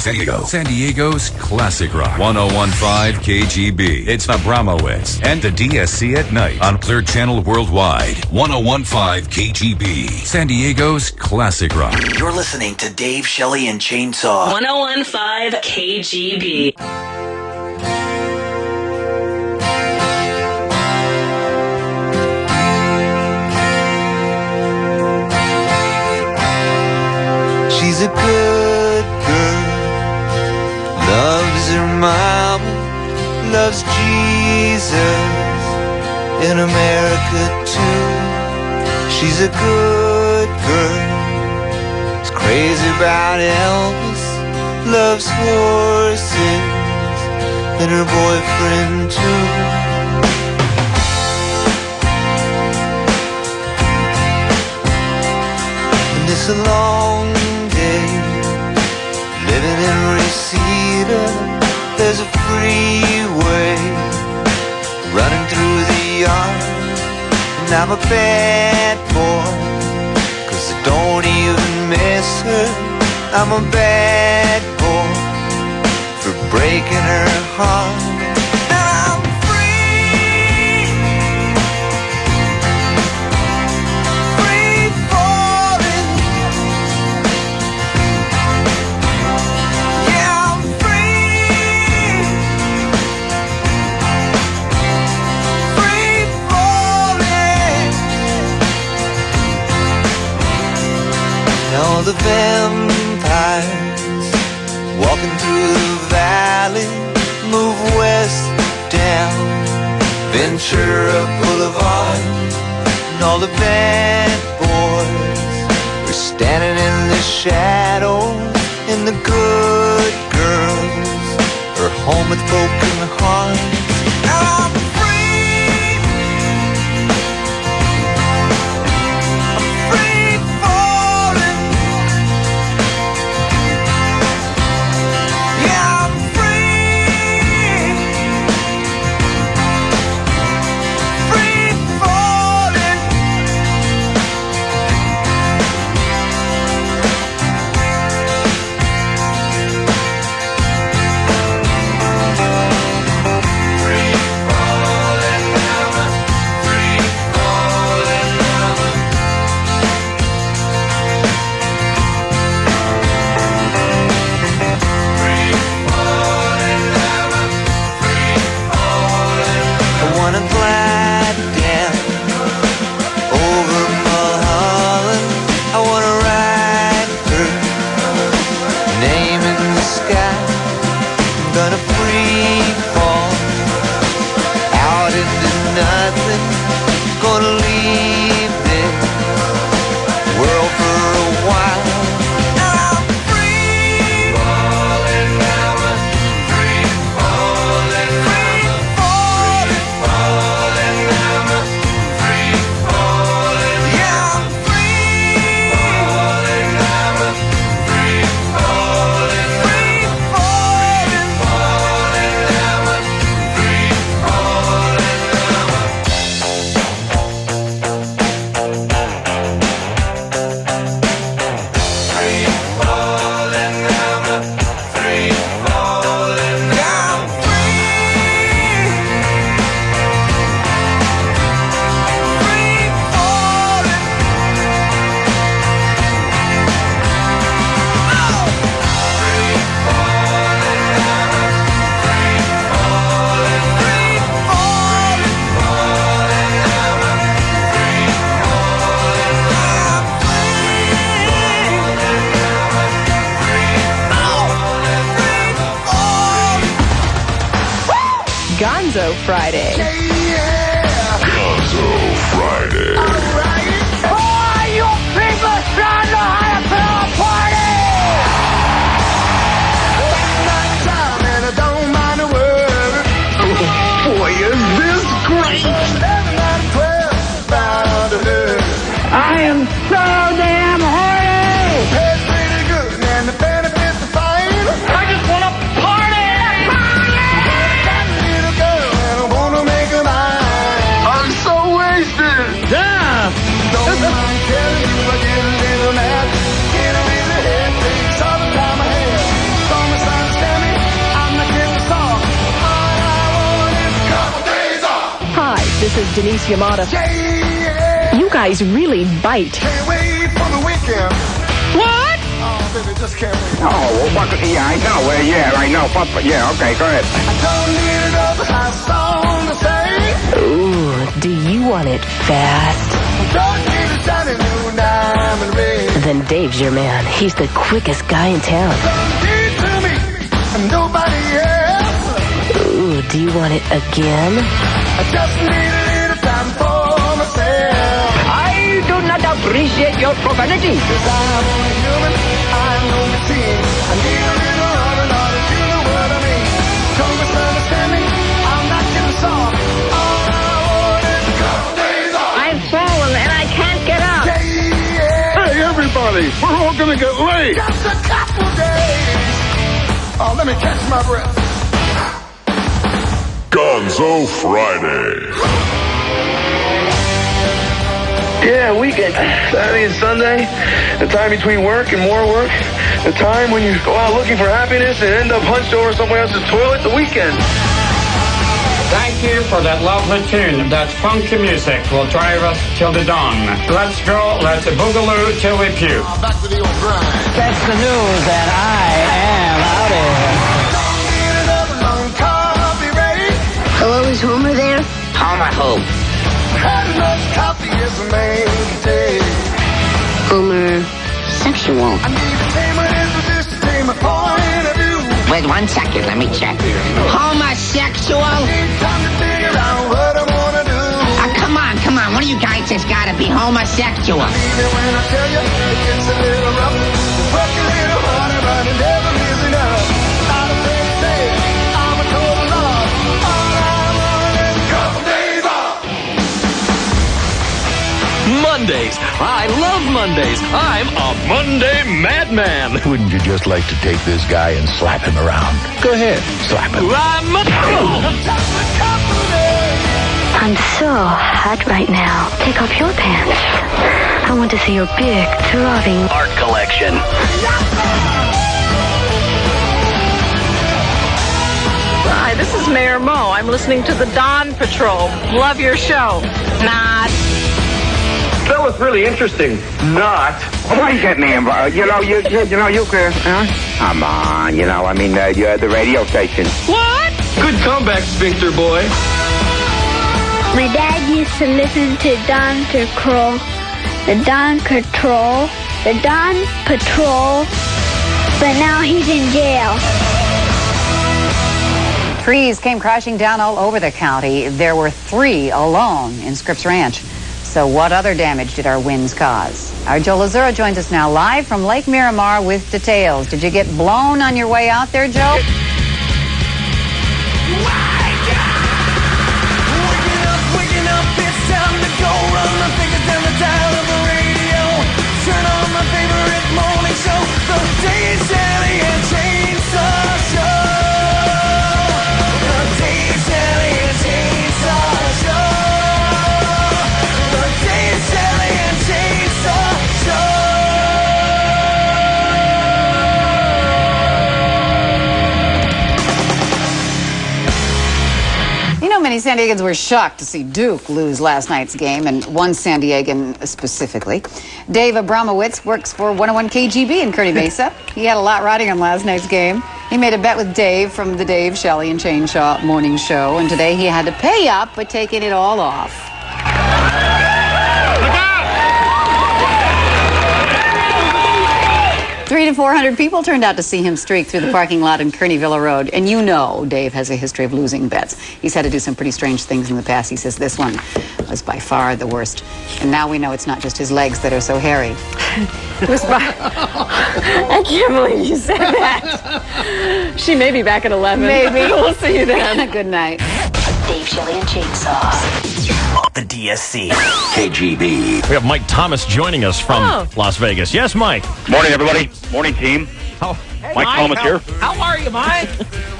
San Diego. San Diego's classic rock. 1015 KGB. It's Abramowitz and the DSC at night on Clear Channel Worldwide. 1015 KGB. San Diego's classic rock. You're listening to Dave Shelley and Chainsaw. 1015 KGB. She's a good girl, loves her mama, loves Jesus, in America too. She's a good girl, is crazy about Elvis, loves horses, and her boyfriend too. And it's a long living in Reseda, there's a freeway running through the yard. And I'm a bad boy, 'cause I don't even miss her. I'm a bad boy for breaking her heart. All the vampires walking through the valley move west down Ventura Boulevard, and all the bad boys are standing in the shadows, and the good girls are home with broken hearts. I'm Gonzo Friday. Gonzo Friday. Oh, you people sure know how to put on a party! Night time and I don't mind the word. Boy, is this great! Every night at 12, bound to learn. I am so damn horny! It's pretty good and the benefits are fine. I just want to party! Got a little girl and I wanna make her mine. I'm so wasted. Yeah! Don't mind telling you I get a little mad. Get a really head, takes all the time I have. Promise Denise Yamada. Yeah. You guys really bite. Can't wait for the weekend. What? Oh, baby, just can't wait. Oh, well, yeah, I know. Yeah, I know. Yeah, okay, go ahead. I don't need another hot song to sing. Ooh, do you want it fast? Don't need a shiny new diamond ring. Then Dave's your man. He's the quickest guy in town. Don't need to me and nobody else. Ooh, do you want it again? I just need a little time for myself. I do not appreciate your profanity. 'Cause I'm only human, I'm no machine. I need a little love and all you know what I mean. Don't misunderstand me, I'm not too soft. All I want is a couple days off. I've fallen and I can't get up. Yeah, Hey, everybody, we're all gonna get late. just a couple days. Oh, let me catch my breath. Gonzo Friday. Yeah, weekend. Saturday and Sunday. The time between work and more work. The time when you go out looking for happiness and end up hunched over someone else's toilet. The weekend. Thank you for that lovely tune. That funky music will drive us till the dawn. Let's go, let's boogaloo till we puke. Back to the old grind. That's the news that I am out of here. Don't need another long coffee ready. Hello, is Homer there? Homer who? Had enough coffee as a man can take. Homer sexual. I need to tame my resist, tame my point of view. Wait 1 second, let me check. Homosexual? Need time to figure out what I wanna do. Come on, one of you guys has gotta be homosexual. Even when I tell you it gets a little rough, work a little harder, but it never is enough. Not afraid to say it, I'm a total loss. All I want is a couple days off. Mondays. I love Mondays. I'm a Monday madman. Wouldn't you just like to take this guy and slap him around? Go ahead, slap him. I'm so hot right now. Take off your pants. I want to see your big, throbbing Art collection. Hi, this is Mayor Mo. I'm listening to the Dawn Patrol. Love your show. Not. That was really interesting. Not. Why get me involved? You could. Come on, you're the radio station. What? Good comeback, Sphincter boy. My dad used to listen to Dawn Patrol, the Dawn Patrol, the Dawn Patrol, but now he's in jail. Trees came crashing down all over the county. There were 3 alone in Scripps Ranch. So what other damage did our winds cause? Our Joe Lazura joins us now live from Lake Miramar with details. Did you get blown on your way out there, Joe? Waking up, it's time to go. Run my fingers down the dial of the radio. Turn on my favorite morning show, the Dave, Sally, and Chainsaw Show. The Dave, Sally, and Chainsaw Show. The Dave, Sally, and Chainsaw Show. You know, many San Diegans were shocked to see Duke lose last night's game, and one San Diegan specifically. Dave Abramowitz works for 101 KGB in Kearny Mesa. He had a lot riding on last night's game. He made a bet with Dave from the Dave, Shelley, and Chainsaw morning show, and today he had to pay up by taking it all off. 300 to 400 people turned out to see him streak through the parking lot in Kearny Villa Road. And you know Dave has a history of losing bets. He's had to do some pretty strange things in the past. He says this one was by far the worst. And now we know it's not just his legs that are so hairy. It was by... I can't believe you said that. She may be back at 11. Maybe. We'll see you then. Good night. Dave, Shelley, and Chainsaw. The DSC. KGB. We have Mike Thomas joining us from Las Vegas. Yes, Mike. Morning, everybody. Morning, team. Mike Thomas here. How are you, Mike?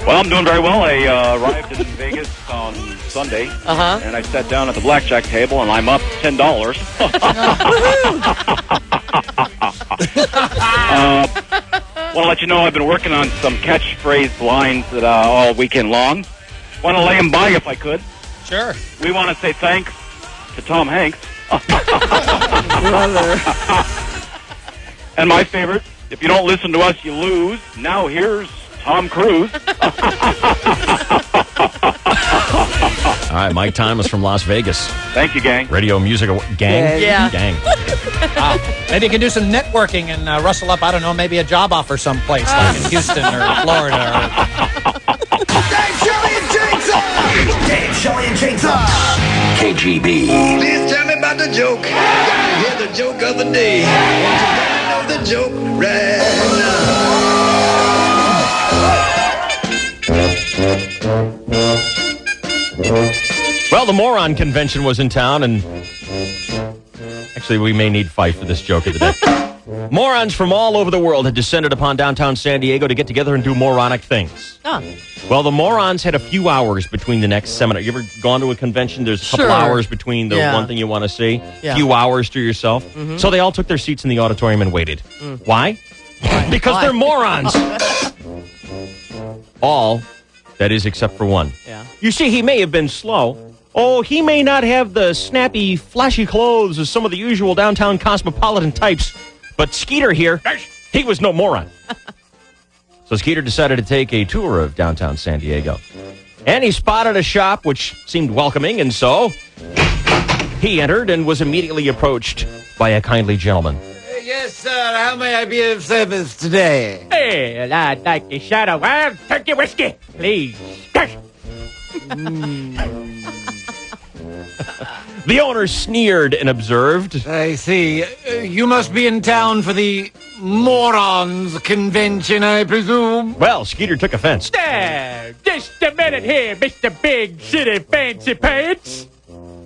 Well, I'm doing very well. I arrived in Vegas on Sunday, and I sat down at the blackjack table, and I'm up $10. Want to let you know I've been working on some catchphrase lines all weekend long. Want to lay them by if I could. Sure. We want to say thanks to Tom Hanks. And my favorite, if you don't listen to us, you lose. Now here's Tom Cruise. All right, Mike Thomas from Las Vegas. Thank you, gang. Radio Music Gang. Yeah. Gang. Maybe you can do some networking and rustle up, I don't know, maybe a job offer someplace, like in Houston or Florida. Dave Shelley and Chainsaw! Dave Shelley and Chainsaw! KGB. Please tell me about the joke. Gotta hear the joke of the day. Want you to know the joke right Well, the Moron Convention was in town, and actually, we may need Fife for this joke of the day. Morons from all over the world had descended upon downtown San Diego to get together and do moronic things. Oh. Well, the morons had a few hours between the next seminar. You ever gone to a convention? There's a couple Sure. hours between the Yeah. one thing you want to see. Yeah. Few hours to yourself. Mhm. So they all took their seats in the auditorium and waited. Why? Because Why? they're morons. All, that is, except for one. Yeah. You see, he may have been slow. Oh, he may not have the snappy, flashy clothes as some of the usual downtown cosmopolitan types. But Skeeter here, he was no moron. So Skeeter decided to take a tour of downtown San Diego. And he spotted a shop which seemed welcoming, and so he entered and was immediately approached by a kindly gentleman. Yes, sir. How may I be of service today? Hey, I'd like a shot of wild turkey whiskey, please. The owner sneered and observed, I see. You must be in town for the Morons Convention, I presume. Well, Skeeter took offense. Now, just a minute here, Mr. Big City Fancy Pants.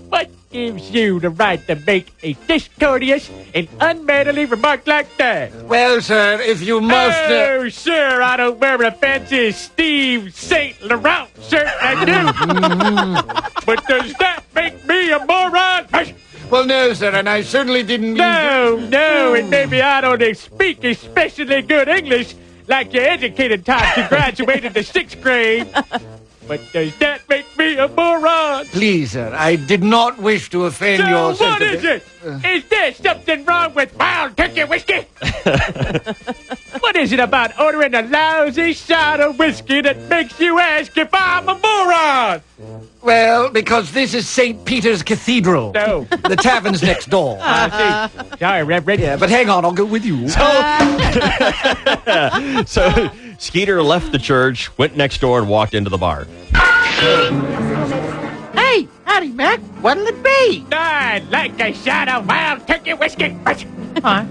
What gives you the right to make a discourteous and unmannerly remark like that? Well, sir, if you must... Oh, sure, I don't wear a fancy Steve St. Laurent shirt, I do. But does that make me a moron? Well, no, sir, and I certainly didn't mean... No, and maybe I don't speak especially good English like your educated types who graduated the 6th grade. But does that make me a moron? Please, sir, I did not wish to offend your... So what is it? Is there something wrong with wild turkey whiskey? What is it about ordering a lousy shot of whiskey that makes you ask if I'm a moron? Well, because this is St. Peter's Cathedral. No. The tavern's next door. I see. Sorry, Reverend. Yeah, but hang on, I'll go with you. So Skeeter left the church, went next door, and walked into the bar. Hey, howdy, Mac. What'll it be? I'd like a shot of wild turkey whiskey.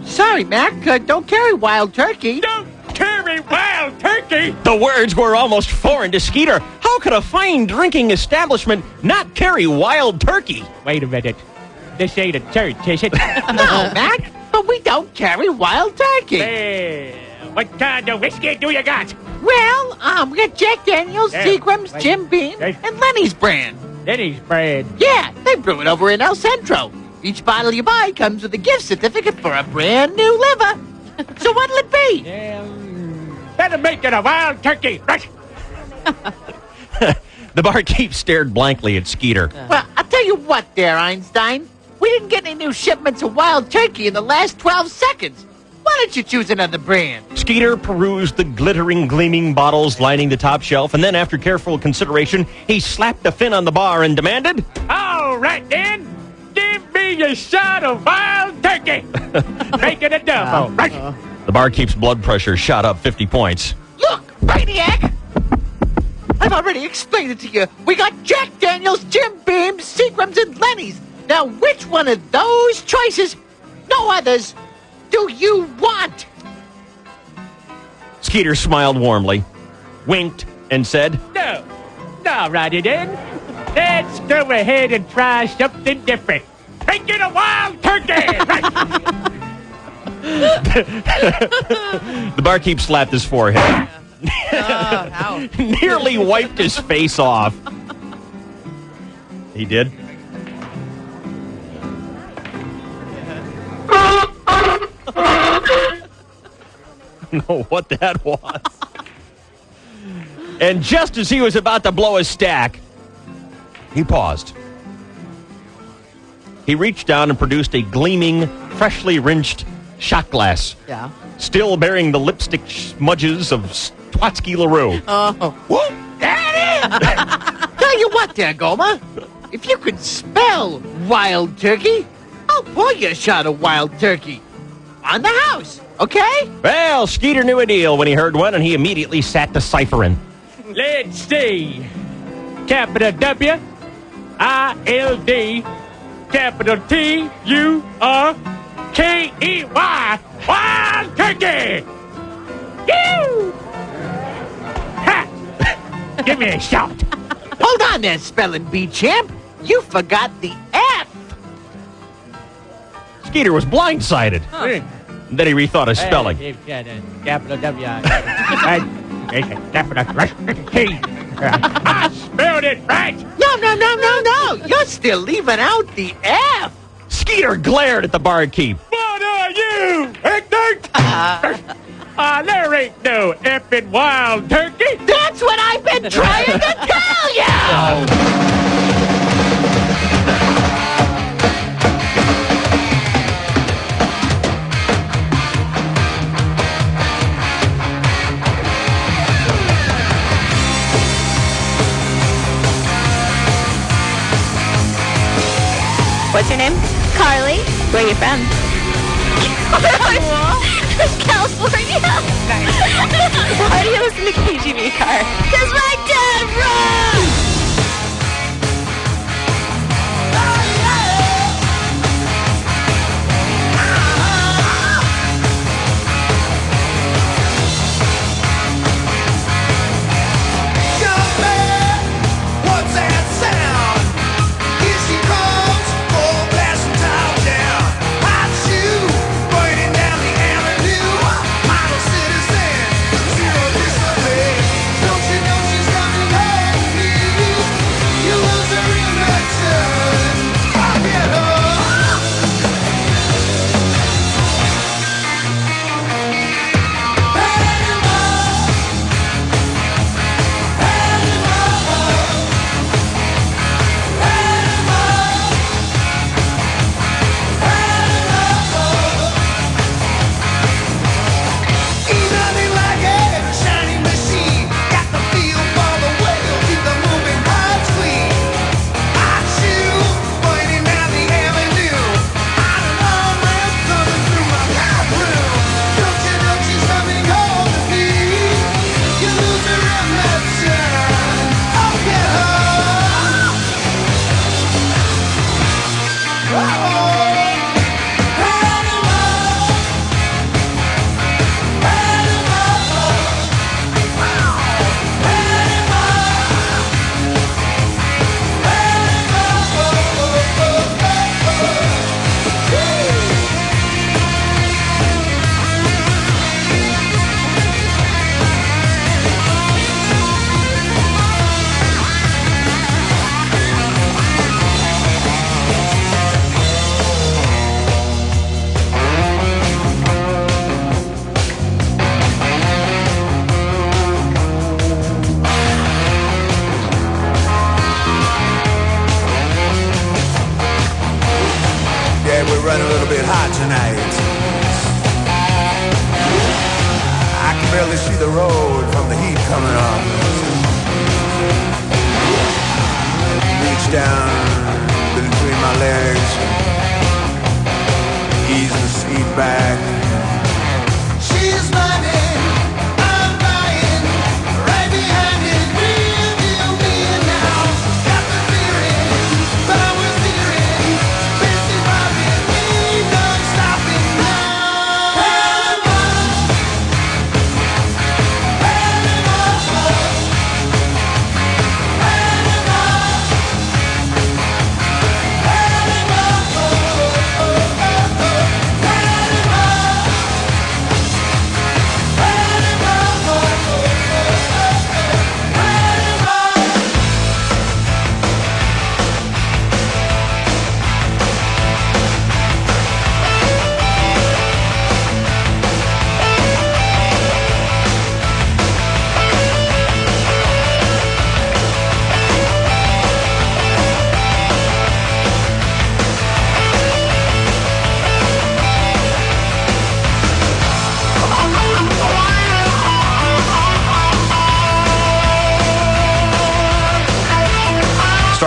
Sorry, Mac. Don't carry wild turkey. Don't carry wild turkey? The words were almost foreign to Skeeter. How could a fine drinking establishment not carry wild turkey? Wait a minute. This ain't a church, is it? No, Mac. But we don't carry wild turkey. Hey, what kind of whiskey do you got? Well, we got Jack Daniels, Yeah. Seagram's, Jim Beam, and Lenny's brand. Lenny's brand. Yeah, they brew it over in El Centro. Each bottle you buy comes with a gift certificate for a brand new liver. So what'll it be? Better make it a wild turkey. The barkeep stared blankly at Skeeter. Well, I'll tell you what there, Einstein. We didn't get any new shipments of wild turkey in the last 12 seconds. Why don't you choose another brand? Skeeter perused the glittering, gleaming bottles lining the top shelf, and then, after careful consideration, he slapped a fin on the bar and demanded, All right, then. Give me a shot of wild turkey. Make it a double. The barkeep's blood pressure shot up 50 points. Look, Brainiac! I've already explained it to you. We got Jack Daniels, Jim Beam, Seagram's, and Lenny's. Now, which one of those choices, no others, do you want? Skeeter smiled warmly, winked, and said, No. All righty, then. Let's go ahead and try something different. Make it a wild turkey. The barkeep slapped his forehead. Nearly wiped his face off. He did? I don't know what that was. And just as he was about to blow his stack, he paused. he reached down and produced a gleaming, freshly rinsed shot glass. Yeah. Still bearing the lipstick smudges of Twatsky LaRue. Oh. Whoop, Daddy! Tell you what there, Goma. If you can spell wild turkey, I'll pour you a shot of wild turkey. On the house, okay? Well, Skeeter knew a deal when he heard one, and he immediately sat deciphering. Let's see. Capital W, I-L-D, capital T-U-R-K-E-Y. Wild turkey! Woo! Ha! Give me a shot. Hold on there, spelling bee champ. You forgot the F. Skeeter was blindsided. Then he rethought his spelling. Capital W. I spelled it right. No. You're still leaving out the F. Skeeter glared at the barkeep. What are you, ignorant? There ain't no effing wild turkey. That's what I've been trying to tell you. What's your name? Carly. Where are you from? California. Why do you listen to KGB, Car? Because my dad runs! What's that sound? Here she comes, full blasting top down. Hot shoe, burning down the avenue. Model citizen, zero discipline. Don't you know she's coming home to me? You lose her in return. I'll get her. Ain't nothing like it, shiny machine. Got the feel for the whale, keep the moving parts clean. Hot shoe, pointing down the avenue. I don't know what's coming through my bathroom. Don't you know she's coming home to me? You lose her in that turn. I'll get her. Yeah, we're running a little bit hot tonight. I can barely see the road from the heat coming up. Reach down between my legs, ease the seat back. She's running, I'm buying, right behind it, real deal me now. Got the feeling, power steering, busy bobbing, ain't done stopping now. Panama,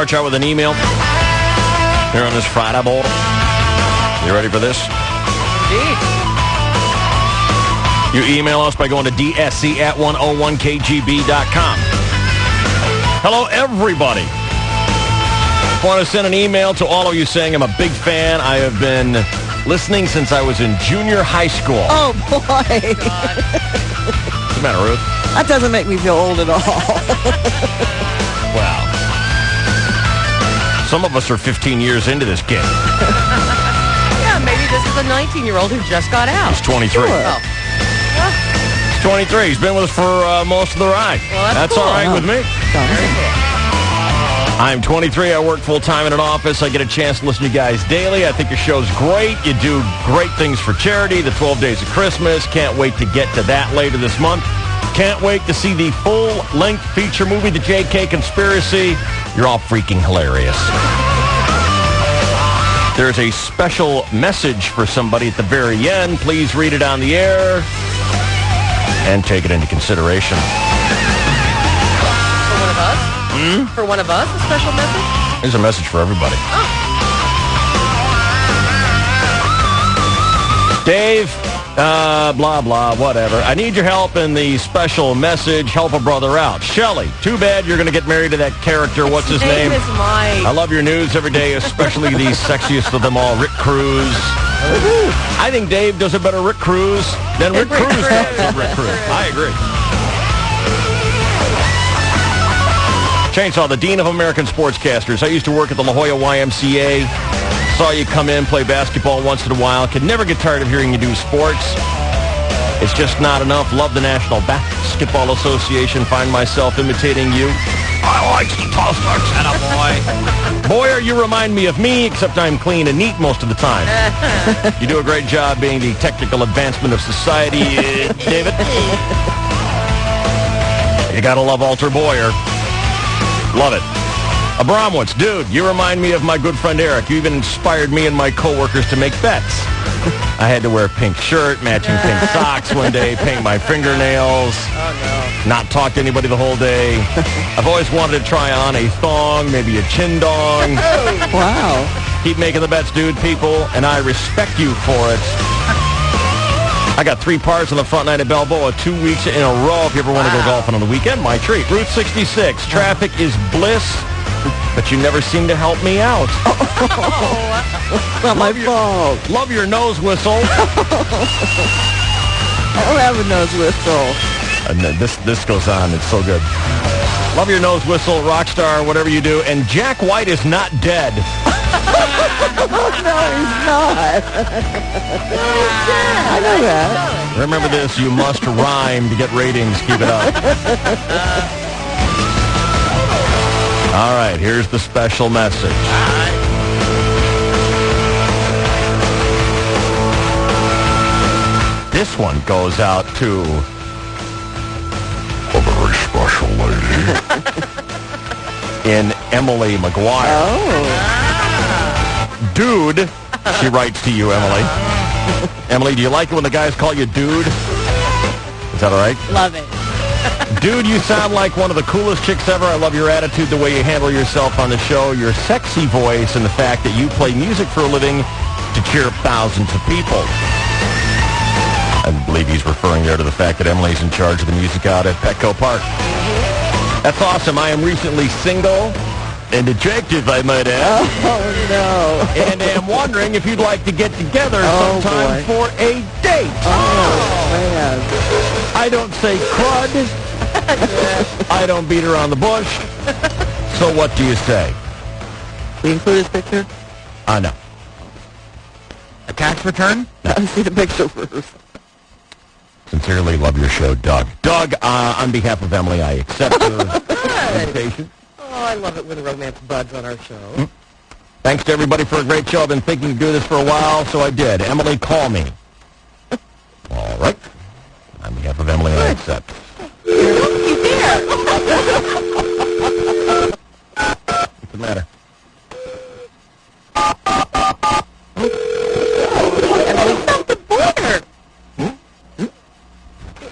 start you out with an email here on this Friday morning. You ready for this? Indeed. You email us by going to dsc@101kgb.com. Hello, everybody. I want to send an email to all of you saying I'm a big fan. I have been listening since I was in junior high school. Oh, boy. What's the matter, Ruth? That doesn't make me feel old at all. Well, some of us are 15 years into this gig. Yeah, maybe this is a 19-year-old who just got out. He's 23. Sure. Oh. He's 23. He's been with us for most of the ride. Well, that's all cool. right with me. Very cool. I'm 23. I work full-time in an office. I get a chance to listen to you guys daily. I think your show's great. You do great things for charity, the 12 Days of Christmas. Can't wait to get to that later this month. Can't wait to see the full-length feature movie, The JK Conspiracy. You're all freaking hilarious. There's a special message for somebody at the very end. Please read it on the air and take it into consideration. For one of us? For one of us, a special message? There's a message for everybody. Dave, blah, blah, whatever. I need your help in the special message. Help a brother out. Shelley, too bad you're going to get married to that character. What's his name? Is Mike. I love your news every day, especially the sexiest of them all, Rick Cruz. I think Dave does a better Rick Cruz than Rick Cruz does Rick Cruz. I agree. Chainsaw, the Dean of American Sportscasters. I used to work at the La Jolla YMCA. Saw you come in, play basketball once in a while. Could never get tired of hearing you do sports. It's just not enough. Love the National Basketball Association. Find myself imitating you. I like to toss our boy. Boyer, you remind me of me, except I'm clean and neat most of the time. You do a great job being the technical advancement of society, David. You gotta love Alter Boyer. Love it. Abramowitz, dude, you remind me of my good friend Eric. You even inspired me and my coworkers to make bets. I had to wear a pink shirt, matching pink socks one day, paint my fingernails, not talk to anybody the whole day. I've always wanted to try on a thong, maybe a chin dong. Wow. Keep making the bets, dude, people, and I respect you for it. I got 3 pars on the front nine at Balboa 2 weeks in a row. If you ever want to go golfing on the weekend, my treat. Route 66, traffic is bliss, but you never seem to help me out. Not my fault. Love your nose whistle. I don't have a nose whistle. And this goes on. It's so good. Love your nose whistle, rock star, whatever you do. And Jack White is not dead. No, he's not. I know that. Remember this, you must rhyme to get ratings. Keep it up. All right, here's the special message. This one goes out to a very special lady in Emily McGuire. Oh. Dude, she writes to you, Emily. Emily, do you like it when the guys call you dude? Is that all right? Love it. Dude, you sound like one of the coolest chicks ever. I love your attitude, the way you handle yourself on the show, your sexy voice, and the fact that you play music for a living to cheer up thousands of people. I believe he's referring there to the fact that Emily's in charge of the music out at Petco Park. That's awesome. I am recently single and attractive, I might add. Oh, no. And am wondering if you'd like to get together sometime for a date. Oh, man. I don't say crud. I don't beat around the bush. So what do you say? We include his picture? No. A tax return? No. See the picture first. Sincerely love your show, Doug. Doug, on behalf of Emily, I accept your invitation. Oh, I love it when romance buds on our show. Thanks to everybody for a great show. I've been thinking to do this for a while, so I did. Emily, call me. All right. On behalf of Emily, I accept. You did. What's the matter? Emily found the border.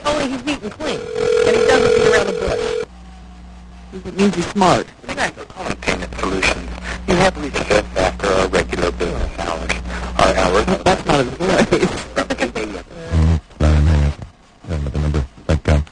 Only he's neat and clean, and he doesn't beat around the bush. It means he's smart. Common payment solution. Howard. That's not his voice. Another number. Thank God.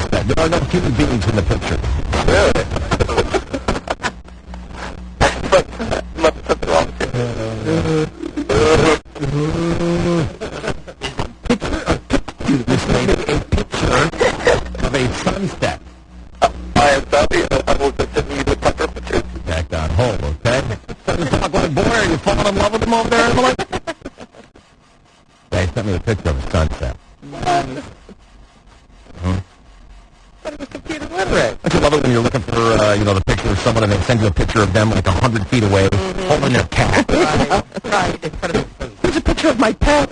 sunset. There are no human beings in the picture. Really? This made a picture of a sunset. I am sorry. I will continue the cover picture. Back down home, okay? Talk like boy, are you falling in love with him over there? I'm like, they sent me the picture of a sunset. Computer literate. I just love it when you're looking for, the picture of someone and they send you a picture of them like 100 feet away, holding their cat. Right, in front of their face. Here's a picture of my pet.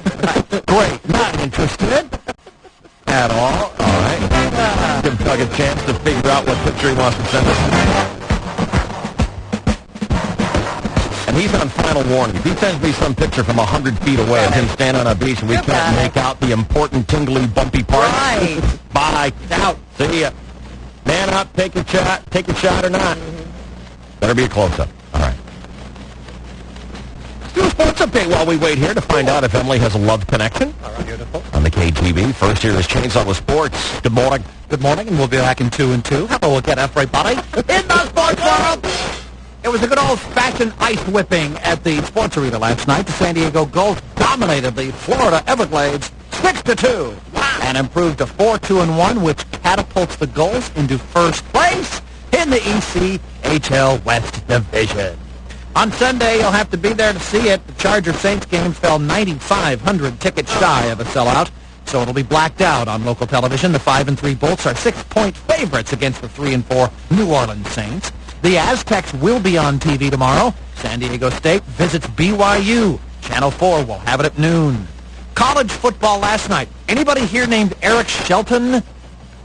Great, not interested at all. All right. Give Doug a chance to figure out what picture he wants to send us. And he's on final warning. If he sends me some picture from 100 feet away of him standing on a beach and we can't make out the important, tingly, bumpy parts, bye, out, see ya. Man up, take your shot or not. Better be a close-up. All right. Let's do a sports update while we wait here to find out if Emily has a love connection. All right, beautiful. On the KTV, first here is Chainsaw with Sports. Good morning. Good morning, and we'll be back in 2 and 2. Hello, we'll get everybody in the sports world. It was a good old-fashioned ice whipping at the Sports Arena last night. The San Diego Gulls dominated the Florida Everglades 6-2 and improved to 4-2-1, which catapults the Gulls into first place in the ECHL West Division. On Sunday, you'll have to be there to see it. The Chargers-Saints game fell 9,500 tickets shy of a sellout, so it'll be blacked out on local television. The 5-3 Bolts are 6-point favorites against the 3-4 New Orleans Saints. The Aztecs will be on TV tomorrow. San Diego State visits BYU. Channel 4 will have it at noon. College football last night. Anybody here named Eric Shelton?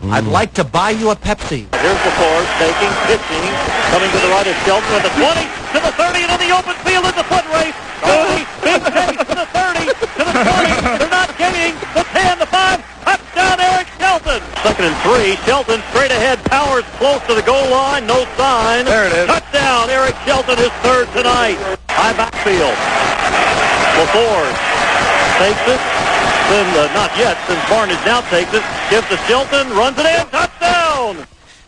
I'd like to buy you a Pepsi. Here's the force, taking, pitching, coming to the right of Shelton at the 20, to the 30, and in the open field is the foot race. 30, big chase to the 30, to the 20. They're not gaining. The 10, the 5, touchdown Eric Shelton. 2nd and 3, Shelton straight ahead, powers close to the goal line, no sign. There it is. Touchdown Eric Shelton, his third tonight. High backfield. LaForge takes it. Then, not yet, since Barnage now takes it. Gives to Shelton, runs it in, touchdown!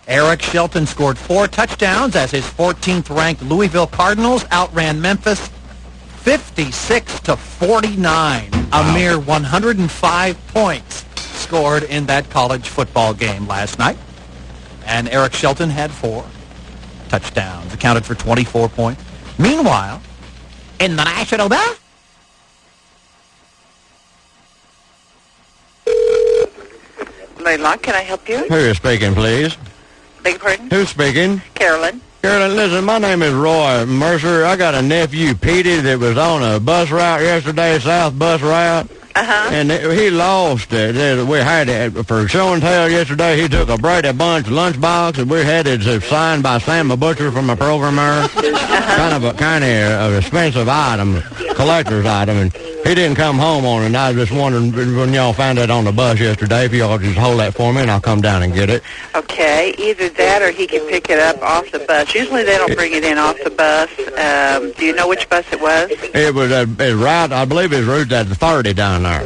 Eric Shelton scored 4 touchdowns as his 14th-ranked Louisville Cardinals outran Memphis 56-49. A mere 105 points scored in that college football game last night. And Eric Shelton had 4 touchdowns, accounted for 24 points. Meanwhile, in the National Bell, Layla, can I help you? Who is speaking, please? Beg your pardon? Who's speaking? Carolyn. Carolyn, listen, my name is Roy Mercer. I got a nephew, Petey, that was on a bus route yesterday, south bus route. And he lost it. We had it for show and tell yesterday. He took a Brady Bunch lunchbox, and we had it signed by Sam the Butcher from a programmer. Kind of an expensive item, collector's item, and he didn't come home on it. And I was just wondering when y'all found it on the bus yesterday, if y'all just hold that for me, and I'll come down and get it. Okay, either that or he can pick it up off the bus. Usually they don't bring it in off the bus. Do you know which bus it was? It was a route, I believe it's route at 30 down there.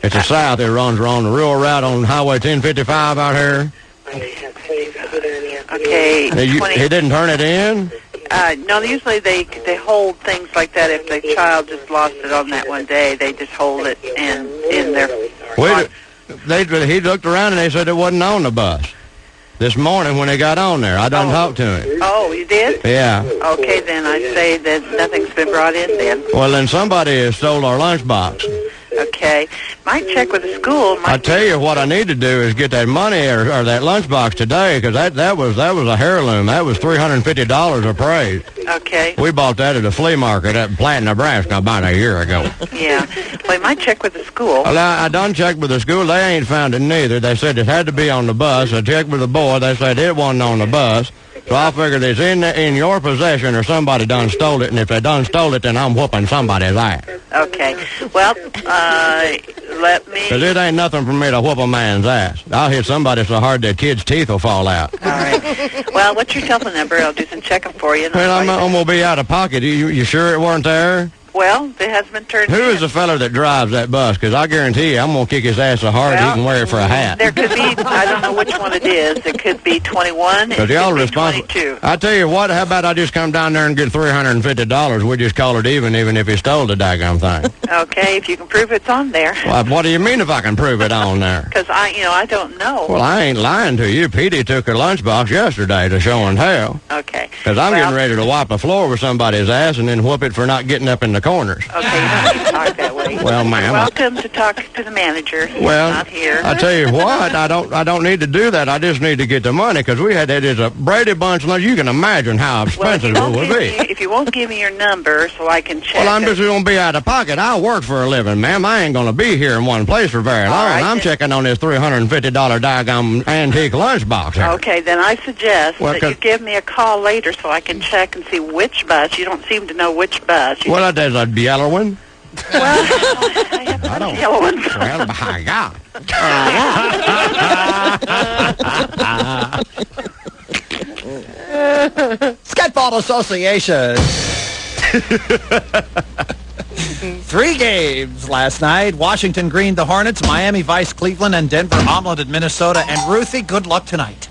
It's a south. It runs on the rural route on Highway 1055 out here. Okay. He didn't turn it in? No, usually they hold things like that. If the child just lost it on that one day, they just hold it in their... He looked around and they said it wasn't on the bus. This morning when they got on there, I done talked to him. Oh, you did? Yeah. Okay, then I say that nothing's been brought in then. Well, then somebody has stole our lunchbox. Okay. Might check with the school. I tell you what I need to do is get that money or that lunchbox today, because that was a heirloom. That was $350 appraised. Okay. We bought that at a flea market at Platte, Nebraska about a year ago. Yeah. Well, you might check with the school. Well, I done checked with the school. They ain't found it neither. They said it had to be on the bus. I checked with the boy. They said it wasn't on the bus. So I figured it's in your possession or somebody done stole it, and if they done stole it, then I'm whooping somebody's ass. Okay. Well, let me... Because it ain't nothing for me to whoop a man's ass. I'll hit somebody so hard their kid's teeth will fall out. All right. Well, what's your telephone number? I'll do some checking for you. Well, I'm going to be out of pocket. You sure it weren't there? Well, it has been turned Who in. is the fella that drives that bus? Because I guarantee you, I'm going to kick his ass so hard he can wear it for a hat. There could be, I don't know which one it is. It could be 21. It Because y'all could are be responsible. 22. I tell you what, how about I just come down there and get $350? We just call it even if he stole the daggone thing. Okay, if you can prove it's on there. Well, what do you mean if I can prove it on there? Because I don't know. Well, I ain't lying to you. Petey took her lunchbox yesterday to show and tell. Okay. Because I'm getting ready to wipe a floor with somebody's ass and then whoop it for not getting up in the corners. Okay, you don't need to talk that way. Well, ma'am. Welcome to talk to the manager. He's not here. I tell you what, I don't need to do that. I just need to get the money because we had it as a Brady Bunch lunch. You can imagine how expensive it would be. If you won't give me your number so I can check. Well, I'm just going to be out of pocket. I work for a living, ma'am. I ain't going to be here in one place for very long. right, I'm checking on this $350 daggone antique lunchbox here. Okay, then I suggest Well, that you 'cause- give me a call later so I can check and see which bus. You don't seem to know which bus. You Well, there's a yellow one. I don't. Yellow ones. Well, my God. Skateball Association. 3 games last night. Washington Green the Hornets, Miami Vice Cleveland, and Denver Omelet at Minnesota. And Ruthie, good luck tonight.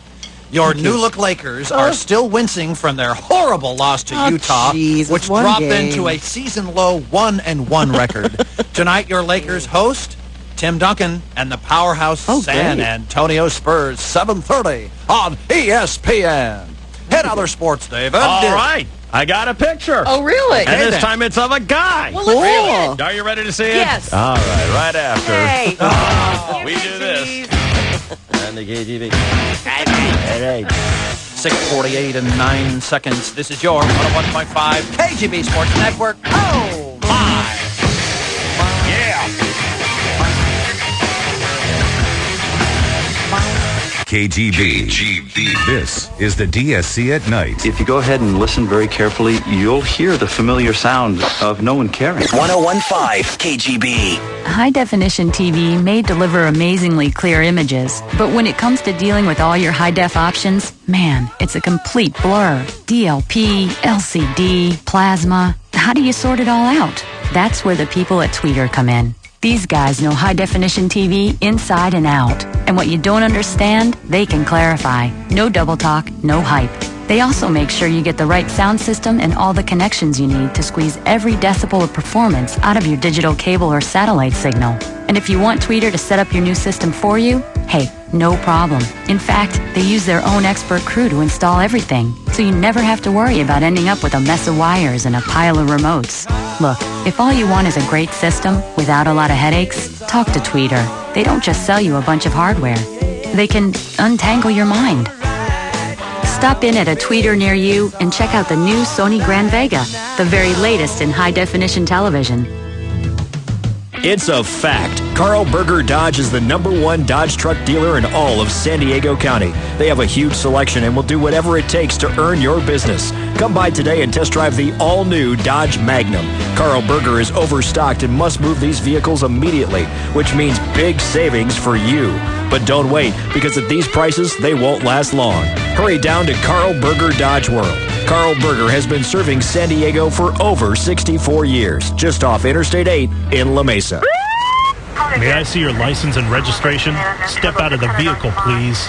Your new-look Lakers are still wincing from their horrible loss to Utah, which one dropped game. into a season-low 1-1 record. Tonight, your Lakers host Tim Duncan and the powerhouse San great. Antonio Spurs, 7:30 on ESPN. Hit other sports, David. All right. I got a picture. Oh, really? And this time it's of a guy. Well, let's see it. Are you ready to see it? Yes. All right after. Hey. We do this. And the KGB. All right. 6:48 and 9 seconds. This is your 101.5 KGB Sports Network. Oh, live. KGB. This is the DSC at night. If you go ahead and listen very carefully, you'll hear the familiar sound of no one caring. 101.5 KGB. High-definition TV may deliver amazingly clear images, but when it comes to dealing with all your high-def options, man, it's a complete blur. DLP, LCD, plasma. How do you sort it all out? That's where the people at Tweeter come in. These guys know high-definition TV inside and out. And what you don't understand, they can clarify. No double talk, no hype. They also make sure you get the right sound system and all the connections you need to squeeze every decibel of performance out of your digital cable or satellite signal. And if you want Tweeter to set up your new system for you, hey, no problem. In fact, they use their own expert crew to install everything, so you never have to worry about ending up with a mess of wires and a pile of remotes. Look, if all you want is a great system without a lot of headaches, talk to Tweeter. They don't just sell you a bunch of hardware. They can untangle your mind. Stop in at a Tweeter near you and check out the new Sony Grand Vega, the very latest in high-definition television. It's a fact. Carl Berger Dodge is the #1 Dodge truck dealer in all of San Diego County. They have a huge selection and will do whatever it takes to earn your business. Come by today and test drive the all-new Dodge Magnum. Carl Berger is overstocked and must move these vehicles immediately, which means big savings for you. But don't wait, because at these prices, they won't last long. Hurry down to Carl Berger Dodge World. Carl Berger has been serving San Diego for over 64 years, just off Interstate 8 in La Mesa. May I see your license and registration? Step out of the vehicle, please.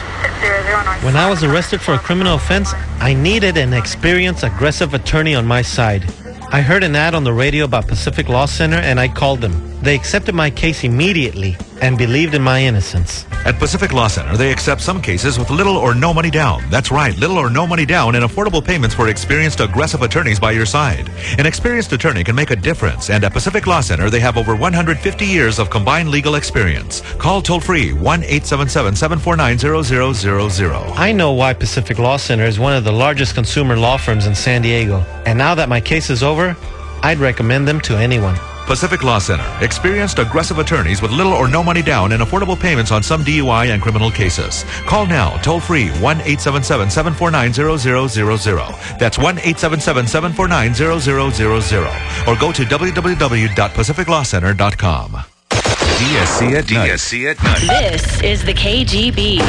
When I was arrested for a criminal offense, I needed an experienced, aggressive attorney on my side. I heard an ad on the radio about Pacific Law Center and I called them. They accepted my case immediately and believed in my innocence. At Pacific Law Center, they accept some cases with little or no money down. That's right, little or no money down and affordable payments for experienced, aggressive attorneys by your side. An experienced attorney can make a difference, and at Pacific Law Center, they have over 150 years of combined legal experience. Call toll-free 1-877-749-0000. I know why Pacific Law Center is one of the largest consumer law firms in San Diego. And now that my case is over, I'd recommend them to anyone. Pacific Law Center. Experienced, aggressive attorneys with little or no money down and affordable payments on some DUI and criminal cases. Call now, toll-free, 1-877-749-0000. That's 1-877-749-0000. Or go to www.pacificlawcenter.com. DSC at night. DSC at night. This is the KGB.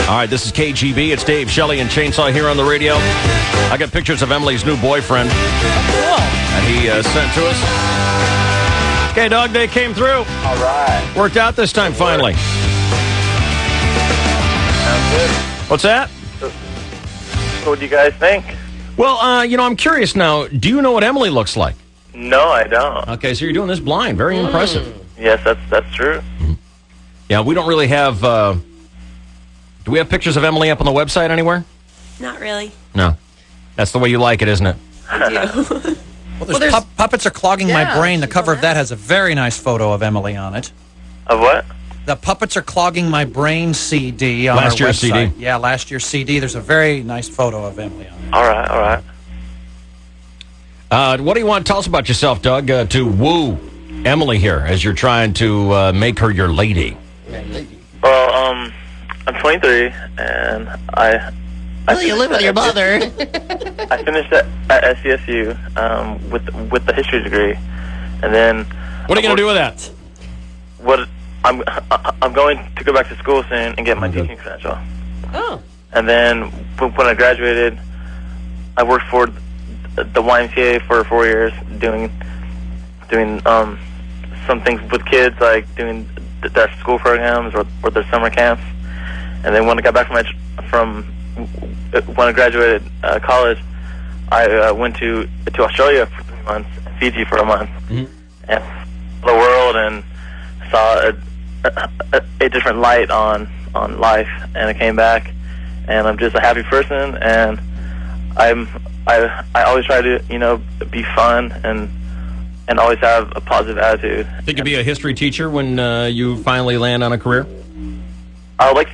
All right, this is KGB. It's Dave, Shelley, and Chainsaw here on the radio. I got pictures of Emily's new boyfriend that he sent to us. Okay, Dog Day came through. All right. Worked out this time, finally. Sounds good. What's that? What do you guys think? Well, I'm curious now. Do you know what Emily looks like? No, I don't. Okay, so you're doing this blind. Very impressive. Yes, that's true. Yeah, we don't really have... do we have pictures of Emily up on the website anywhere? Not really. No. That's the way you like it, isn't it? I do. Well, there's Puppets Are Clogging My Brain. The cover of that has a very nice photo of Emily on it. Of what? The Puppets Are Clogging My Brain CD on Last our year's website. CD. Yeah, last year's CD. There's a very nice photo of Emily on it. All right. What do you want to tell us about yourself, Doug, to woo Emily here as you're trying to make her your lady? Well, I'm 23, and I you live with your mother. I finished at SCSU with the history degree, and then... What are you going to do with that? I'm going to go back to school soon and get my teaching credential. Oh. And then when I graduated, I worked for the YMCA for 4 years, doing some things with kids, like doing their school programs or their summer camps. And then when I got back from when I graduated college, I went to Australia for 3 months, Fiji for a month, and the world, and saw a different light on life. And I came back, and I'm just a happy person, and I always try to be fun and always have a positive attitude. Think you'll be a history teacher when you finally land on a career? I would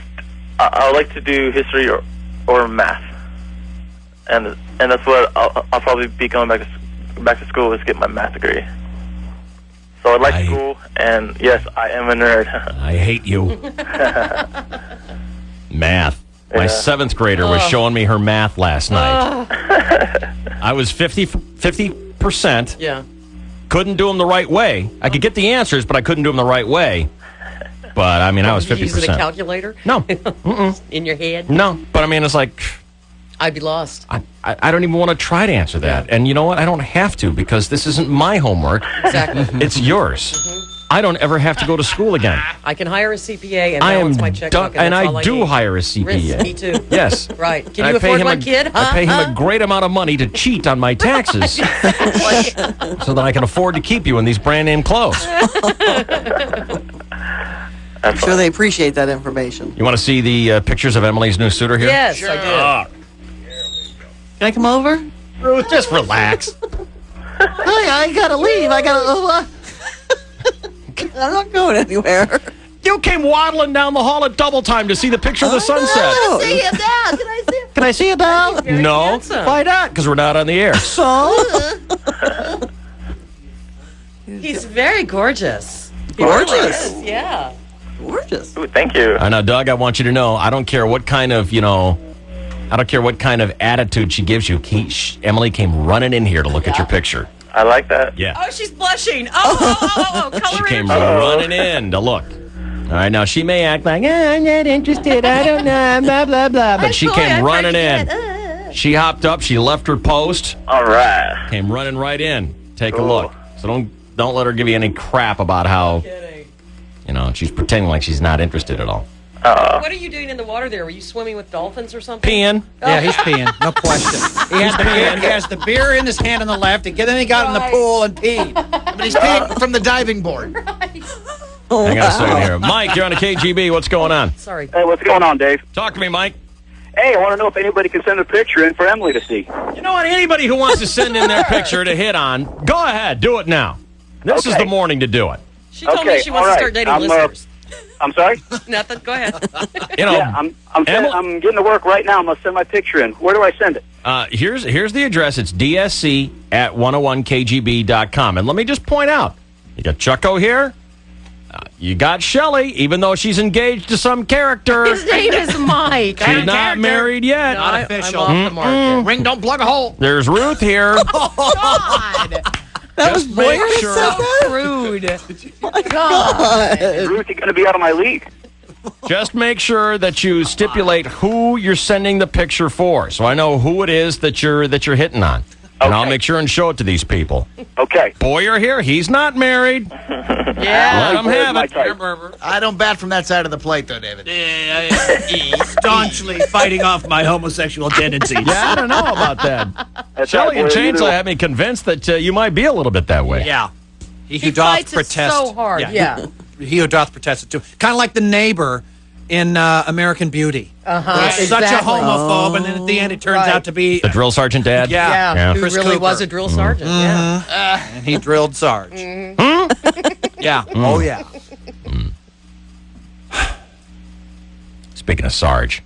like to do history or math, and that's what I'll probably be going back to school is get my math degree. So I like school, and yes, I am a nerd. I hate you. Math. My 7th grader was showing me her math last night. I was 50%. Yeah. Couldn't do them the right way. I could get the answers, but I couldn't do them the right way. But, I mean, I was 50%. Using a calculator? No. In your head? No. But, I mean, it's like... I'd be lost. I don't even want to try to answer that. And you know what? I don't have to because this isn't my homework. Exactly. It's yours. I don't ever have to go to school again. I can hire a CPA and I am balance my checkbook. done, and that's all I do need. hire a CPA. Me too. Yes. Right. Can And you I pay afford him one kid? I pay him a great amount of money to cheat on my taxes so that I can afford to keep you in these brand name clothes. I'm sure they appreciate that information. You want to see the pictures of Emily's new suitor here? Yes, I do. Can I come over? Ruth, just relax. I gotta leave. I'm not going anywhere. You came waddling down the hall at double time to see the picture of the sunset. No. See him now. Can I see it now? No. handsome. Why not? Because we're not on the air. So? He's very gorgeous. Gorgeous. Yeah. Gorgeous. Ooh, thank you. I know, Doug, I want you to know, I don't care what kind of, attitude she gives you. Emily came running in here to look at your picture. I like that. Yeah. Oh, she's blushing. Oh, She color came in. running in to look. All right, now she may act like, I'm not interested, I don't know, blah, blah, blah. But she came running in. She hopped up, she left her post. All right. Came running right in. Take a look. So don't let her give you any crap about how, she's pretending like she's not interested at all. What are you doing in the water there? Were you swimming with dolphins or something? Peeing. Yeah, he's peeing. No question. He has the beer in his hand on the left, and then he got in the pool and peed. But he's peeing from the diving board. Hang on a second here. Mike, you're on a KGB. What's going on? Sorry. Hey, what's going on, Dave? Talk to me, Mike. Hey, I want to know if anybody can send a picture in for Emily to see. You know what? Anybody who wants to send in their picture to hit on, go ahead. Do it now. This is the morning to do it. She told me she wants to start dating listeners. I'm sorry? Nothing. Go ahead. I'm getting to work right now. I'm going to send my picture in. Where do I send it? Here's the address. It's dsc@101kgb.com. And let me just point out, you got Chucko here. You got Shelley, even though she's engaged to some character. His name is Mike. She's not married yet. No, not official. I'm off the market. Ring don't plug a hole. There's Ruth here. God. That was Blair that so said that? rude. My God. Ruth, you're going to be out of my league. Just make sure that you stipulate who you're sending the picture for, so I know who it is that you're hitting on. And I'll make sure and show it to these people. Okay. Boy, you're here. He's not married. Let him have it. I don't bat from that side of the plate, though, David. Staunchly fighting off my homosexual tendencies. Yeah, I don't know about that. Shelly and Chainsaw had me convinced that you might be a little bit that way. Yeah. He who He doth fights it protest. so hard, yeah. He who doth protest it too. Kind of like the neighbor in American Beauty. Exactly. Such a homophobe, and then at the end it turns out to be The drill sergeant dad? Yeah. Who Chris really Cooper. was a drill sergeant, yeah. And he drilled Sarge. Yeah. Oh, yeah. Speaking of Sarge,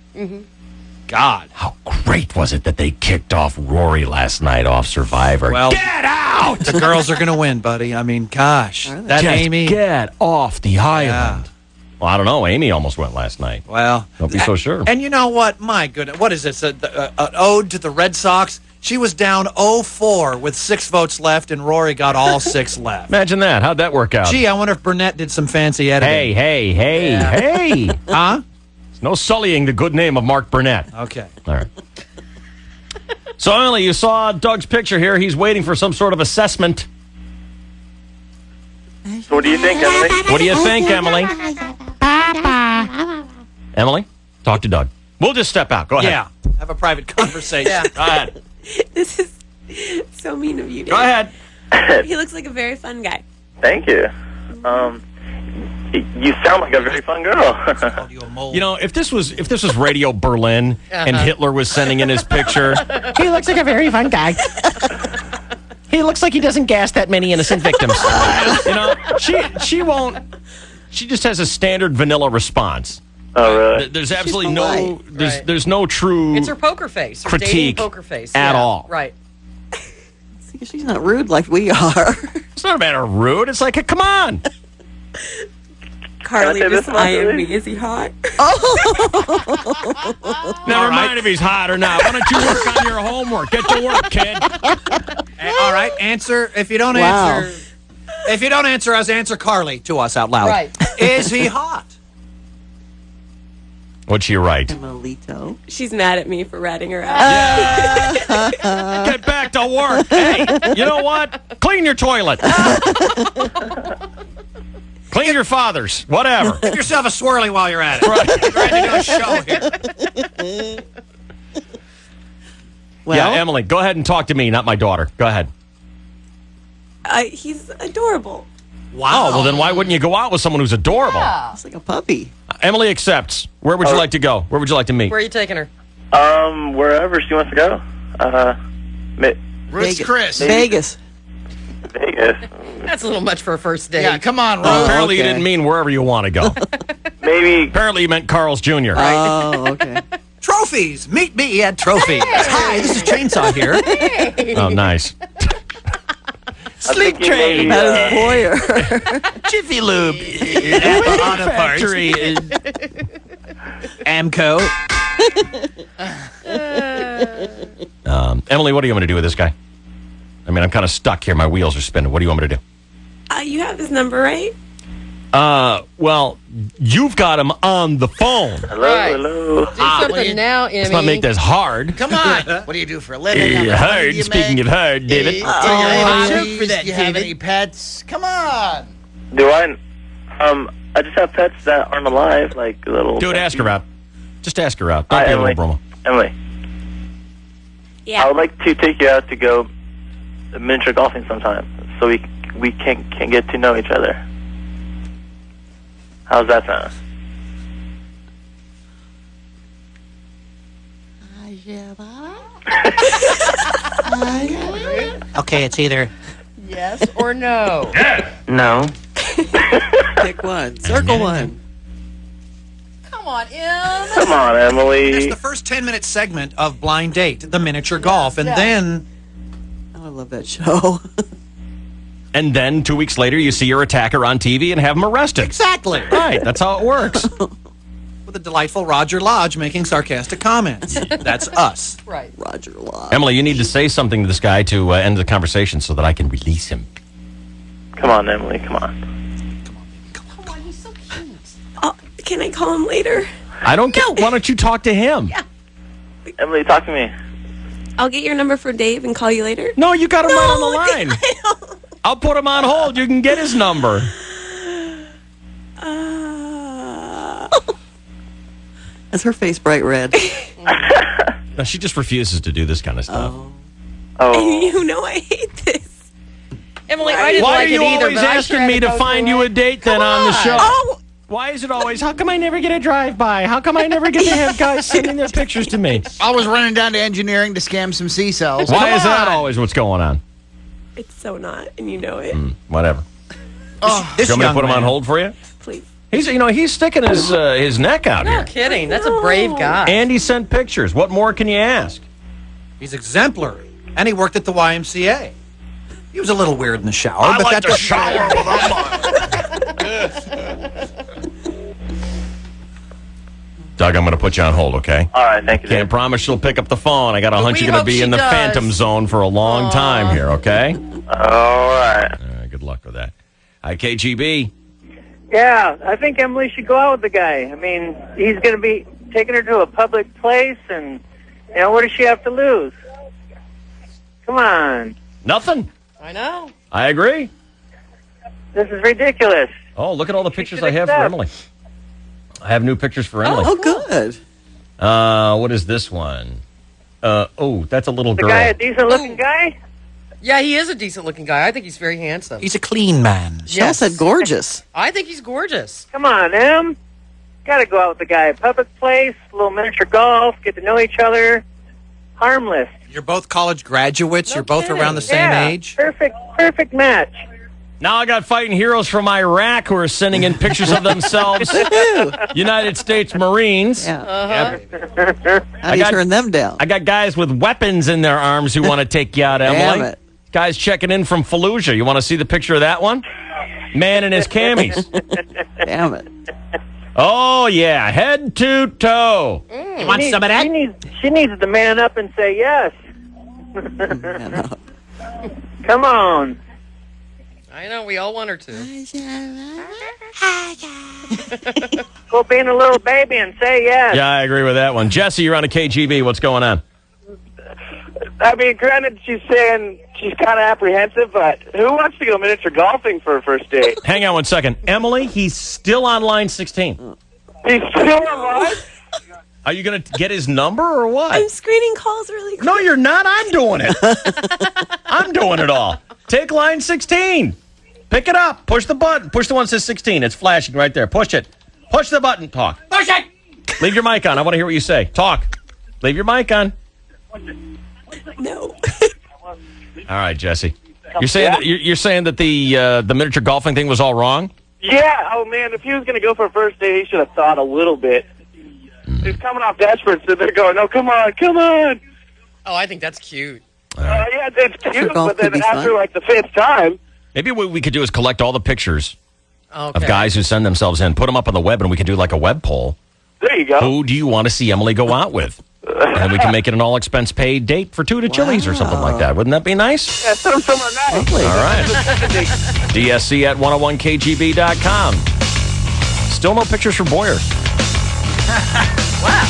God. how great was it that they kicked off Rory last night off Survivor? Well, Get out! The girls are going to win, buddy. I mean, gosh. That Just Amy. get off the island. Well, I don't know. Amy almost went last night. Well, Don't be so sure. And you know what? My goodness. What is this? An ode to the Red Sox? She was down 0-4 with 6 votes left, and Rory got all 6 left. Imagine that. How'd that work out? Gee, I wonder if Burnett did some fancy editing. Hey. Huh? There's no sullying the good name of Mark Burnett. Okay. All right. So, Emily, you saw Doug's picture here. He's waiting for some sort of assessment. So what do you think, Emily? What do you think, Emily? Emily, talk to Doug. We'll just step out. Go ahead. Yeah. Have a private conversation. Go ahead. This is so mean of you, Dave. Go ahead. He looks like a very fun guy. Thank you. You sound like a very fun girl. You know, if this was Radio Berlin and Hitler was sending in his picture, He looks like a very fun guy. He looks like he doesn't gas that many innocent victims. you know, she won't. She just has a standard vanilla response. Oh, really? There's absolutely no there's no true It's her poker face. Her dating critique poker face. at Yeah, all. Right. She's not rude like we are. It's not a matter of rude. It's like, come on. Carly Can I say just this about eyeing Billy? me. Is he hot? Never mind if he's hot or not. Why don't you work on your homework? Get to work, kid. All right. Answer. If you don't answer. If you don't answer us, answer Carly to us out loud. Right. Is he hot? What's she right? Molito. She's mad at me for ratting her out. Get back to work. Hey, you know what? Clean your toilet. Clean your father's. Whatever. Give yourself a swirly while you're at it. Right. We're trying to do a show here. Well, Yeah, Emily, go ahead and talk to me, not my daughter. Go ahead. He's adorable. Wow. Oh, well, then why wouldn't you go out with someone who's adorable? it's like a puppy. Emily accepts. Where would you like to go? Where would you like to meet? Where are you taking her? Wherever she wants to go. Ruth's Chris. Vegas. Vegas. That's a little much for a first date. Yeah, come on, Ruth. Apparently you okay. didn't mean wherever you want to go. Maybe. Apparently you meant Carl's Jr. Oh, okay. Trophies. Meet me at Trophies. Hi, this is Chainsaw here. Oh, nice. Sleep train. That is Boyer. Jiffy Lube. Auto Parts. Factory. Amco. Emily, what do you want me to do with this guy? I mean, I'm kind of stuck here. My wheels are spinning. What do you want me to do? You have his number, right? Well, you've got him on the phone. Hello. Do something now, Emmy. Let's not make this hard. Come on. What do you do for a living? How much money do Hard. you Speaking make? of hard, David. Do you have Oh, hobbies? for that, Do you have David. any pets? Come on. Do I? I just have pets that aren't alive, like little. Dude, ask her out. Just ask her out. Don't Hi, be a Emily. little bromo. Emily, Yeah. I would like to take you out to go miniature golfing sometime, so we can get to know each other. How's that sound? Okay, it's either. Yes or no? No. Pick one. Circle one. Come on, Em. Come on, Emily. It's the first 10-minute segment of Blind Date, the miniature golf, and then. Oh, I love that show. And then 2 weeks later, you see your attacker on TV and have him arrested. Exactly. Right. That's how it works. With the delightful Roger Lodge making sarcastic comments. That's us. Right. Roger Lodge. Emily, you need to say something to this guy to end the conversation so that I can release him. Come on, Emily. Come on. Can I call him later? I don't care. Why don't you talk to him? Yeah. Emily, talk to me. I'll get your number for Dave and call you later. No, you got him right on the line. I'll put him on hold. You can get his number. Is her face bright red? No, she just refuses to do this kind of stuff. You know I hate this. Emily, I didn't Why like are you it either. always but I asking tried me to go find through you a it. date then on the show? Oh, Why is it always, how come I never get a drive-by? How come I never get to have guys sending their pictures to me? I was running down to engineering to scam some C-cells. Why is that always what's going on? it's so not, and you know it. Whatever. Oh, You want me to put him on hold for you? Please. He's sticking his neck out No here. kidding. That's a brave guy. And he sent pictures. What more can you ask? He's exemplary. And he worked at the YMCA. He was a little weird in the shower, I but like that to doesn't shower Doug, I'm going to put you on hold, okay? All right, thank you. Can't promise she'll pick up the phone. I got a But hunch we you're going to hope be she in the does. phantom zone for a long time here, okay? All right. Good luck with that. Hi, KGB. Yeah, I think Emily should go out with the guy. I mean, he's going to be taking her to a public place, and, what does she have to lose? Come on. Nothing. I know. I agree. This is ridiculous. Oh, look at all the pictures should I have for accept. Emily. I have new pictures for Emily. Oh, good. What is this one? That's a little The girl. guy a decent-looking guy? Yeah, he is a decent-looking guy. I think he's very handsome. He's a clean man. Shell said gorgeous. I think he's gorgeous. Come on, Em. Got to go out with the guy. Public place, a little miniature golf, get to know each other. Harmless. You're both college graduates. You're both around the same Yeah, age. Perfect match. Now I got fighting heroes from Iraq who are sending in pictures of themselves. United States Marines. Yeah. Yep. How do you turn them down? I got guys with weapons in their arms who want to take you out, Emily. Damn it. Guys checking in from Fallujah. You want to see the picture of that one? Man in his camis. Damn it. Oh, yeah. Head to toe. You want some of that? She needs to man up and say yes. Come on. I know. We all want her to. Go being a little baby and say yes. Yeah, I agree with that one. Jesse, you're on a KGB. What's going on? I mean, granted, she's saying she's kind of apprehensive, but who wants to go miniature golfing for a first date? Hang on one second. Emily, he's still on line 16. He's still alive? Are you going to get his number or what? I'm screening calls really quick. No, you're not. I'm doing it. I'm doing it all. Take line 16. Pick it up. Push the button. Push the one that says 16. It's flashing right there. Push it. Push the button. Talk. Push it! Leave your mic on. I want to hear what you say. Talk. Leave your mic on. No. All right, Jesse. You're saying that the miniature golfing thing was all wrong? Yeah. Oh, man, if he was going to go for a first date, he should have thought a little bit. He's coming off desperate, so they're going, no, come on, come on. Oh, I think that's cute. Yeah, it's cute, golf but then could be after, fun. like, the fifth time. Maybe what we could do is collect all the pictures Okay. of guys who send themselves in, put them up on the web, and we can do like a web poll. There you go. Who do you want to see Emily go out with? And we can make it an all-expense-paid date for 2 to Chili's or something like that. Wouldn't that be nice? Yeah, send him somewhere nice. All right. DSC at 101KGB.com. Still no pictures for Boyer. Wow.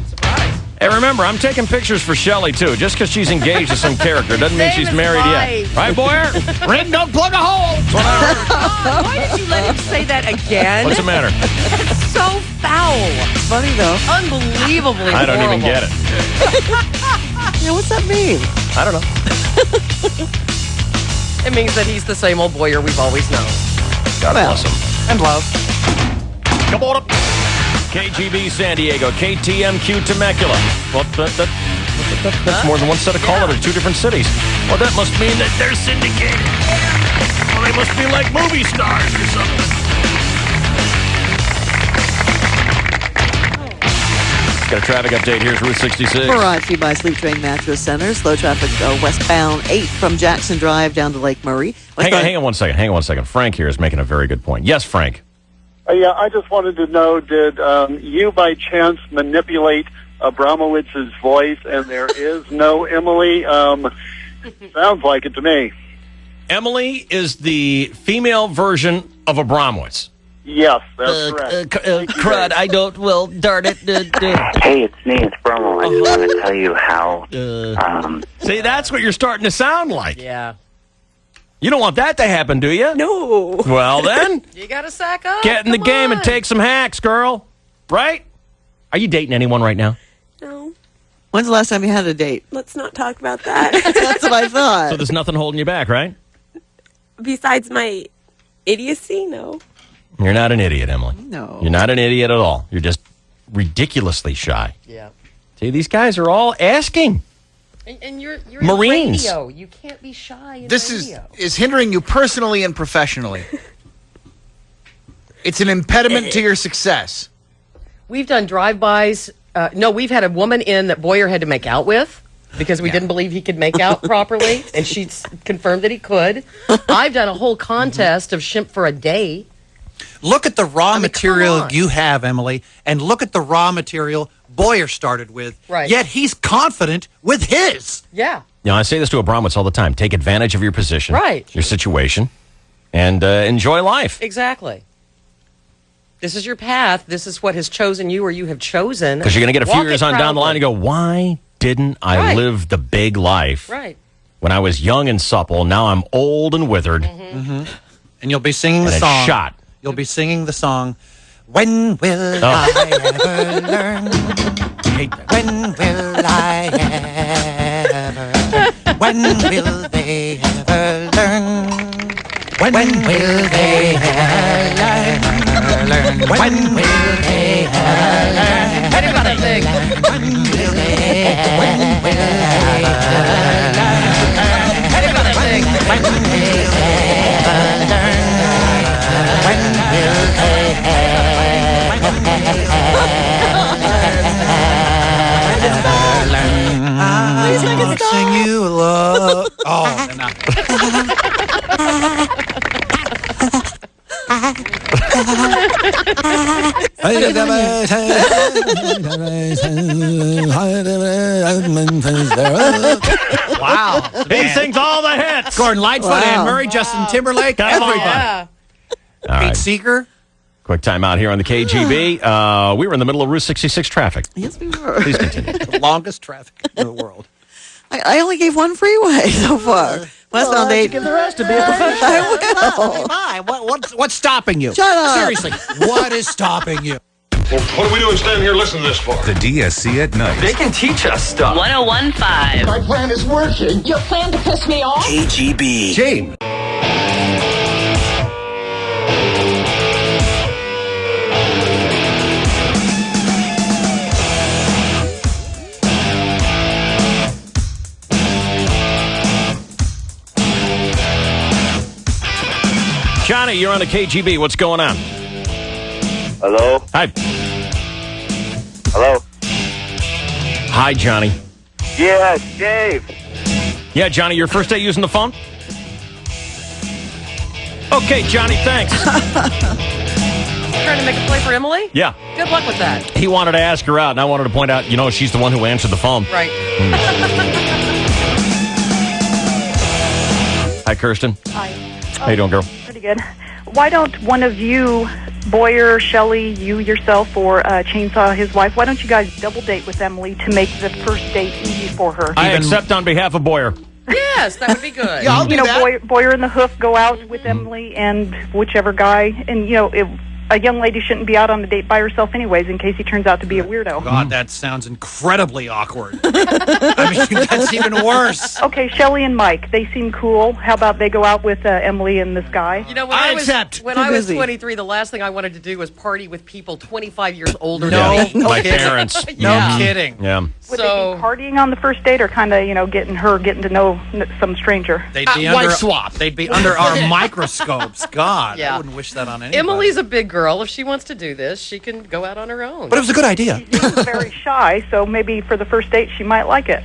Surprise. Hey, remember, I'm taking pictures for Shelley, too. Just because she's engaged to some character doesn't mean she's married yet. Right, Boyer? Ring, don't plug a hole. Why did you let him say that again? What's the matter? That's so foul. Funny, though. Unbelievably I don't even horrible. get it. Yeah, what's that mean? I don't know. It means that he's the same old Boyer we've always known. God bless him. And love. Come on up. KGB San Diego, KTMQ Temecula. Well, that's more than one set of caller to 2 different cities. Well, that must mean that they're syndicated. Well, they must be like movie stars or something. Got a traffic update. Here's Route 66. Brought to you by Sleep Train Mattress Center. Slow traffic westbound 8 from Jackson Drive down to Lake Murray. Hang on one second. Frank here is making a very good point. Yes, Frank. Yeah, I just wanted to know, did you by chance manipulate Abramowitz's voice and there is no Emily? Sounds like it to me. Emily is the female version of Abramowitz. Yes, that's correct. Crud, I don't, well, darn it. Hey, it's me. It's Bromo. I just want to tell you how. See, that's what you're starting to sound like. Yeah. You don't want that to happen, do you? No. Well, then, You got to sack up. get in the Come game on. and take some hacks, girl. Right? Are you dating anyone right now? No. When's the last time you had a date? Let's not talk about that. That's what I thought. So there's nothing holding you back, right? Besides my idiocy, no. You're not an idiot, Emily. No. You're not an idiot at all. You're just ridiculously shy. Yeah. See, these guys are all asking. And you're Marines. in radio. You can't be shy in This radio. is hindering you personally and professionally. It's an impediment to your success. We've done drive-bys. No, we've had a woman in that Boyer had to make out with because we didn't believe he could make out properly, and she confirmed that he could. I've done a whole contest of shimp for a day. Look at the raw material on. you have, Emily, and look at the raw material Boyer started with. Right. Yet he's confident with his. Yeah. You know, I say this to Abramowitz all the time. Take advantage of your position, Right. your situation, and enjoy life. Exactly. This is your path. This is what has chosen you or you have chosen. Because you're going to get a few Walk years it on down the line proudly. and go, why didn't I Right. live the big life Right. when I was young and supple? Now I'm old and withered. Mm-hmm. And you'll be singing the And a song. shot. You'll be singing the song. When will I ever learn? When will I ever? When will they ever learn? When will they ever learn? When will they ever learn? Anybody think? When will they ever learn? Anybody think? When will they ever learn? When will they I'll sing you love. Oh, they're not. Wow. He sings all the hits. Gordon Lightfoot, Wow. Anne Murray, Justin Timberlake, Come on. everybody. Yeah. All Pete right. Seeger. Quick time out here on the KGB. We were in the middle of Route 66 traffic. Yes, we were. Please continue. The longest traffic in the world. I only gave one freeway so far. Westbound 8. Give the rest to be a professional. I will. What's stopping you? Shut up. Seriously, what is stopping you? Well, what are we doing standing here listening to this for? The DSC at night. They can teach us stuff. 1015. My plan is working. Your plan to piss me off? KGB. Gene. Johnny, you're on the KGB. What's going on? Hello? Hi. Hello? Hi, Johnny. Yeah, it's Dave. Yeah, Johnny, your first day using the phone? Okay, Johnny, thanks. Trying to make a play for Emily? Yeah. Good luck with that. He wanted to ask her out, and I wanted to point out, you know, she's the one who answered the phone. Right. Hi, Kirsten. Hi. How you doing, girl? Pretty good. Why don't one of you, Boyer, Shelley, you yourself, or Chainsaw, his wife, why don't you guys double date with Emily to make the first date easy for her? I accept on behalf of Boyer. Yes, that would be good. Yeah, I'll do that. Boyer and the Hoof go out with Emily and whichever guy, and a young lady shouldn't be out on a date by herself anyways in case he turns out to be a weirdo. God, that sounds incredibly awkward. I mean, that's even worse. Okay, Shelley and Mike, they seem cool. How about they go out with Emily and this guy? You know, when I I was accept. when Too I was busy. 23, the last thing I wanted to do was party with people 25 years older No, than me. My kidding. parents. No Yeah. kidding. Yeah. Would So- they be partying on the first date or kind of, getting to know some stranger? They'd be Wife under swap. They'd be under our microscopes. God, Yeah. I wouldn't wish that on anybody. Emily's a big girl. If she wants to do this, she can go out on her own. But it was a good idea. She seems very shy, so maybe for the first date she might like it.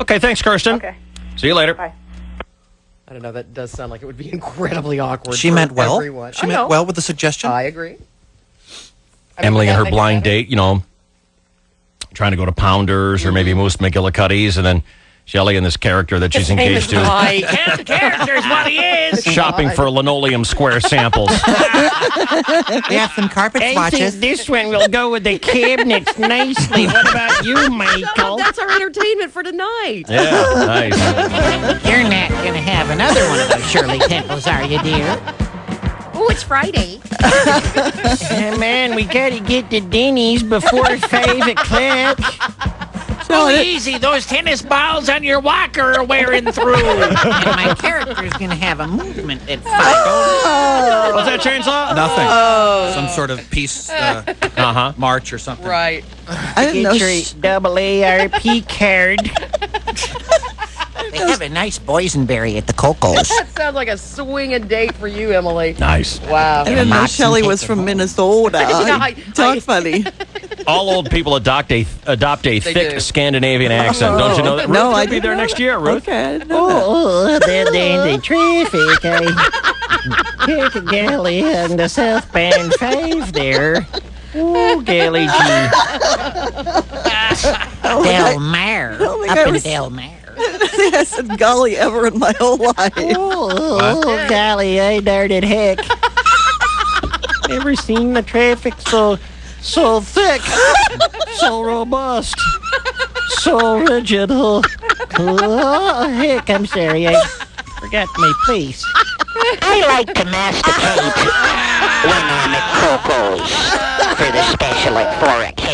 Okay, thanks, Kirsten. Okay. See you later. Bye. I don't know. That does sound like it would be incredibly awkward. She for meant well. Everyone. She I meant know. well with the suggestion. I agree. Emily and her Make it blind happen. date, trying to go to Pounders or maybe Moose McGillicuddy's, and then Shelley and this character that she's engaged to. The character is what he is. Shopping for linoleum square samples. We have some carpet swatches. This one will go with the cabinets nicely. What about you, Michael? That's our entertainment for tonight. Yeah, nice. You're not going to have another one of those Shirley Temples, are you, dear? Oh, it's Friday. Man, we got to get to Denny's before 5 o'clock. Oh, easy. Those tennis balls on your walker are wearing through. And my character's going to have a movement at 5. What's that, Chainsaw? Nothing. Some sort of peace march or something. Right. I didn't know. Get your double ARP card. They have a nice boysenberry at the Coco's. That sounds like a swinging date for you, Emily. Nice. Wow. I didn't know Shelley was from Minnesota. Talk funny. All old people adopt a thick do. Scandinavian accent. Don't you know that? No, Ruth, I you'll be there next year, Ruth. Okay, I didn't know that. They're in the traffic. I took a galley on the southbound 5 there. Oh, Galley G. Del Mar. Up in Del Mar. I said golly ever in my whole life. Oh, golly, I darted heck. Never seen the traffic so thick, so robust, so rigid. Oh, heck, I'm sorry, I forgot my place. I like to masticate when I'm at Coco's for the special at 4 o'clock.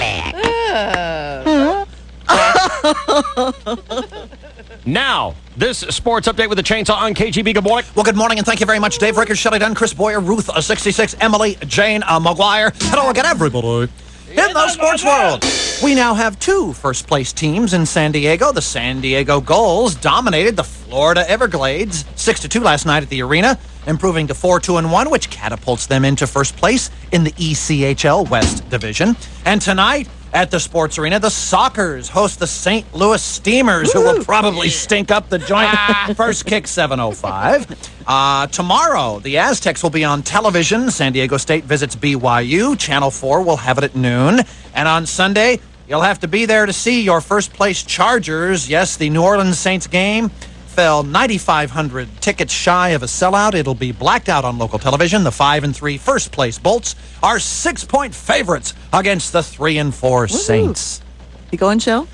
Now, this sports update with the Chainsaw on KGB. Good morning. Well, good morning, and thank you very much, Dave Rickard, Shelley Dunn, Chris Boyer, Ruth 66, Emily, Jane McGuire. Hello again, everybody. In the sports world, we now have 2 first-place teams in San Diego. The San Diego Gulls dominated the Florida Everglades 6-2 last night at the arena, improving to 4-2-1, which catapults them into first place in the ECHL West Division. And tonight, at the sports arena, the Sockers host the St. Louis Steamers, who will probably stink up the joint. First kick, 7:05. Tomorrow, the Aztecs will be on television. San Diego State visits BYU. Channel 4 will have it at noon. And on Sunday, you'll have to be there to see your first-place Chargers. Yes, the New Orleans Saints game fell 9,500 tickets shy of a sellout. It'll be blacked out on local television. The 5-3 first-place Bolts are 6-point favorites against the 3-4 Saints. You going, Shell?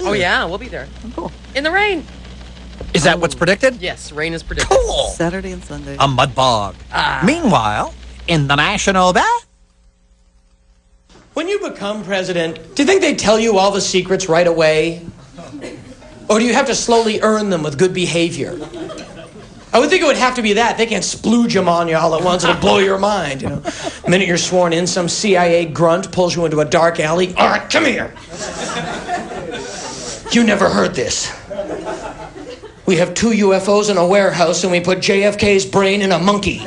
Oh, yeah, we'll be there. Cool. In the rain. Is that what's predicted? Yes, rain is predicted. Cool. Saturday and Sunday. A mud bog. Meanwhile, in the National When you become president, do you think they tell you all the secrets right away? Or do you have to slowly earn them with good behavior? I would think it would have to be that. They can't splooge them on you all at once. It'll blow your mind, you know. The minute you're sworn in, some CIA grunt pulls you into a dark alley. All right, come here. You never heard this. We have 2 UFOs in a warehouse, and we put JFK's brain in a monkey.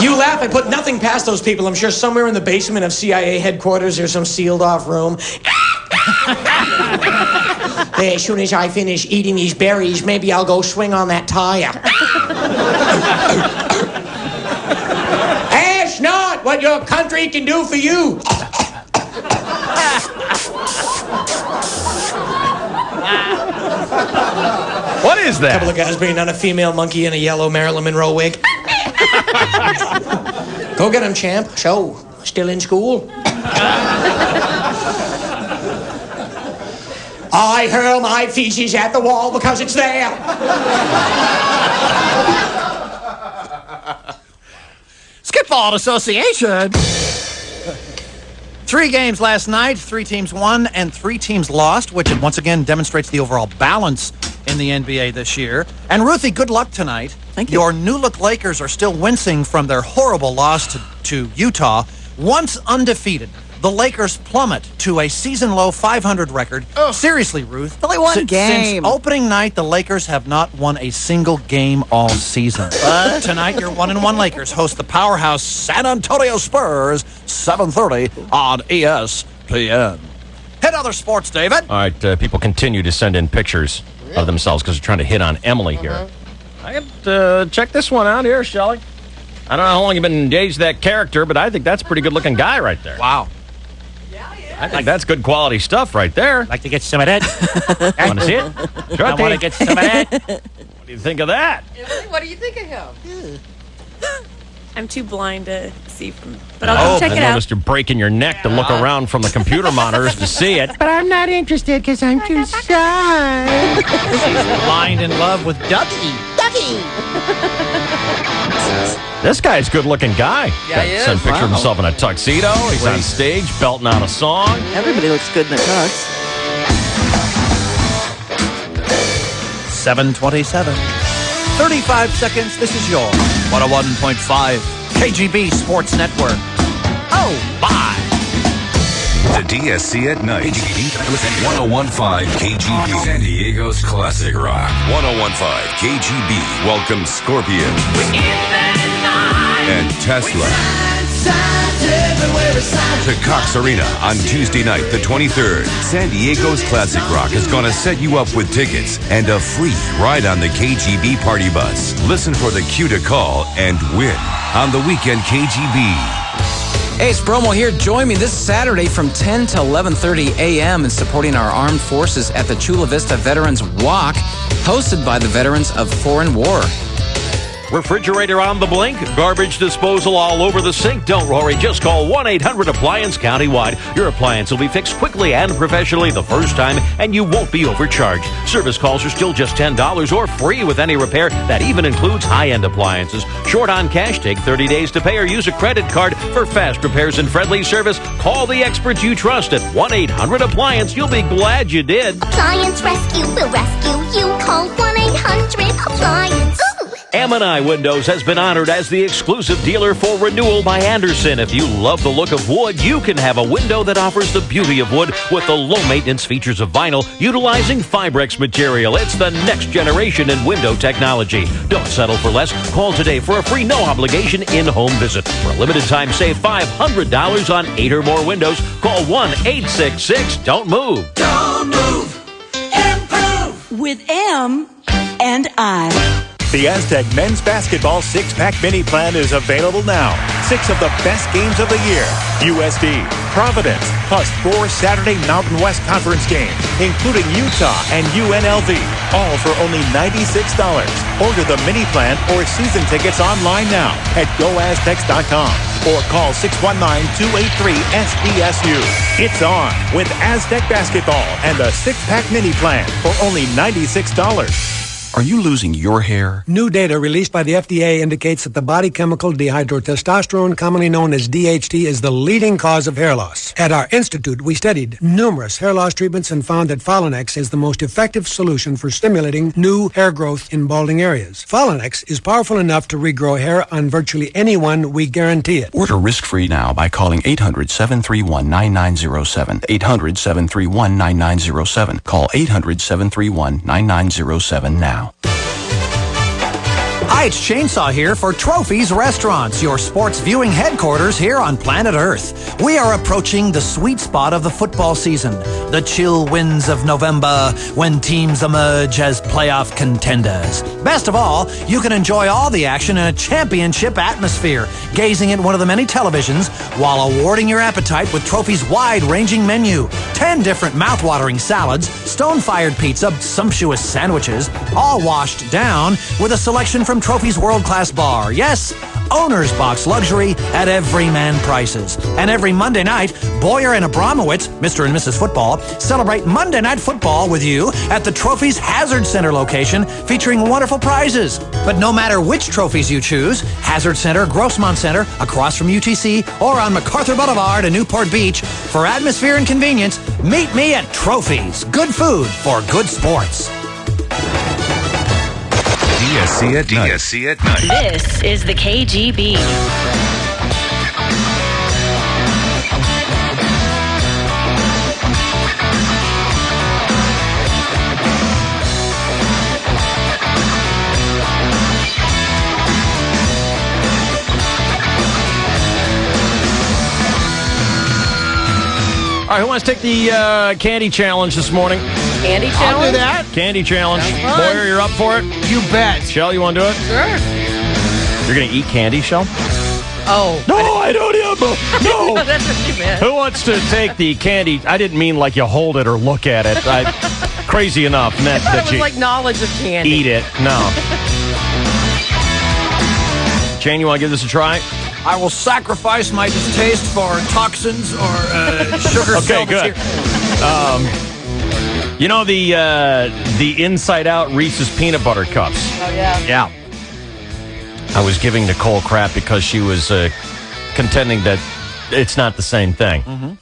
You laugh, I put nothing past those people. I'm sure somewhere in the basement of CIA headquarters there's some sealed off room. Hey, as soon as I finish eating these berries, maybe I'll go swing on that tire. Ask not what your country can do for you. What is that? A couple of guys bringing down a female monkey in a yellow Marilyn Monroe wig. Go get him, champ. So, still in school? I hurl my feces at the wall because it's there. Skip-Ball Association. 3 games last night. 3 teams won and 3 teams lost, which once again demonstrates the overall balance in the NBA this year. And Ruthie, good luck tonight. Thank you. Your new-look Lakers are still wincing from their horrible loss to Utah. Once undefeated, the Lakers plummet to a season-low 500 record. Seriously, Ruth. Only one game. Since opening night, the Lakers have not won a single game all season. Tonight, your 1-1 Lakers host the powerhouse San Antonio Spurs, 7:30 on ESPN. Hit other sports, David. All right, people continue to send in pictures of themselves because they're trying to hit on Emily here. I have to check this one out here, Shelley. I don't know how long you've been engaged to that character, but I think that's a pretty good-looking guy right there. Wow. I think that's good quality stuff right there. Like to get some of that? Want to see it? Sure, I want to get some of that. What do you think of that? What do you think of him? I'm too blind to see from, but I'll go check I it out. noticed you're breaking your neck to look around from the computer monitors to see it. But I'm not interested because I'm too shy. She's blind in love with Dougie. This guy's a good-looking guy. Yeah, he is. Sent a picture of Wow. himself in a tuxedo. He's on stage belting out a song. Everybody looks good in a tux. 7:27. 35 seconds. This is your 101.5 KGB Sports Network. Oh, my. The DSC at night. 1015 KGB. San Diego's classic rock. 1015 KGB welcomes Scorpion. And Tesla. To Cox Arena on Tuesday night, the 23rd. San Diego's Classic Rock is going to set you up with tickets and a free ride on the KGB party bus. Listen for the cue to call and win on the weekend KGB. Hey, it's Bromo here. Join me this Saturday from 10 to 11:30 a.m. in supporting our armed forces at the Chula Vista Veterans Walk, hosted by the veterans of foreign war. Refrigerator on the blink, garbage disposal all over the sink. Don't worry, just call 1-800-APPLIANCE countywide. Your appliance will be fixed quickly and professionally the first time, and you won't be overcharged. Service calls are still just $10 or free with any repair. That even includes high-end appliances. Short on cash, take 30 days to pay or use a credit card. For fast repairs and friendly service, call the experts you trust at 1-800-APPLIANCE. You'll be glad you did. Appliance Rescue will rescue you. Call 1-800-APPLIANCE. Ammonite Windows has been honored as the exclusive dealer for renewal by Anderson. If you love the look of wood, you can have a window that offers the beauty of wood with the low maintenance features of vinyl, utilizing Fibrex material. It's the next generation in window technology. Don't settle for less. Call today for a free no obligation in-home visit. For a limited time, save $500 on 8 or more windows. Call 1-866-DON'T-MOVE. Don't move. Improve. With M and I. The Aztec Men's Basketball 6-Pack Mini Plan is available now. 6 of the best games of the year. USD, Providence, plus 4 Saturday Mountain West Conference games, including Utah and UNLV, all for only $96. Order the mini plan or season tickets online now at goaztecs.com or call 619-283-SBSU. It's on with Aztec Basketball and the 6-Pack Mini Plan for only $96. Are you losing your hair? New data released by the FDA indicates that the body chemical dihydrotestosterone, commonly known as DHT, is the leading cause of hair loss. At our institute, we studied numerous hair loss treatments and found that Folinex is the most effective solution for stimulating new hair growth in balding areas. Folinex is powerful enough to regrow hair on virtually anyone, we guarantee it. Order risk-free now by calling 800-731-9907. 800-731-9907. Call 800-731-9907 now. Hi, it's Chainsaw here for Trophies Restaurants, your sports viewing headquarters here on planet Earth. We are approaching the sweet spot of the football season, the chill winds of November when teams emerge as playoff contenders. Best of all, you can enjoy all the action in a championship atmosphere, gazing at one of the many televisions while awarding your appetite with Trophy's wide-ranging menu. 10 different mouth-watering salads, stone-fired pizza, sumptuous sandwiches, all washed down with a selection from Trophy's world-class bar. Yes, owner's box luxury at everyman prices. And every Monday night, Boyer and Abramowitz, Mr. and Mrs. Football, celebrate Monday Night Football with you at the Trophy's Hazard Center location, featuring wonderful prizes. But no matter which trophies you choose, Hazard Center, Grossmont Center, across from UTC, or on MacArthur Boulevard in Newport Beach, for atmosphere and convenience, meet me at Trophies. Good food for good sports. DSC at night. DSC at night. This is the KGB. All right, who wants to take the candy challenge this morning? Candy I'll challenge? do that. Candy challenge. Sounds fun. Boyer, you're up for it? You bet. Shell, you want to do it? Sure. You're going to eat candy, Shell? Oh. No, I don't have no. No, that's what you meant. Who wants to take the candy? I didn't mean like you hold it or look at it. Crazy enough meant I thought that it was you like knowledge of candy. eat it. No. Jane, you want to give this a try? I will sacrifice my distaste for toxins or sugar. Okay, good. You know the Inside Out Reese's peanut butter cups. Oh yeah. Yeah. I was giving Nicole crap because she was contending that it's not the same thing. Mm-hmm.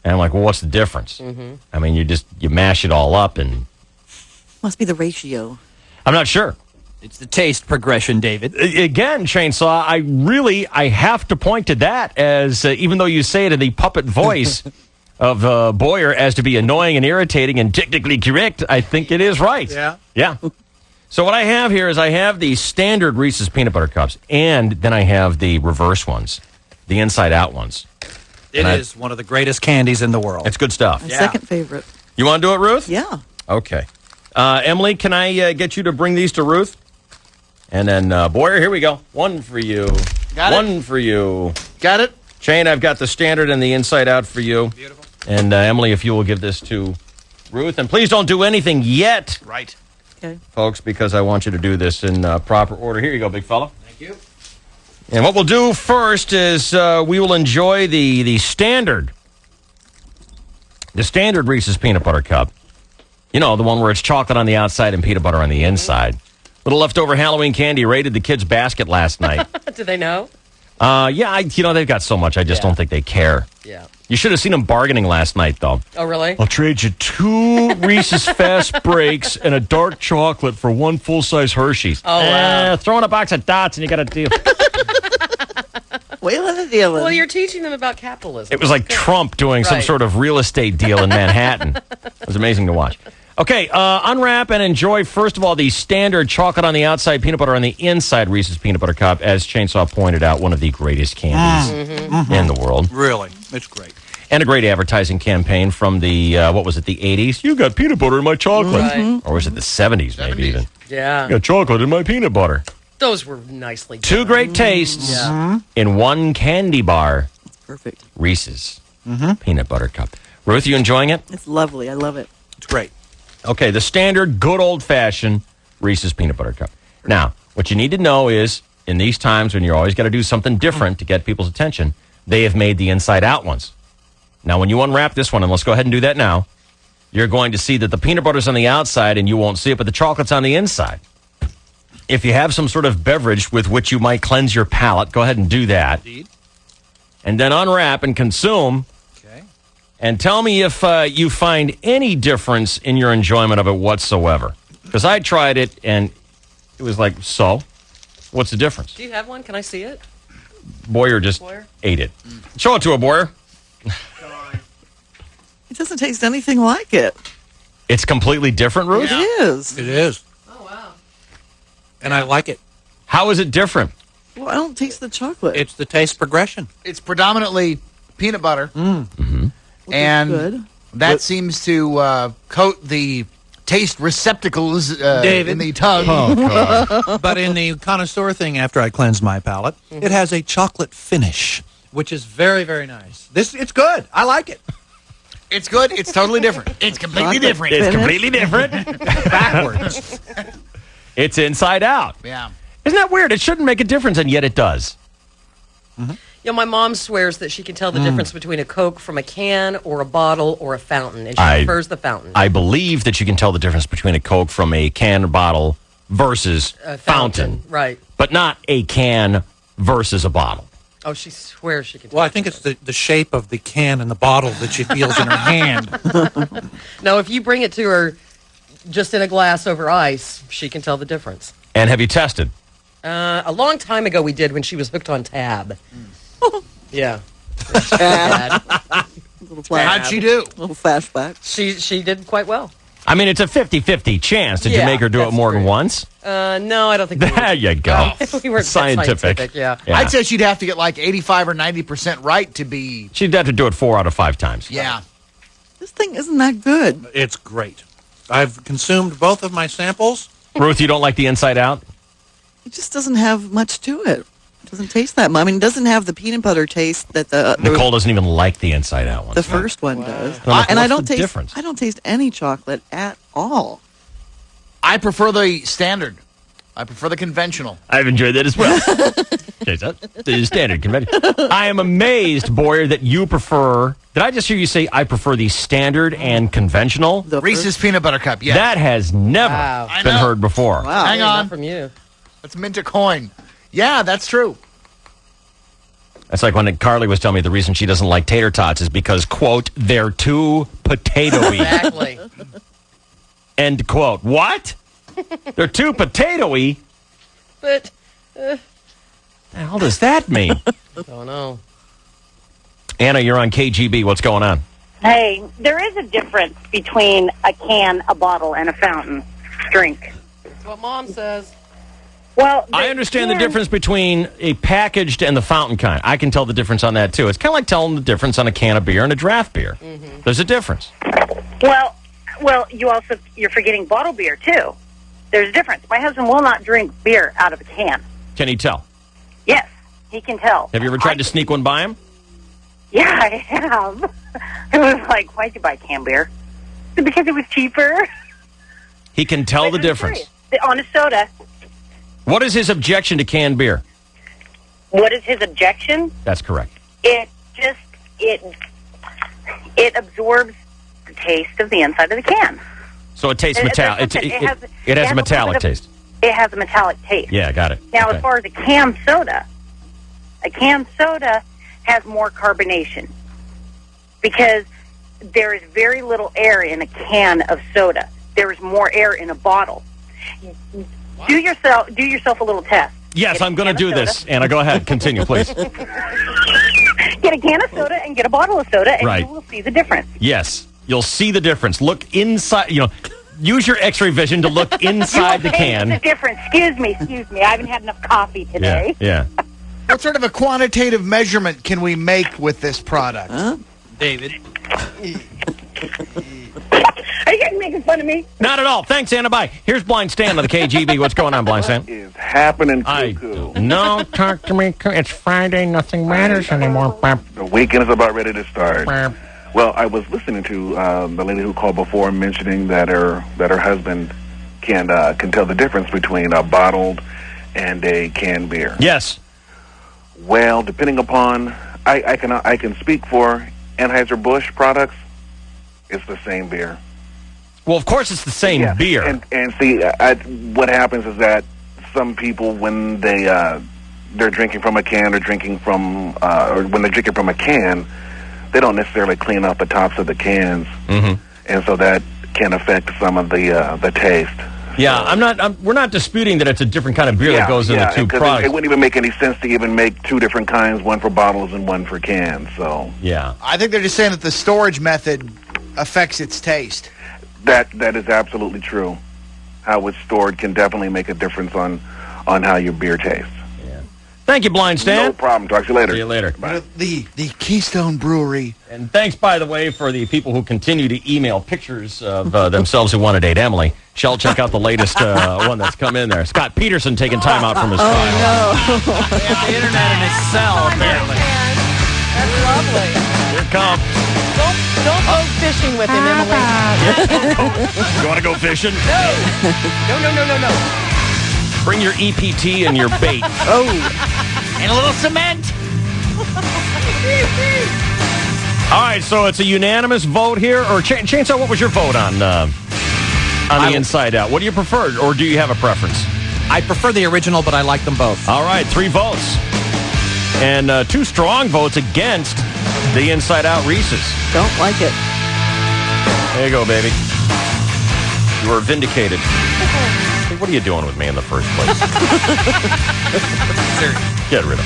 And I'm like, well, what's the difference? Mm-hmm. I mean, you mash it all up and... Must be the ratio. I'm not sure. It's the taste progression, David. Again, Chainsaw, I have to point to that as, even though you say it in the puppet voice of Boyer as to be annoying and irritating and technically correct, I think it is right. Yeah. Yeah. So what I have here is I have the standard Reese's peanut butter cups, and then I have the reverse ones, the Inside Out ones. It is one of the greatest candies in the world. It's good stuff. My second favorite. You want to do it, Ruth? Yeah. Okay. Emily, can I get you to bring these to Ruth? And then, Boyer, here we go. One for you. Got it. One for you. Got it? Shane, I've got the standard and the Inside Out for you. Beautiful. And Emily, if you will give this to Ruth. And please don't do anything yet. Right. Okay. Folks, because I want you to do this in proper order. Here you go, big fella. Thank you. And what we'll do first is we will enjoy the standard Reese's peanut butter cup. You know, the one where it's chocolate on the outside and peanut butter on the inside. Little leftover Halloween candy raided the kids' basket last night. Do they know? Yeah, they've got so much. I just don't think they care. Yeah. You should have seen them bargaining last night, though. Oh, really? I'll trade you 2 Reese's Fast Breaks and a dark chocolate for 1 full-size Hershey's. Oh, wow. Throw in a box of dots and you got a deal. Whale and a deal. Well, you're teaching them about capitalism. It was like Trump doing some Right. sort of real estate deal in Manhattan. It was amazing to watch. Okay, unwrap and enjoy, first of all, the standard chocolate on the outside, peanut butter on the inside Reese's Peanut Butter Cup. As Chainsaw pointed out, one of the greatest candies in the world. Really, it's great. And a great advertising campaign from the, the 80s? You got peanut butter in my chocolate. Right. Or was it the 70s, maybe even? Yeah. You got chocolate in my peanut butter. Those were nicely done. 2 great tastes in 1 candy bar. It's perfect. Reese's Peanut Butter Cup. Ruth, you enjoying it? It's lovely. I love it. It's great. Okay, the standard, good old-fashioned Reese's Peanut Butter Cup. Now, what you need to know is, in these times when you're always got to do something different to get people's attention, they have made the inside-out ones. Now, when you unwrap this one, and let's go ahead and do that now, you're going to see that the peanut butter's on the outside, and you won't see it, but the chocolate's on the inside. If you have some sort of beverage with which you might cleanse your palate, go ahead and do that. Indeed. And then unwrap and consume. Okay. And tell me if you find any difference in your enjoyment of it whatsoever. Because I tried it, and it was like, so? What's the difference? Do you have one? Can I see it? Boyer just ate it. Show it to her, Boyer. It doesn't taste anything like it. It's completely different, Ruth? It is. It is. Oh, wow. And I like it. How is it different? Well, I don't taste the chocolate. It's the taste progression. It's predominantly peanut butter. Mm-hmm. And good. that seems to coat the taste receptacles David. in the tongue. Oh, God. But in the connoisseur thing, after I cleanse my palate, it has a chocolate finish, which is very, very nice. It's good. I like it. It's good. It's totally different. It's completely Chocolate different. It's finish. completely different. Backwards. It's inside out. Yeah. Isn't that weird? It shouldn't make a difference, and yet it does. You know, my mom swears that she can tell the difference between a Coke from a can or a bottle or a fountain, and she prefers the fountain. I believe that you can tell the difference between a Coke from a can or bottle versus A fountain. Right. But not a can versus a bottle. Oh, she swears she can tell. Well, I think it's the shape of the can and the bottle that she feels in her hand. No, if you bring it to her just in a glass over ice, she can tell the difference. And have you tested? A long time ago we did when she was hooked on Tab. Yeah. Bad. How'd she do? Little flashback. She did quite well. I mean, it's a 50-50 chance. Did you Yeah, make her do it that's more than true. once? No, I don't think we There you go. we weren't that Scientific. yeah. I'd say she'd have to get like 85 or 90% right to be. She'd have to do it 4 out of 5 times. Yeah. This thing isn't that good. It's great. I've consumed both of my samples. Ruth, you don't like the inside out? It just doesn't have much to it. Doesn't taste that much. I mean, it doesn't have the peanut butter taste that Nicole doesn't even like the Inside Out one. the first one does. I'm like, And I what's don't the taste. difference? I don't taste any chocolate at all. I prefer the standard. I prefer the conventional. I've enjoyed that as well. Taste that. The standard convention. I am amazed, Boyer, that you prefer. Did I just hear you say I prefer the standard and conventional? Reese's Peanut Butter Cup, yeah. That has never I been know. heard before. Wow. Hang on. Not from you. Let's mint a coin. Yeah, that's true. That's like when Carly was telling me the reason she doesn't like tater tots is because, quote, they're too potato-y. Exactly. End quote. What? They're too potato-y? But, The hell does that mean? don't know. Anna, you're on KGB. What's going on? Hey, there is a difference between a can, a bottle, and a fountain drink. That's what Mom says. Well, I understand the difference between a packaged and the fountain kind. I can tell the difference on that, too. It's kind of like telling the difference on a can of beer and a draft beer. Mm-hmm. There's a difference. Well, you're forgetting bottle beer too. There's a difference. My husband will not drink beer out of a can. Can he tell? Yes, he can tell. Have you ever tried to sneak one by him? Yeah, I have. It was like, why'd you buy canned beer? Because it was cheaper. He can tell the difference. On a soda. What is his objection to canned beer? What is his objection? That's correct. It absorbs the taste of the inside of the can. So it tastes metallic. It has a metallic taste. It has a metallic taste. Yeah, got it. Now, Okay. as far as a canned soda has more carbonation because there is very little air in a can of soda. There is more air in a bottle. Do yourself a little test. Yes, I'm going to do this. Anna, go ahead. Continue, please. Get a can of soda and get a bottle of soda, and Right. you will see the difference. Yes, you'll see the difference. Look inside, use your x-ray vision to look inside the You will taste can. the difference. Excuse me. I haven't had enough coffee today. Yeah. What sort of a quantitative measurement can we make with this product? David? Are you guys making fun of me? Not at all. Thanks, Anna. Bye. Here's Blind Stan on the KGB. What's going on, Blind Stan? Is happening, cuckoo? No, Talk to me. It's Friday. Nothing matters anymore. The weekend is about ready to start. Well, I was listening to the lady who called before, mentioning that her husband can tell the difference between a bottled and a canned beer. Yes. Well, depending upon, I can speak for Anheuser-Busch products. It's the same beer. Well, of course it's the same beer. And see, what happens is that some people, when they're drinking from a can or or when they're drinking from a can, they don't necessarily clean out the tops of the cans, and so that can affect some of the taste. Yeah, we're not disputing that it's a different kind of beer that goes in the two products. It wouldn't even make any sense to even make two different kinds, one for bottles and one for cans. So yeah, I think they're just saying that the storage method affects its taste. that is absolutely true. How it's stored can definitely make a difference on how your beer tastes. Thank you, Blind Stan. No problem. Talk to you later. See you later. Bye. The Keystone Brewery. And thanks, by the way, for the people who continue to email pictures of themselves who want to date Emily. Shall check out the latest one that's come in there. Scott Peterson taking time out from his file. The internet in his cell, apparently. That's lovely. Here it comes. Don't go fishing with him, Emily. You want to go fishing? No. Bring your EPT and your bait. And a little cement. All right, so it's a unanimous vote here. Or Chainsaw, what was your vote on the Inside Out? What do you prefer, or do you have a preference? I prefer the original, but I like them both. All right, 3 votes. And 2 strong votes against the Inside Out Reese's. Don't like it. There you go, baby. You were vindicated. Hey, what are you doing with me in the first place? Get rid of it.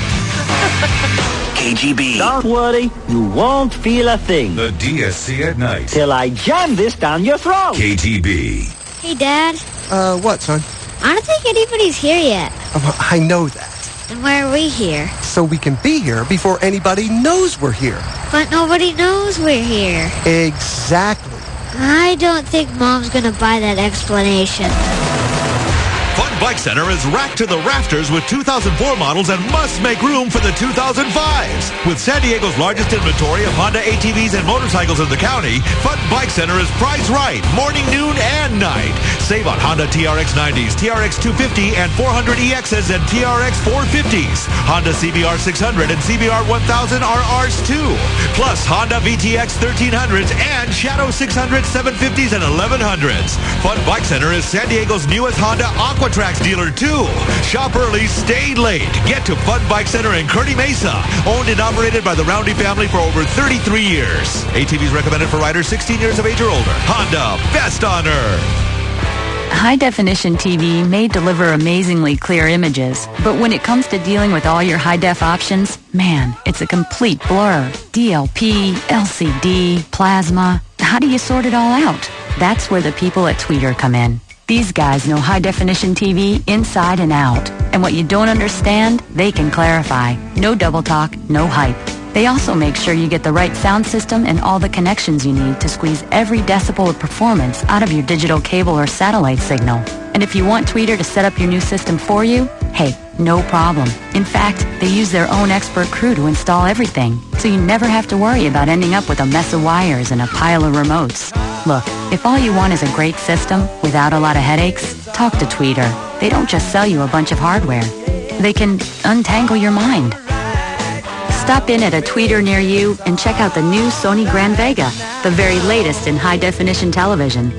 KGB. Don't worry, you won't feel a thing. The DSC at night. Till I jam this down your throat. KGB. Hey, Dad. What, son? I don't think anybody's here yet. I know that. Then why are we here? So we can be here before anybody knows we're here. But nobody knows we're here. Exactly. I don't think Mom's gonna buy that explanation. Bike Center is racked to the rafters with 2004 models and must make room for the 2005s. With San Diego's largest inventory of Honda ATVs and motorcycles in the county, Fun Bike Center is priced right, morning, noon, and night. Save on Honda TRX 90s, TRX 250, and 400 EXs and TRX 450s. Honda CBR 600 and CBR 1000 RRs too. Plus Honda VTX 1300s and Shadow 600, 750s, and 1100s. Fun Bike Center is San Diego's newest Honda Aquatrax dealer too. Shop early, stay late. Get to Fun Bike Center in Kearny Mesa. Owned and operated by the Roundy family for over 33 years. ATVs recommended for riders 16 years of age or older. Honda, best on earth. High-definition TV may deliver amazingly clear images, but when it comes to dealing with all your high-def options, man, it's a complete blur. DLP, LCD, plasma. How do you sort it all out? That's where the people at Tweeter come in. These guys know high-definition TV inside and out. And what you don't understand, they can clarify. No double talk, no hype. They also make sure you get the right sound system and all the connections you need to squeeze every decibel of performance out of your digital cable or satellite signal. And if you want Tweeter to set up your new system for you, hey, no problem. In fact, they use their own expert crew to install everything, so you never have to worry about ending up with a mess of wires and a pile of remotes. Look, if all you want is a great system without a lot of headaches, talk to Tweeter. They don't just sell you a bunch of hardware. They can untangle your mind. Stop in at a Tweeter near you and check out the new Sony Grand Vega, the very latest in high-definition television.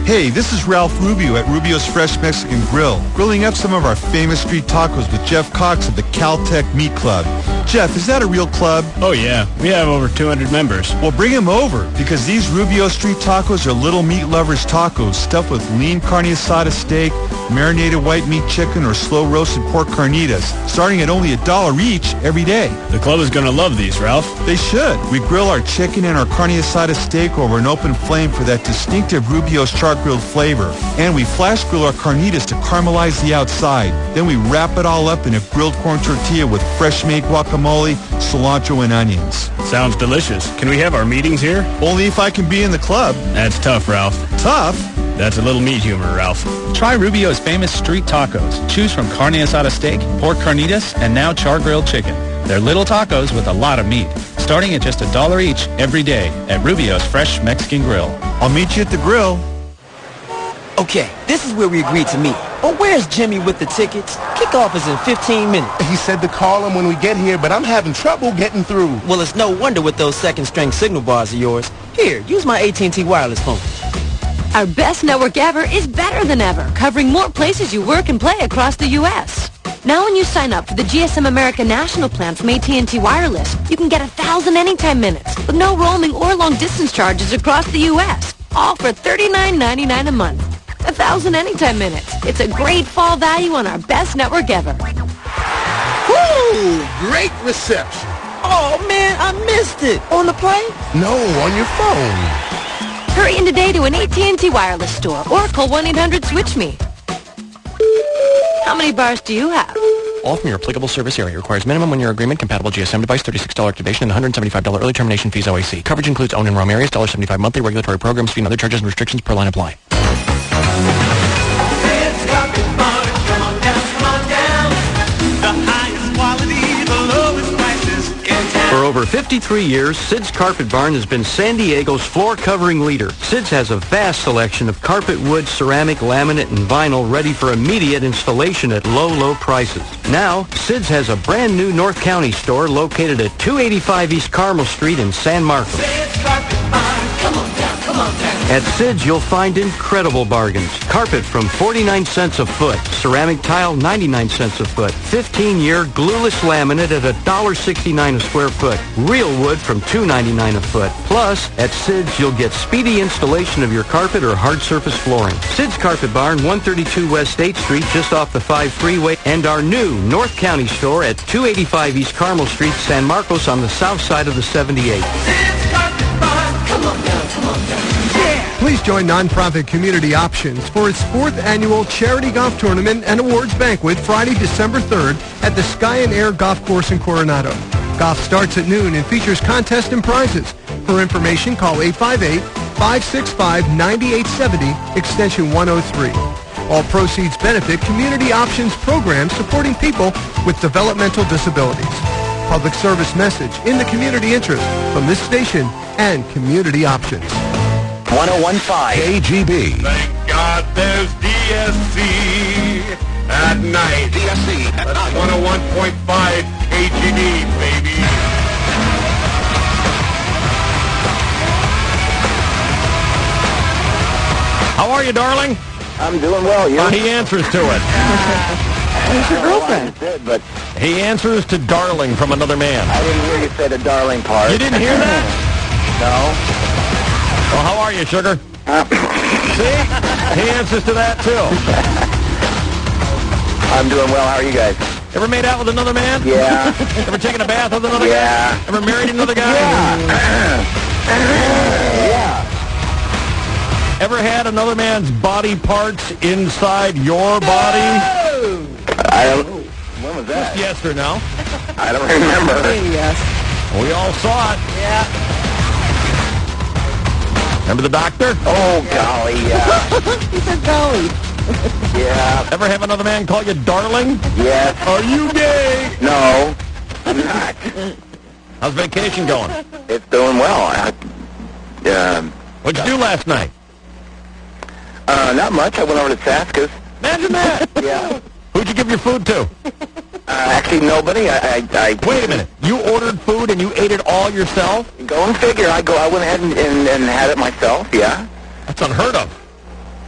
Hey, this is Ralph Rubio at Rubio's Fresh Mexican Grill, grilling up some of our famous street tacos with Jeff Cox of the Caltech Meat Club. Jeff, is that a real club? Oh, yeah. We have over 200 members. Well, bring them over, because these Rubio Street tacos are little meat lovers tacos stuffed with lean carne asada steak, marinated white meat chicken, or slow-roasted pork carnitas, starting at only $1 each every day. The club is going to love these, Ralph. They should. We grill our chicken and our carne asada steak over an open flame for that distinctive Rubio's char-grilled flavor. And we flash grill our carnitas to caramelize the outside. Then we wrap it all up in a grilled corn tortilla with fresh-made guacamole, cilantro, and onions. Sounds delicious. Can we have our meetings here? Only if I can be in the club. That's tough, Ralph. Tough? That's a little meat humor, Ralph. Try Rubio's famous street tacos. Choose from carne asada steak, pork carnitas, and now char-grilled chicken. They're little tacos with a lot of meat, starting at just $1 each every day at Rubio's Fresh Mexican Grill. I'll meet you at the grill. Okay, this is where we agreed to meet. But where's Jimmy with the tickets? Kickoff is in 15 minutes. He said to call him when we get here, but I'm having trouble getting through. Well, it's no wonder with those second-string signal bars of yours. Here, use my AT&T wireless phone. Our best network ever is better than ever, covering more places you work and play across the U.S. Now when you sign up for the GSM America National Plan from AT&T Wireless, you can get 1,000 anytime minutes with no roaming or long-distance charges across the U.S., all for $39.99 a month. 1,000 anytime minutes. It's a great fall value on our best network ever. Woo! Great reception. Oh, man, I missed it. On the plane? No, on your phone. Hurry in today to an AT&T Wireless store or call 1-800-SWITCH-ME. How many bars do you have? All from your applicable service area. Requires minimum one-year agreement, compatible GSM device, $36 activation, and $175 early termination fees OAC. Coverage includes own and roam areas, $75 monthly, regulatory programs, fee and other charges and restrictions per line apply. For over 53 years, Sid's Carpet Barn has been San Diego's floor covering leader. Sid's has a vast selection of carpet, wood, ceramic, laminate, and vinyl ready for immediate installation at low, low prices. Now, Sid's has a brand new North County store located at 285 East Carmel Street in San Marcos. Sid's Carpet Barn, come on down, come on down. At Sid's, you'll find incredible bargains. Carpet from 49 cents a foot. Ceramic tile, 99 cents a foot. 15-year glueless laminate at $1.69 a square foot. Real wood from $2.99 a foot. Plus, at Sid's, you'll get speedy installation of your carpet or hard surface flooring. Sid's Carpet Barn, 132 West 8th Street, just off the 5 freeway. And our new North County store at 285 East Carmel Street, San Marcos on the south side of the 78. Sid's Carpet Barn, come on down, come on down. Please join nonprofit Community Options for its 4th annual charity golf tournament and awards banquet Friday, December 3rd at the Sky and Air Golf Course in Coronado. Golf starts at noon and features contests and prizes. For information, call 858-565-9870, extension 103. All proceeds benefit Community Options programs supporting people with developmental disabilities. Public service message in the community interest from this station and Community Options. 1015 KGB. Thank God there's DSC at night. DSC at night. 101.5 KGB, baby. How are you, darling? I'm doing well. You? He answers to it. Who's your girlfriend? But He answers to darling from another man. I didn't hear you say the darling part. You didn't hear that? No. Well, how are you, sugar? See? He answers to that, too. I'm doing well. How are you guys? Ever made out with another man? Yeah. Ever taken a bath with another Yeah. guy? Ever married another guy? Yeah. Ever had another man's body parts inside your body? I don't. When was that? Yes or no? I don't remember. Yes. We all saw it. Yeah. Remember the doctor? Oh, golly, yeah. He said golly. Yeah. Ever have another man call you darling? Yes. Are you gay? No. I'm not. How's vacation going? It's doing well. What'd you do last night? Not much. I went over to Saska's. Imagine that. Yeah. Who'd you give your food to? Actually, nobody. I Wait a minute. You ordered food and you ate it all yourself? Go and figure. I went ahead and had it myself. Yeah. That's unheard of.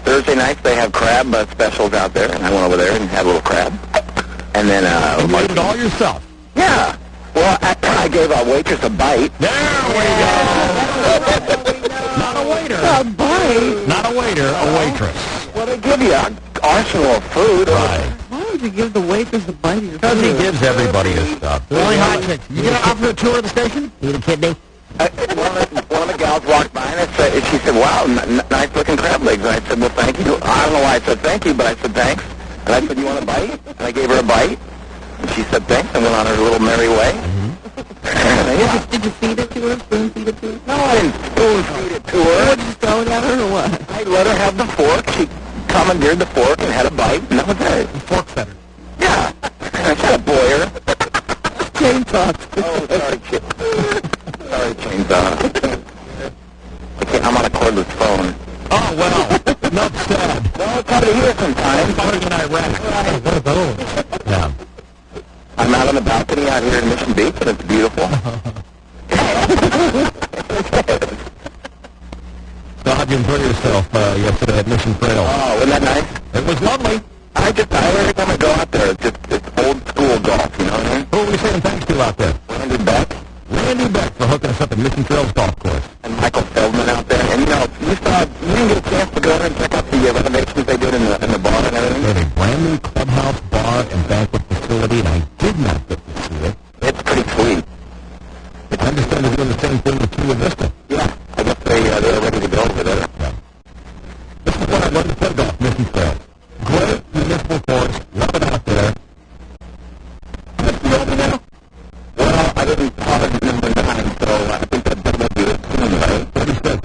Thursday nights they have crab specials out there, and I went over there and had a little crab. And then You ate it all yourself? yeah. Well, I gave a waitress a bite. There we go. Not a waiter. A bite? Not a waiter, a waitress. Well, they give you an arsenal of food. Right. Why would you give the waitress a bite of your Because he food? gives everybody his stuff. Really hot chicks. You gonna offer a tour of the station? Need a kidney? One of the gals walked by and she said, "Wow, nice looking crab legs." And I said, "Well, thank you." I don't know why I said thank you, but I said thanks. And I said, "You want a bite?" And I gave her a bite. And she said thanks and went on her little merry way. Did you feed it to her? Spoon feed it to her? No, I didn't spoon feed it to her. What, just throw it at her or what? I let her have the fork. She commandeered the fork and had a bite, and that was it. Fork better. Yeah. I tried to boy her. Chainsaw. Oh, sorry, sorry, chainsaw. I'm on a cordless phone. Oh, well, not sad. Well, it's hard to hear sometimes. Better than Iraq. What are those? Yeah. I'm out on the balcony out here in Mission Beach, and it's beautiful. So how'd you enjoy yourself yesterday at Mission Trail? Oh, wasn't that nice? It was lovely. Every time I go out there, it's old school golf, you know what I mean? Who were we saying thanks to out there? Randy Beck Randy Beck for hooking us up at Mission Trails Golf Course. and Michael Feldman out there. And, you know, you didn't get a chance to go in and check out the renovations they did in the bar and everything? They had a brand new clubhouse, bar, and banquet facility, and I did not get to see it. It's pretty sweet. I understand they're doing the same thing with Chula Vista. Yeah, I guess they're ready to go over there. Yeah. This is what I love to play golf, Mission Trails. Great municipal course, love it out there. Is it open now? Well, I didn't bother to remember the time, so I think that they will be it soon, right? What is that?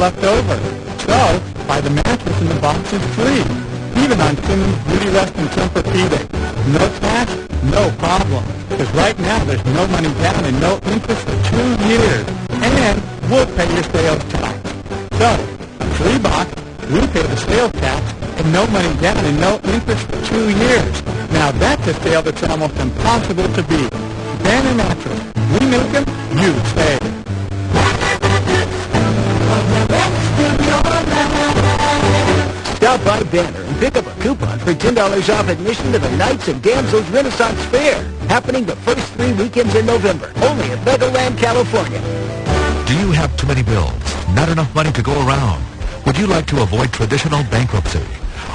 left over. So, buy the mattress and the box is free. Even on Simmons Beauty Rest and Tempur-Pedic. No cash, no problem. Because right now there's no money down and no interest for 2 years. And we'll pay your sales tax. So, free box, we pay the sales tax, and no money down and no interest for 2 years. Now that's a sale that's almost impossible to beat. Banner Mattress. We make them, you save. Stop by Banner and pick up a coupon for $10 off admission to the Knights and Damsels Renaissance Fair, happening the first 3 weekends in November, only at Legoland, California. Do you have too many bills? Not enough money to go around? Would you like to avoid traditional bankruptcy?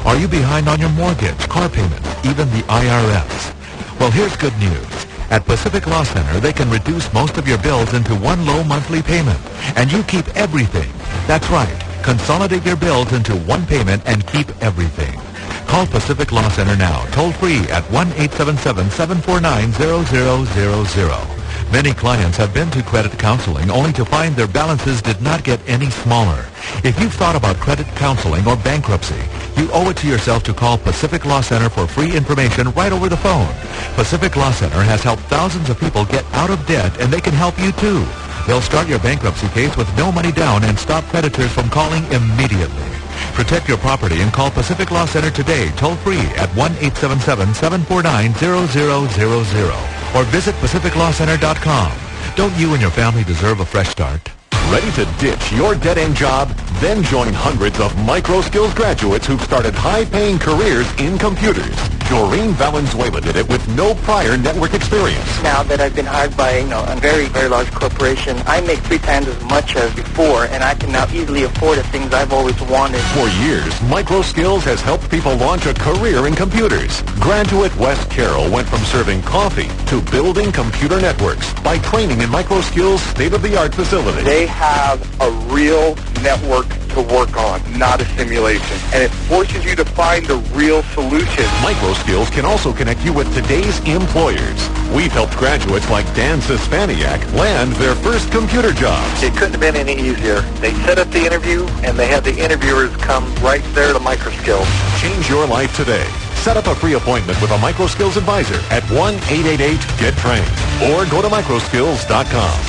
Are you behind on your mortgage, car payment, even the IRS? Well, here's good news. At Pacific Law Center, they can reduce most of your bills into one low monthly payment, and you keep everything. That's right. Consolidate your bills into one payment and keep everything. Call Pacific Law Center now, toll-free at 1-877-749-0000. Many clients have been to credit counseling only to find their balances did not get any smaller. If you've thought about credit counseling or bankruptcy, you owe it to yourself to call Pacific Law Center for free information right over the phone. Pacific Law Center has helped thousands of people get out of debt, and they can help you too. They'll start your bankruptcy case with no money down and stop creditors from calling immediately. Protect your property and call Pacific Law Center today, toll-free at 1-877-749-0000 or visit PacificLawCenter.com. Don't you and your family deserve a fresh start? Ready to ditch your dead-end job? Then join hundreds of micro-skills graduates who've started high-paying careers in computers. Doreen Valenzuela did it with no prior network experience. Now that I've been hired by a very, very large corporation, I make 3 times as much as before, and I can now easily afford the things I've always wanted. For years, Microskills has helped people launch a career in computers. Graduate Wes Carroll went from serving coffee to building computer networks by training in Microskills' state-of-the-art facility. They have a real network to work on, not a simulation. And it forces you to find the real solution. Microskills can also connect you with today's employers. We've helped graduates like Dan Sispaniak land their first computer jobs. It couldn't have been any easier. They set up the interview, and they had the interviewers come right there to Microskills. Change your life today. Set up a free appointment with a Microskills advisor at 1-888-GET-TRAINED or go to microskills.com.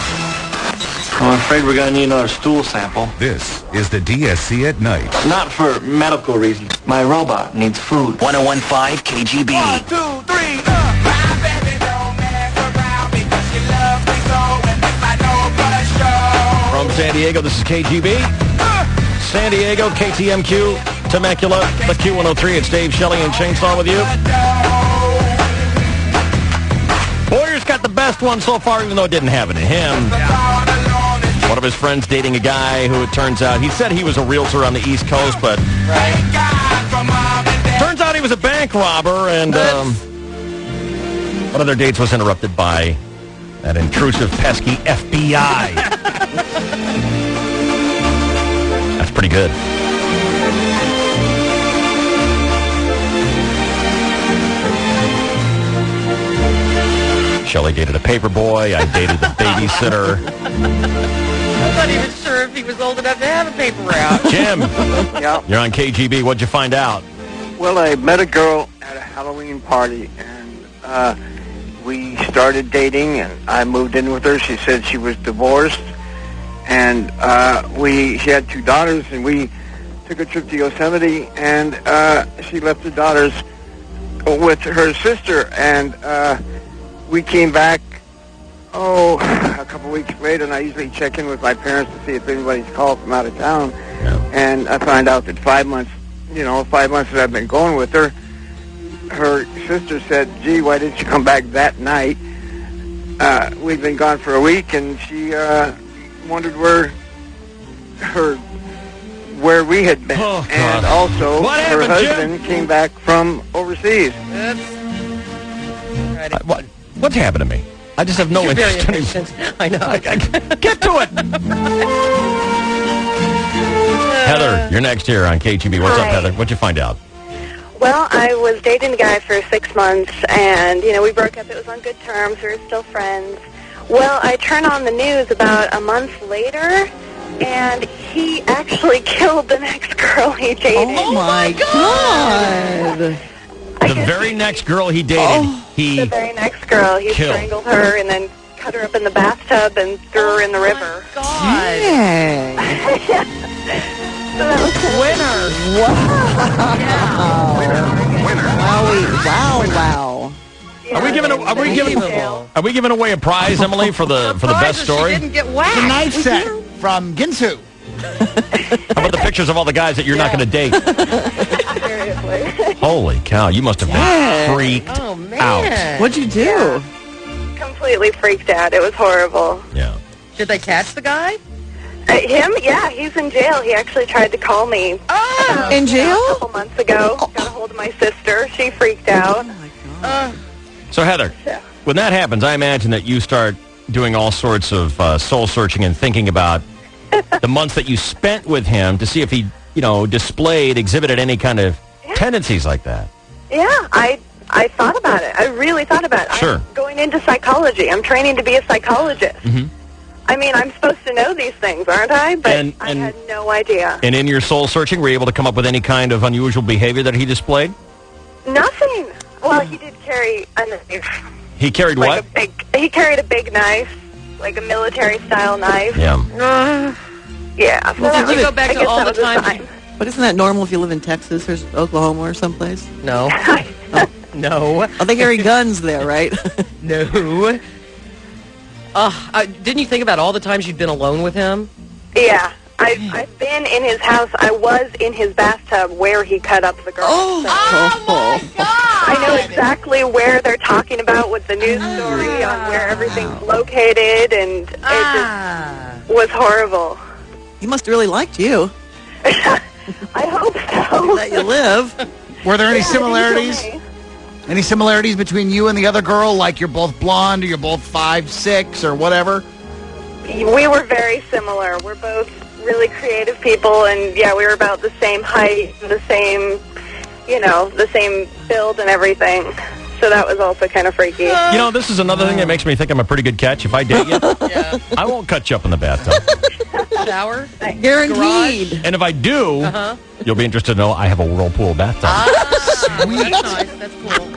I'm afraid we're going to need another stool sample. This is the DSC at night. Not for medical reasons. My robot needs food. 1015 KGB. 1, 2, 3, My baby don't mess around because she loves me so, and if I know, but San Diego. This is KGB. San Diego, KTMQ, Temecula, the Q103. It's Dave Shelley and Chainsaw with you. Boyer's got the best one so far, even though it didn't happen to him. One of his friends dating a guy who it turns out, he said he was a realtor on the East Coast, but turns out he was a bank robber, and one of their dates was interrupted by that intrusive, pesky FBI. That's pretty good. Shelley dated a paper boy. I dated the babysitter. I'm not even sure if he was old enough to have a paper route. Jim, Yeah. you're on KGB. What'd you find out? Well, I met a girl at a Halloween party, and we started dating, and I moved in with her. She said she was divorced, and she had 2 daughters, and we took a trip to Yosemite, and she left her daughters with her sister, and we came back, a couple weeks later, and I usually check in with my parents to see if anybody's called from out of town, and I find out that 5 months that I've been going with her, her sister said, gee, why didn't you come back that night? We'd been gone for a week, and she wondered where we had been. Oh, and also, What her happened, husband came back from overseas. What's happened to me? I just have no You're very interest in impatient. I know. Get to it! Heather, you're next here on KGB. What's up, Hi. Heather? What'd you find out? Well, I was dating a guy for 6 months, and, we broke up. It was on good terms. We were still friends. Well, I turn on the news about a month later, and he actually killed the next girl he dated. Oh, my God. The very next girl he dated, The very next girl. He killed. strangled her and then cut her up in the bathtub and threw her in the river. Dang. So that was Winner. Wow. Are we giving away a prize, Emily, for the best story? Didn't get whacked. The knife set from Ginsu. How about the pictures of all the guys that you're not going to date? Seriously. Holy cow, you must have been freaked out. What'd you do? Completely freaked out. It was horrible. Yeah. Did they catch the guy? Him? Yeah, he's in jail. He actually tried to call me. In jail? A couple months ago. Got a hold of my sister. She freaked out. So, Heather, when that happens, I imagine that you start doing all sorts of soul searching and thinking about the months that you spent with him to see if he, exhibited any kind of tendencies like that. Yeah, I thought about it. I really thought about it. Sure. I'm going into psychology. I'm training to be a psychologist. Mm-hmm. I mean, I'm supposed to know these things, aren't I? But I had no idea. And in your soul searching, were you able to come up with any kind of unusual behavior that he displayed? Nothing. Well, he did carry a knife. He carried what? He carried a big knife, like a military-style knife. Yeah. Yeah. So Well, that did you was- go back I to guess all that the was a times sign. But isn't that normal if you live in Texas or Oklahoma or someplace? No. No. Oh, they carry guns there, right? No. Didn't you think about all the times you'd been alone with him? Yeah. I've been in his house. I was in his bathtub where he cut up the girl. Oh, my God! I know exactly where they're talking about with the news story on where everything's located, and it just was horrible. He must have really liked you. I hope so. Let you live. Were there any Yeah, similarities? he told me. Any similarities between you and the other girl? Like you're both blonde, or you're both 5'6", or whatever? We were very similar. We're both really creative people, and yeah, we were about the same height, the same, the same build and everything. So that was also kind of freaky. This is another thing that makes me think I'm a pretty good catch. If I date you, I won't cut you up in the bathtub. Shower? Guaranteed. And if I do, you'll be interested to know I have a whirlpool bathtub. Sweet. That's nice. That's cool.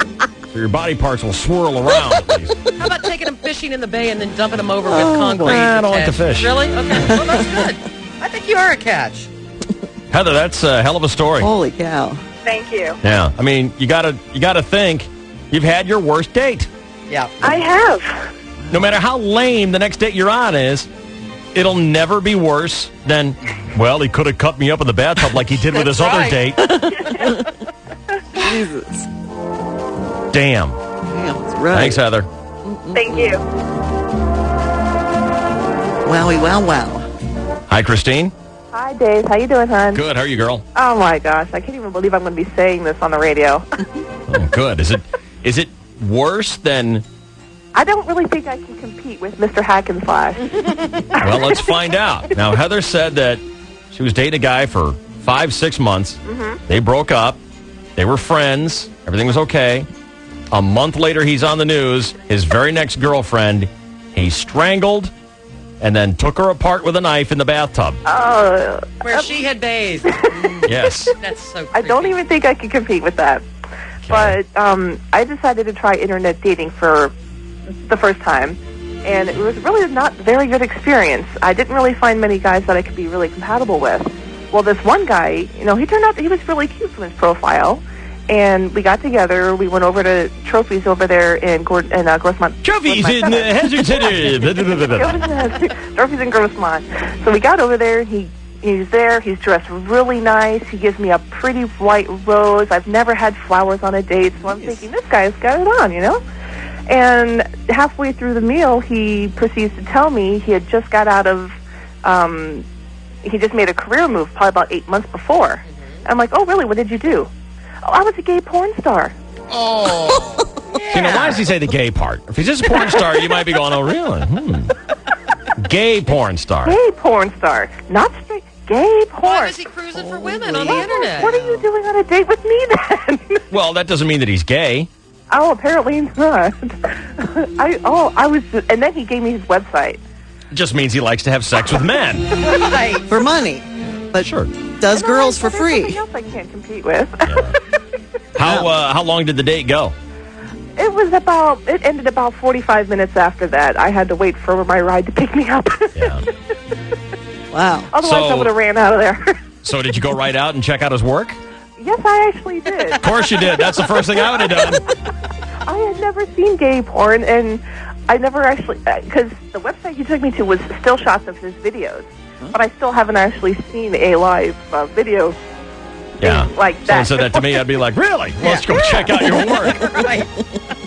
So your body parts will swirl around at least. How about taking them fishing in the bay and then dumping them over with concrete? I don't like to attached? fish. Really? Okay. Well, that's good. I think you are a catch. Heather, that's a hell of a story. Holy cow. Thank you. Yeah. I mean, you gotta think you've had your worst date. Yeah. I have. No matter how lame the next date you're on is, it'll never be worse than, well, he could have cut me up in the bathtub like he did with his other date. Jesus. Damn. That's right. Thanks, Heather. Thank you. Wowie, wow, wow. Hi, Christine. Hi, Dave. How you doing, hon? Good. How are you, girl? Oh, my gosh. I can't even believe I'm going to be saying this on the radio. Oh, good. Is it worse than... I don't really think I can compete with Mr. Hack and Slash. Well, let's find out. Now, Heather said that she was dating a guy for 5-6 months. Mm-hmm. They broke up. They were friends. Everything was okay. A month later, he's on the news. His very next girlfriend, he strangled and then took her apart with a knife in the bathtub. Oh. Where she had bathed. Yes. That's so creepy. I don't even think I can compete with that. But I decided to try internet dating for the first time, and it was really not a very good experience. I didn't really find many guys that I could be really compatible with. Well, this one guy, he turned out that he was really cute from his profile, and we got together. We went over to Trophies over there in Grossmont. Trophies in Hazard City. Trophies in Grossmont. So we got over there, and he's there. He's dressed really nice. He gives me a pretty white rose. I've never had flowers on a date, so I'm thinking, this guy's got it on, And halfway through the meal, he proceeds to tell me he had just got out of, he just made a career move probably about 8 months before. I'm like, oh, really? What did you do? Oh, I was a gay porn star. Oh. Yeah. Why does he say the gay part? If he's just a porn star, you might be going, oh, really? Gay porn star. Gay porn star. Not straight. Gay porn. Why was he cruising for women on the internet? What are you doing on a date with me then? Well, that doesn't mean that he's gay. Oh, apparently not. And then he gave me his website. It just means he likes to have sex with men. Right. For money. But sure. Does girls for free. Something else I can't compete with. How long did the date go? It ended about 45 minutes after that. I had to wait for my ride to pick me up. Yeah. Wow. Otherwise, I would have ran out of there. So did you go right out and check out his work? Yes, I actually did. Of course you did. That's the first thing I would have done. I had never seen gay porn, and I never actually, because the website you took me to was still shots of his videos, but I still haven't actually seen a live video like that. Someone said that to me, I'd be like, really? Well, let's go check out your work. Right.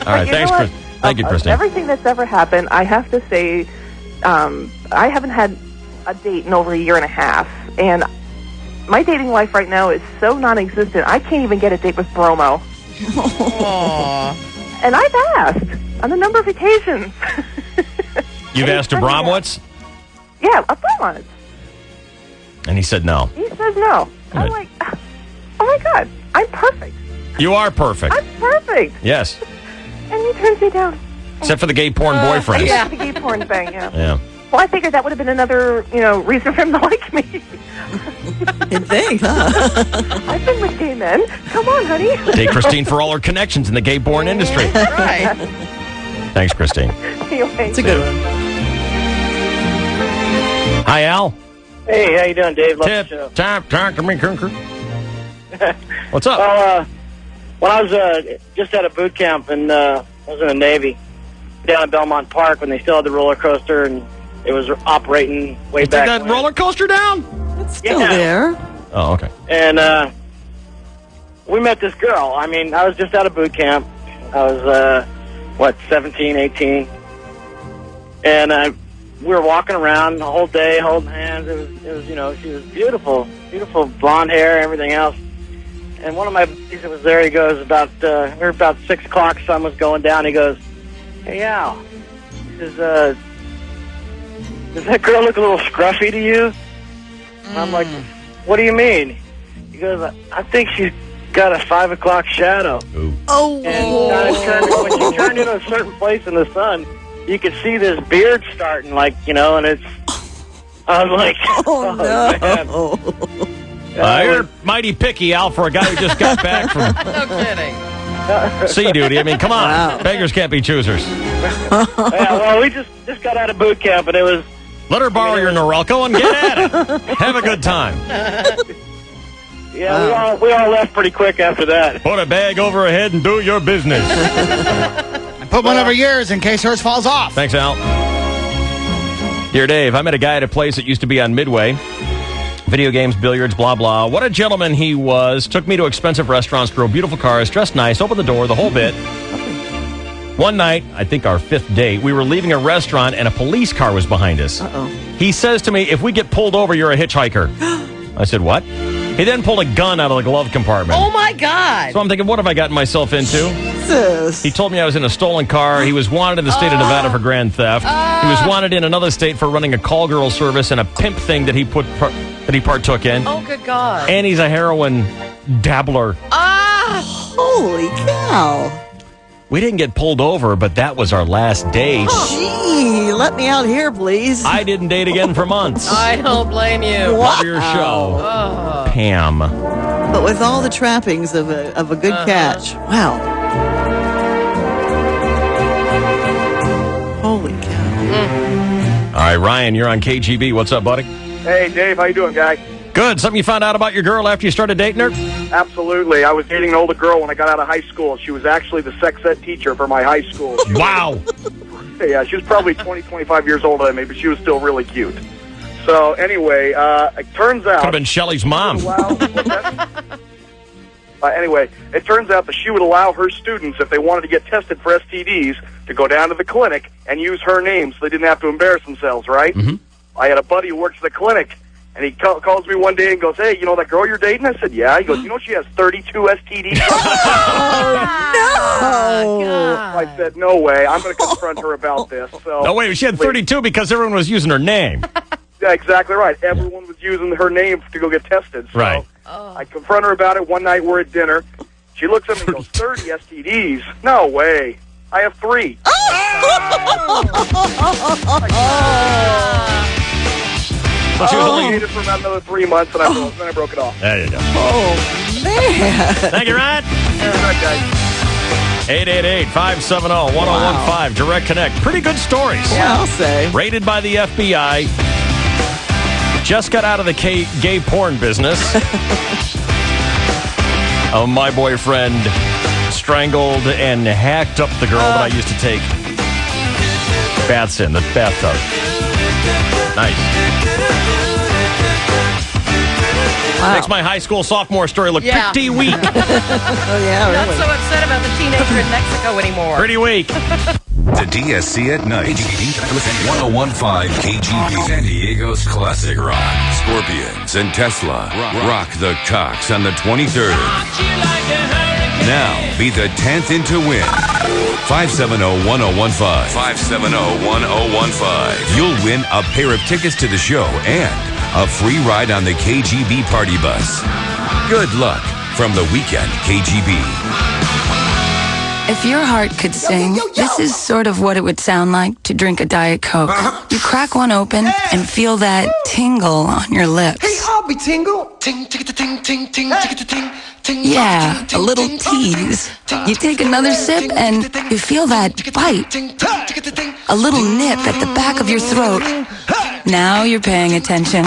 All right, thanks, Chris. Thank you, Christine. Everything that's ever happened, I have to say, I haven't had a date in over a year and a half, and my dating life right now is so non-existent, I can't even get a date with Bromo. And I've asked on a number of occasions. You've asked Abramowitz? Yeah, Abramowitz. And he said no. He says no. Good. I'm like, oh my God, I'm perfect. You are perfect. I'm perfect. Yes. And he turns me down. Except for the gay porn boyfriend. Except for the gay porn thing, yeah. Yeah. Well, I figured that would have been another, reason for him to like me. You'd think, huh? I've been with gay men. Come on, honey. Date Christine for all her connections in the gay porn industry. Right. Thanks, Christine. It's a good one. Hi, Al. Hey, how you doing, Dave? Love Tip, the show. talk to me, Kunker. What's up? Well, when I was just at a boot camp, and I was in the Navy, down at Belmont Park, when they still had the roller coaster, and it was operating way back. Took that roller coaster down? It's still there. Oh, okay. And we met this girl. I mean, I was just out of boot camp. I was, 17, 18. And we were walking around the whole day, holding hands. It was, she was beautiful, beautiful blonde hair, everything else. And one of my buddies that was there, he goes, we were about 6 o'clock, sun was going down. He goes, hey, Al, does that girl look a little scruffy to you? And I'm like, what do you mean? He goes, I think she's got a 5 o'clock shadow. Ooh. Oh. And when you turn into a certain place in the sun, you can see this beard starting, and it's... I was like, oh no. Man. You're mighty picky, Al, for a guy who just got back from No kidding. sea duty. I mean, come on. Wow. Beggars can't be choosers. Yeah, well, we just got out of boot camp, and it was... Let her borrow your Norelco and get at it. Have a good time. Yeah, we all left pretty quick after that. Put a bag over her head and do your business. And put one over yours in case hers falls off. Thanks, Al. Dear Dave, I met a guy at a place that used to be on Midway. Video games, billiards, blah, blah. What a gentleman he was. Took me to expensive restaurants, drove beautiful cars, dressed nice, opened the door, the whole bit. One night, I think our 5th date, we were leaving a restaurant and a police car was behind us. Uh-oh. He says to me, if we get pulled over, you're a hitchhiker. I said, what? He then pulled a gun out of the glove compartment. Oh, my God. So I'm thinking, what have I gotten myself into? Jesus. He told me I was in a stolen car. He was wanted in the state of Nevada for grand theft. He was wanted in another state for running a call girl service and a pimp thing that he partook in. Oh, good God. And he's a heroin dabbler. Holy cow. We didn't get pulled over, but that was our last date. Gee, let me out here, please. I didn't date again for months. I don't blame you. Love your show. Pam. But with all the trappings of a good catch. Wow. Holy cow. All right, Ryan, you're on KGB. What's up, buddy? Hey, Dave, how you doing, guy? Good. Something you found out about your girl after you started dating her? Absolutely. I was dating an older girl when I got out of high school. She was actually the sex ed teacher for my high school. Wow. Yeah, she was probably 20, 25 years older than me, but she was still really cute. So anyway, it turns out... Could have been Shelly's mom. Anyway, it turns out that she would allow her students, if they wanted to get tested for STDs, to go down to the clinic and use her name so they didn't have to embarrass themselves, right? Mm-hmm. I had a buddy who works at the clinic, and he calls me one day and goes, hey, you know that girl you're dating? I said, yeah. He goes, you know she has 32 STDs? No. I said, no way. I'm going to confront her about this. So, No, wait, she had 32 because everyone was using her name. Yeah, exactly right. Everyone was using her name to go get tested. So Right. I confront her about it. One night we're at dinner. She looks at me and goes, 30 STDs? No way. I have 3. But she was only... dated for about another 3 months, and then I broke it off. There you go. Oh, man. Thank you, Ryan. Good night, guys. 888-570-1015. Direct Connect. Pretty good stories. Yeah, I'll say. Rated by the FBI. Just got out of the gay porn business. My boyfriend strangled and hacked up the girl that I used to take baths in, the bathtub. Nice. Wow. Makes my high school sophomore story look pretty weak. Oh, yeah, Not really. so upset about the teenager in Mexico anymore. Pretty weak. The DSC at night. 1015 KGB. San Diego's classic rock. Scorpions and Tesla rock the Cox on the 23rd. Now be the 10th in to win. 570-1015. 570-1015. You'll win a pair of tickets to the show and a free ride on the KGB party bus. Good luck from the weekend KGB. If your heart could sing, this is sort of what it would sound like to drink a Diet Coke. You crack one open and feel that tingle on your lips. Hey, Hobby Tingle. Ting, ting, ting, ting, ting, ting, ting, ting. Yeah, a little tease. You take another sip and you feel that bite. A little nip at the back of your throat. Now you're paying attention.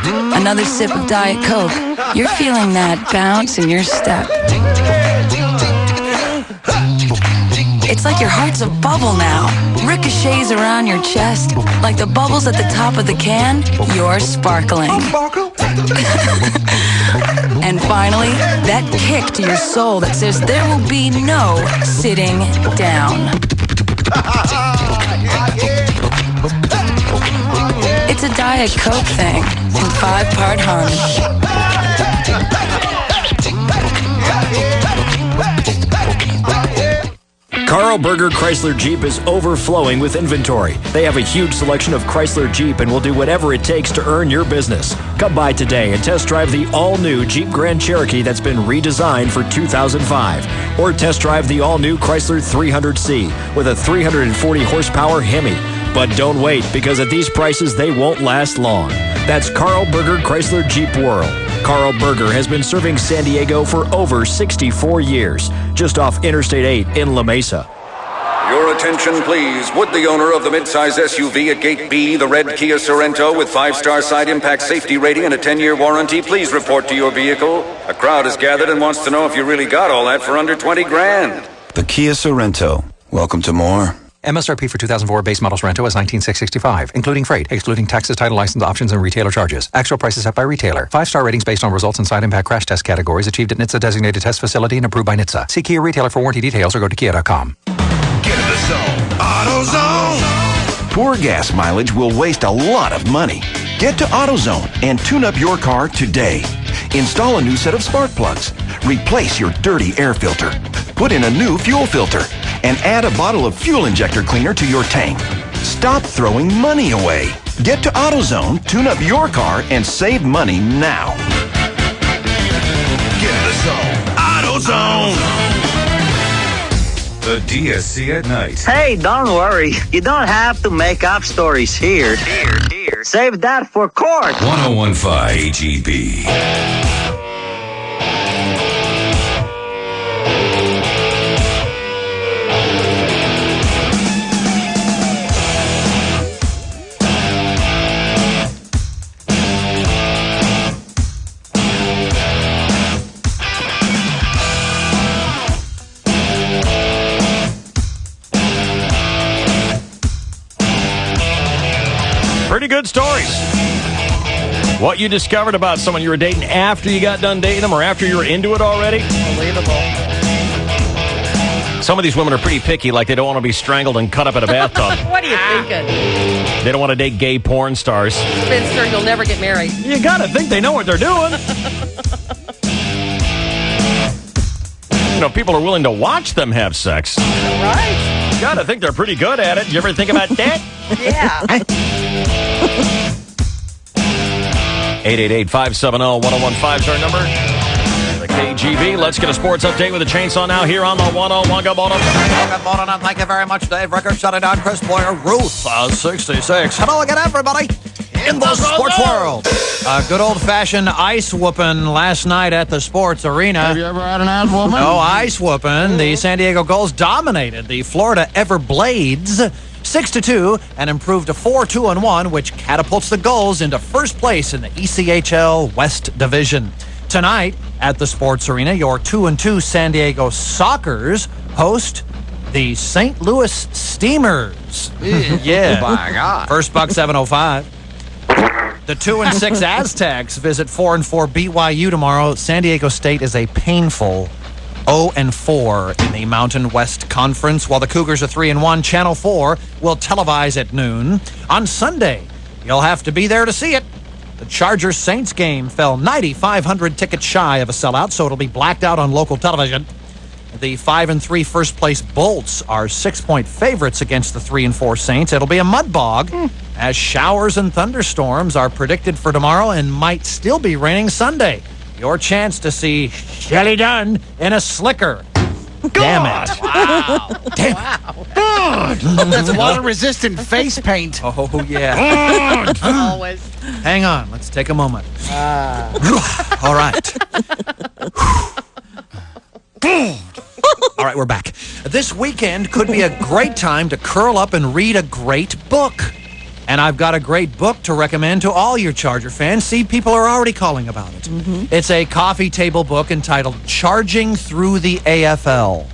Another sip of Diet Coke. You're feeling that bounce in your step. It's like your heart's a bubble now. Ricochets around your chest. Like the bubbles at the top of the can, you're sparkling. And finally, that kick to your soul that says there will be no sitting down. It's a Diet Coke thing in 5-part harmony. Carl Berger Chrysler Jeep is overflowing with inventory. They have a huge selection of Chrysler Jeep and will do whatever it takes to earn your business. Come by today and test drive the all-new Jeep Grand Cherokee that's been redesigned for 2005. Or test drive the all-new Chrysler 300C with a 340 horsepower Hemi. But don't wait, because at these prices, they won't last long. That's Carl Berger Chrysler Jeep World. Carl Berger has been serving San Diego for over 64 years, just off Interstate 8 in La Mesa. Your attention, please. Would the owner of the midsize SUV at Gate B, the red Kia Sorento with 5-star side impact safety rating and a 10-year warranty, please report to your vehicle? A crowd has gathered and wants to know if you really got all that for under 20 grand. The Kia Sorento. Welcome to more. MSRP for 2004 base model Sorento is $19,665, including freight, excluding taxes, title, license, options, and retailer charges. Actual prices set by retailer. 5-star ratings based on results and side impact crash test categories achieved at NHTSA designated test facility and approved by NHTSA. See Kia retailer for warranty details or go to kia.com. Get in the zone. AutoZone. Poor gas mileage will waste a lot of money. Get to AutoZone and tune up your car today. Install a new set of spark plugs. Replace your dirty air filter. Put in a new fuel filter. And add a bottle of fuel injector cleaner to your tank. Stop throwing money away. Get to AutoZone, tune up your car, and save money now. Get in the zone. AutoZone. The DSC at night. Hey, don't worry. You don't have to make up stories here. Save that for court. 1015 KGB. Pretty good stories. What you discovered about someone you were dating after you got done dating them or after you were into it already? Unbelievable. Some of these women are pretty picky, like they don't want to be strangled and cut up in a bathtub. What are you thinking? They don't want to date gay porn stars. Spencer, you'll never get married. You gotta think they know what they're doing. You know, people are willing to watch them have sex. Right. You gotta think they're pretty good at it. Did you ever think about that? Yeah. 888-570-1015 is our number. The KGB. Let's get a sports update with a chainsaw now here on the 101. Good morning. Good morning, and thank you very much, Dave. Record shutting down Chris Boyer, Ruth 66. Hello again, everybody. In the sports world. A good old-fashioned ice whooping last night at the sports arena. Have you ever had an ice whooping? No ice whooping. The San Diego Gulls dominated the Florida Everblades 6-2 and improved to 4-2-1, which catapults the Gulls into first place in the ECHL West Division. Tonight at the sports arena, your 2-2 San Diego Sockers host the St. Louis Steamers. Yeah. Oh, my God. First buck 7:05. The 2-6 Aztecs visit 4-4 BYU tomorrow. San Diego State is a painful 0-4 in the Mountain West Conference, while the Cougars are 3-1. Channel 4 will televise at noon. On Sunday, you'll have to be there to see it. The Chargers-Saints game fell 9,500 tickets shy of a sellout, so it'll be blacked out on local television. The 5-3 first-place Bolts are 6-point favorites against the 3-4 Saints. It'll be a mud bog, as showers and thunderstorms are predicted for tomorrow and might still be raining Sunday. Your chance to see Shelley Dunn in a slicker. Damn it. Wow. Damn God. That's water-resistant face paint. Oh, yeah. Always. Hang on. Let's take a moment. All right. All right, we're back. This weekend could be a great time to curl up and read a great book. And I've got a great book to recommend to all your Charger fans. See, people are already calling about it. It's a coffee table book entitled Charging Through the AFL.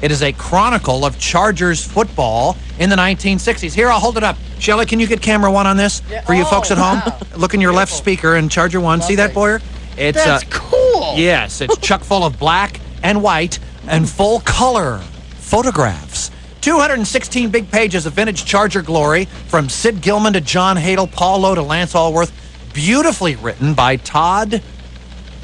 It is a chronicle of Chargers football in the 1960s. Here, I'll hold it up. Shelley, can you get camera one on this for you folks at home? Wow. Look in your left speaker and Charger one. See that, Boyer? It's That's cool. Yes, it's chock full of black and white and full color photographs. 216 big pages of vintage Charger glory from Sid Gilman to John Hadle, Paul Lowe to Lance Allworth. Beautifully written by Todd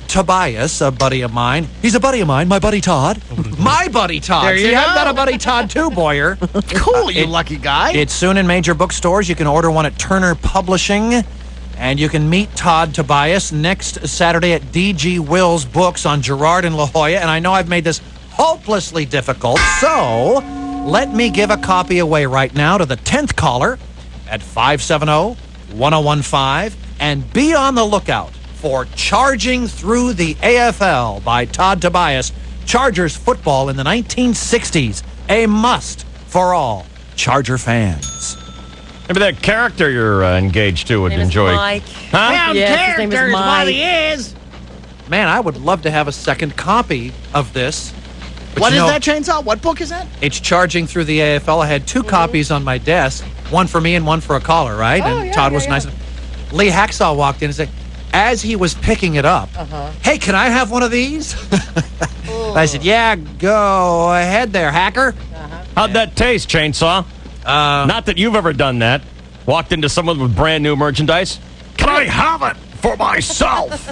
Tobias, a buddy of mine. He's a buddy of mine, my buddy Todd. My buddy Todd. There you See, go. I've got a buddy Todd too, Boyer. Cool, you lucky guy. It's soon in major bookstores. You can order one at Turner Publishing. And you can meet Todd Tobias next Saturday at D.G. Wills Books on Girard and La Jolla. And I know I've made this hopelessly difficult, so let me give a copy away right now to the 10th caller at 570-1015. And be on the lookout for Charging Through the AFL by Todd Tobias. Chargers football in the 1960s. A must for all Charger fans. Maybe that character you're engaged to would His name is enjoy. Mike. Huh? Yes, his name is Mike. Man, I would love to have a second copy of this. What is that chainsaw? What book is that? It's Charging Through the AFL. I had 2 copies on my desk, one for me and one for a caller, right? Oh, and yeah, Todd yeah, was yeah. nice. Lee Hacksaw walked in and said, as he was picking it up, hey, can I have one of these? I said, yeah, go ahead there, hacker. How'd that taste, Chainsaw? Not that you've ever done that. Walked into someone with brand new merchandise. Can I have it for myself?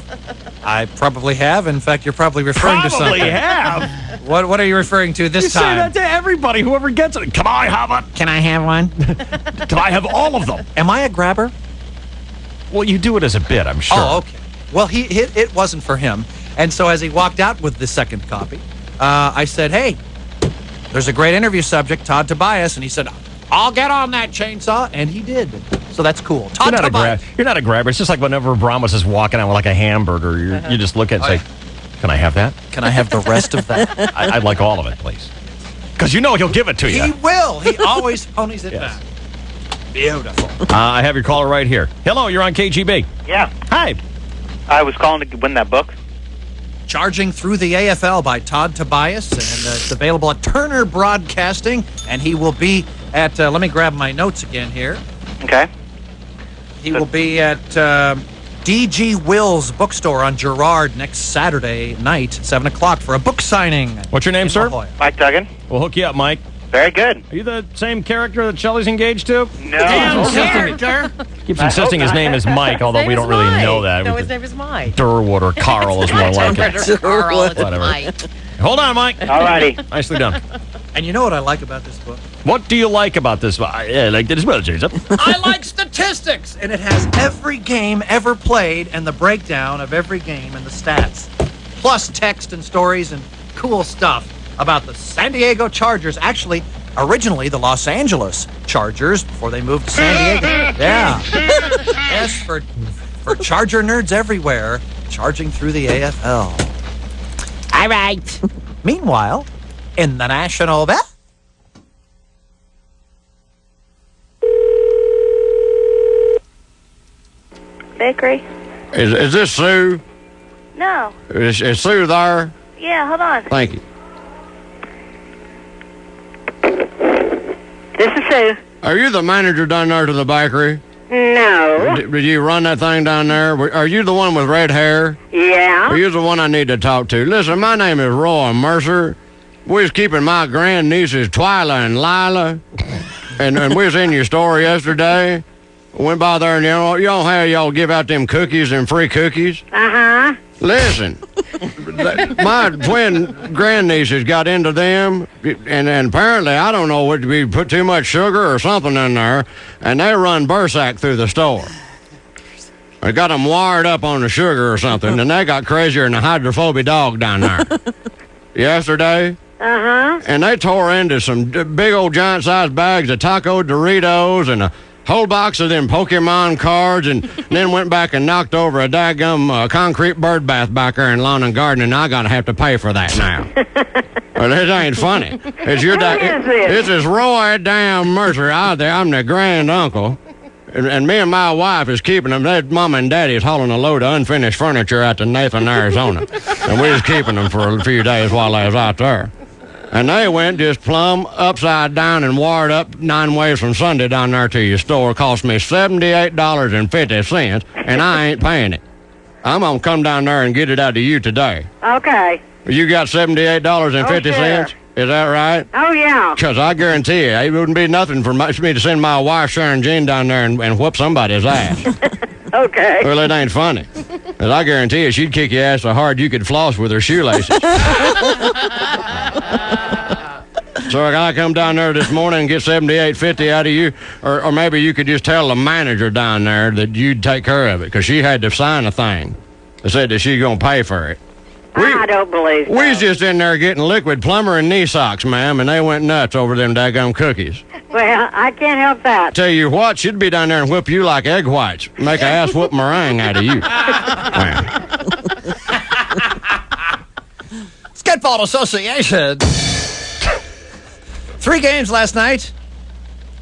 I probably have. In fact, you're probably referring to something. Probably have. What are you referring to this You time? say that to everybody, whoever gets it. Can I have it? Can I have one? Can I have all of them? Am I a grabber? Well, you do it as a bit, I'm sure. Oh, okay. Well, it wasn't for him. And so as he walked out with the second copy, I said, hey, there's a great interview subject, Todd Tobias. And he said, I'll get on that, Chainsaw. And he did. So that's cool. Todd Tobias. You're not a grabber. It's just like whenever Brahmas is walking out with like a hamburger, you just look at it and say, can I have that? Can I have the rest of that? I'd like all of it, please. Because you know he'll give it to you. He will. He always ponies it back. Beautiful. I have your caller right here. Hello, you're on KGB. Yeah. Hi. I was calling to win that book. Charging Through the AFL by Todd Tobias, and it's available at Turner Broadcasting, and he will be at, let me grab my notes again here. Okay. He will be at D.G. Will's bookstore on Girard next Saturday night, 7 o'clock, for a book signing. What's your name, sir? La Jolla. Mike Duggan. We'll hook you up, Mike. Very good. Are you the same character that Shelley's engaged to? No. Keeps insisting his name is Mike, although we don't really know that. No, his name is Mike. Durwood or Carl is more like it. Carl, it's Whatever. Mike. Hold on, Mike. All righty. Nicely done. And you know what I like about this book? What do you like about this? I like that as well, Jason. I like statistics! And it has every game ever played and the breakdown of every game and the stats. Plus text and stories and cool stuff about the San Diego Chargers. Actually, originally the Los Angeles Chargers before they moved to San Diego. Yeah. Yes, for Charger nerds everywhere, charging through the AFL. All right. Meanwhile, in the National Bell. Bakery? Is this Sue? No. Is Sue there? Yeah, hold on. Thank you. This is Sue. Are you the manager down there to the bakery? No. Did you run that thing down there? Are you the one with red hair? Yeah. Are you the one I need to talk to? Listen, my name is Roy Mercer. We was keeping my grandnieces Twyla and Lila, and we was in your store yesterday. Went by there and you don't have y'all give out them cookies and free cookies. Uh-huh. Listen, my twin grandnieces got into them, and apparently, I don't know what we put too much sugar or something in there, and they run Bursac through the store. I got them wired up on the sugar or something, and they got crazier than a hydrophobic dog down there. Yesterday. Uh-huh. And they tore into some big old giant-sized bags of Taco Doritos and a whole box of them Pokemon cards, and then went back and knocked over a daggum concrete bird bath back there in Lawn and Garden, and I gotta have to pay for that now. Well, this ain't funny. It's your this is Roy Damn Mercer out there. I'm the grand uncle. And me and my wife is keeping them. Their mama and daddy is hauling a load of unfinished furniture out to Nathan, Arizona. And we was keeping them for a few days while they was out there. And they went just plumb upside down and wired up 9 ways from Sunday down there to your store. Cost me $78.50, and I ain't paying it. I'm going to come down there and get it out to you today. Okay. You got $78.50? Oh, sure. Is that right? Oh, yeah. Because I guarantee you, it wouldn't be nothing for me to send my wife, Sharon Jean, down there and whoop somebody's ass. Okay. Well, it ain't funny. 'Cause I guarantee you, she'd kick your ass so hard you could floss with her shoelaces. So I gotta come down there this morning and get $78.50 out of you, or maybe you could just tell the manager down there that you'd take care of it, because she had to sign a thing that said that she's gonna pay for it. I don't believe so. We was just in there getting liquid plumber and knee socks, ma'am, and they went nuts over them daggum cookies. Well, I can't help that. Tell you what, she'd be down there and whip you like egg whites, make a ass whoop meringue out of you. Skateball Association. 3 games last night,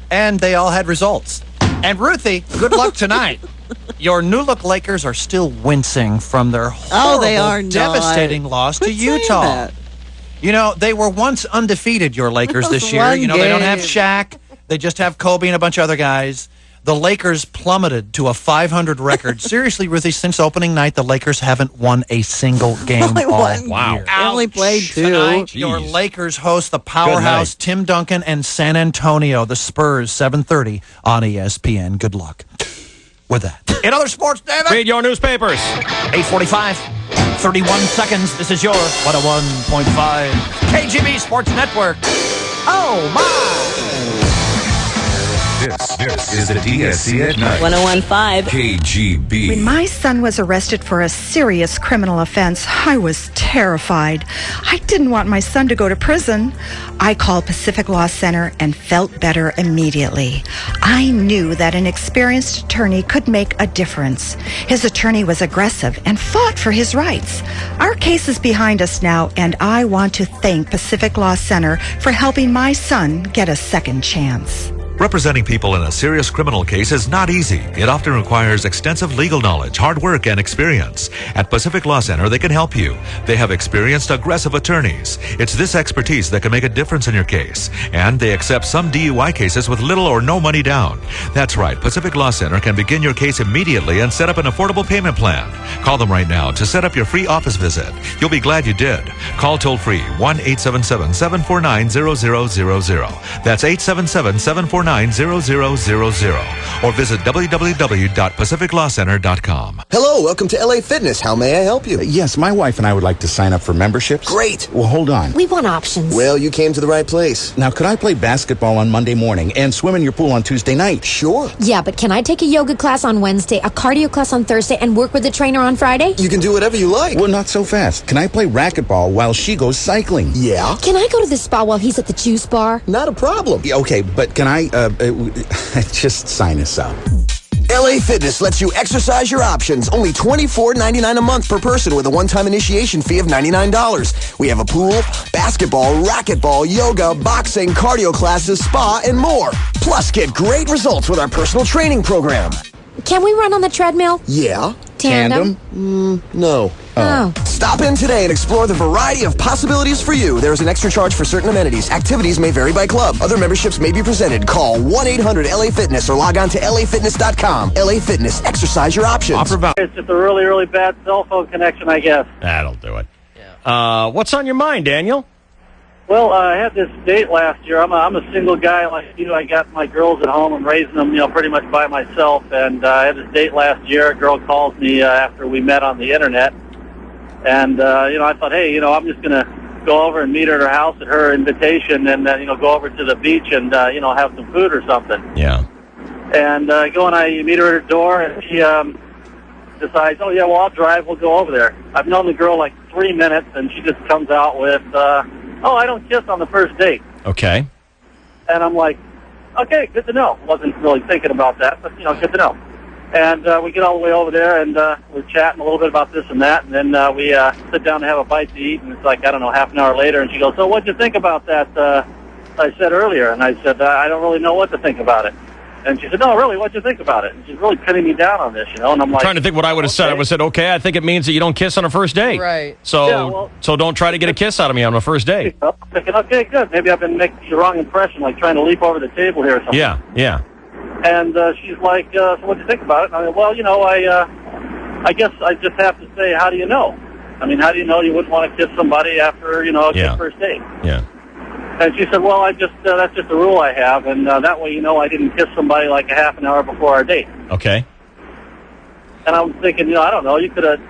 and they all had results. And Ruthie, good luck tonight. Your New Look Lakers are still wincing from their horrible, they are not. devastating loss Quit to saying Utah. that. You know, they were once undefeated, your Lakers, this year. One You know, they don't have game. Shaq. They just have Kobe and a bunch of other guys. The Lakers plummeted to a 500 record. Seriously, Ruthie, since opening night, the Lakers haven't won a single game Only all one. year. They only played two. Tonight, your Lakers host the powerhouse Tim Duncan and San Antonio, the Spurs, 7:30 on ESPN. Good luck with that. In other sports, David. Read your newspapers. 8:45, 31 seconds. This is your 101.5 KGB Sports Network. Oh, my. This is the DSC at night. 101.5 KGB. When my son was arrested for a serious criminal offense, I was terrified. I didn't want my son to go to prison. I called Pacific Law Center and felt better immediately. I knew that an experienced attorney could make a difference. His attorney was aggressive and fought for his rights. Our case is behind us now, and I want to thank Pacific Law Center for helping my son get a second chance. Representing people in a serious criminal case is not easy. It often requires extensive legal knowledge, hard work, and experience. At Pacific Law Center, they can help you. They have experienced, aggressive attorneys. It's this expertise that can make a difference in your case. And they accept some DUI cases with little or no money down. That's right. Pacific Law Center can begin your case immediately and set up an affordable payment plan. Call them right now to set up your free office visit. You'll be glad you did. Call toll-free 1-877-749-0000. That's 877-749-0000. Or visit www.pacificlawcenter.com. Hello, welcome to LA Fitness. How may I help you? Yes, my wife and I would like to sign up for memberships. Great. Well, hold on. We want options. Well, you came to the right place. Now, could I play basketball on Monday morning and swim in your pool on Tuesday night? Sure. Yeah, but can I take a yoga class on Wednesday, a cardio class on Thursday, and work with the trainer on Friday? You can do whatever you like. Well, not so fast. Can I play racquetball while she goes cycling? Yeah. Can I go to the spa while he's at the juice bar? Not a problem. Yeah, okay, but can I, just sign us up? LA Fitness lets you exercise your options. Only $24.99 a month per person with a one-time initiation fee of $99. We have a pool, basketball, racquetball, yoga, boxing, cardio classes, spa, and more. Plus, get great results with our personal training program. Can we run on the treadmill? Yeah. Tandem? No. Oh. Stop in today and explore the variety of possibilities for you. There is an extra charge for certain amenities. Activities may vary by club. Other memberships may be presented. Call 1-800-LA-FITNESS or log on to LAFitness.com. LA Fitness. Exercise your options. It's just a really, really bad cell phone connection, I guess. That'll do it. What's on your mind, Daniel? Well, I had this date last year. I'm a single guy like you. I got my girls at home. I'm raising them, pretty much by myself. And I had this date last year. A girl calls me after we met on the internet. And, I thought, hey, I'm just going to go over and meet her at her house at her invitation and, go over to the beach and, have some food or something. Yeah. And go and I meet her at her door, and she decides, oh, yeah, well, I'll drive. We'll go over there. I've known the girl like 3 minutes, and she just comes out with, oh, I don't kiss on the first date. Okay. And I'm like, okay, good to know. Wasn't really thinking about that, but, good to know. And we get all the way over there, and we're chatting a little bit about this and that, and then we sit down to have a bite to eat, and it's like, I don't know, half an hour later, and she goes, so what'd you think about that I said earlier? And I said, I don't really know what to think about it. And she said, no, really, what'd you think about it? And she's really pinning me down on this, and I'm like... trying to think what I would have said. I would have said, okay, I think it means that you don't kiss on a first date. Right. So, so don't try to get a kiss out of me on a first date. I'm thinking, okay, good. Maybe I've been making the wrong impression, like trying to leap over the table here or something. Yeah, yeah. And she's like, so what'd you think about it? And I mean, well, I guess I just have to say, how do you know? I mean, how do you know you wouldn't want to kiss somebody after, a good first date? Yeah. And she said, well, that's just a rule I have, and that way I didn't kiss somebody like a half an hour before our date. Okay. And I was thinking, I don't know, you could have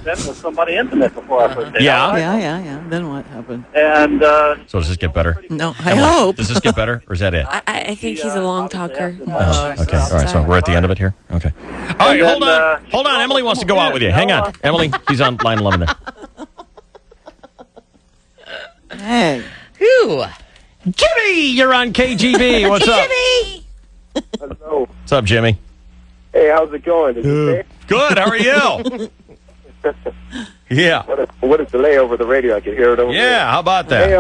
been with somebody intimate before our first date. Yeah. Yeah. Then what happened? And so does this get better? No, I hope. Does this get better, or is that it? I think he's a long talker. Oh, okay. All right. So we're at the end of it here. Okay. All right. Hold on. Hold on. Emily wants to go out with you. Hang on, Emily. She's on line 11 there. Hey. Who? Jimmy, you're on KGB. What's up? Jimmy. Hello. What's up, Jimmy? Hey, how's it going? Is it okay? Good. How are you? Yeah. What a delay over the radio. I can hear it over there. Yeah, how about that? Hey,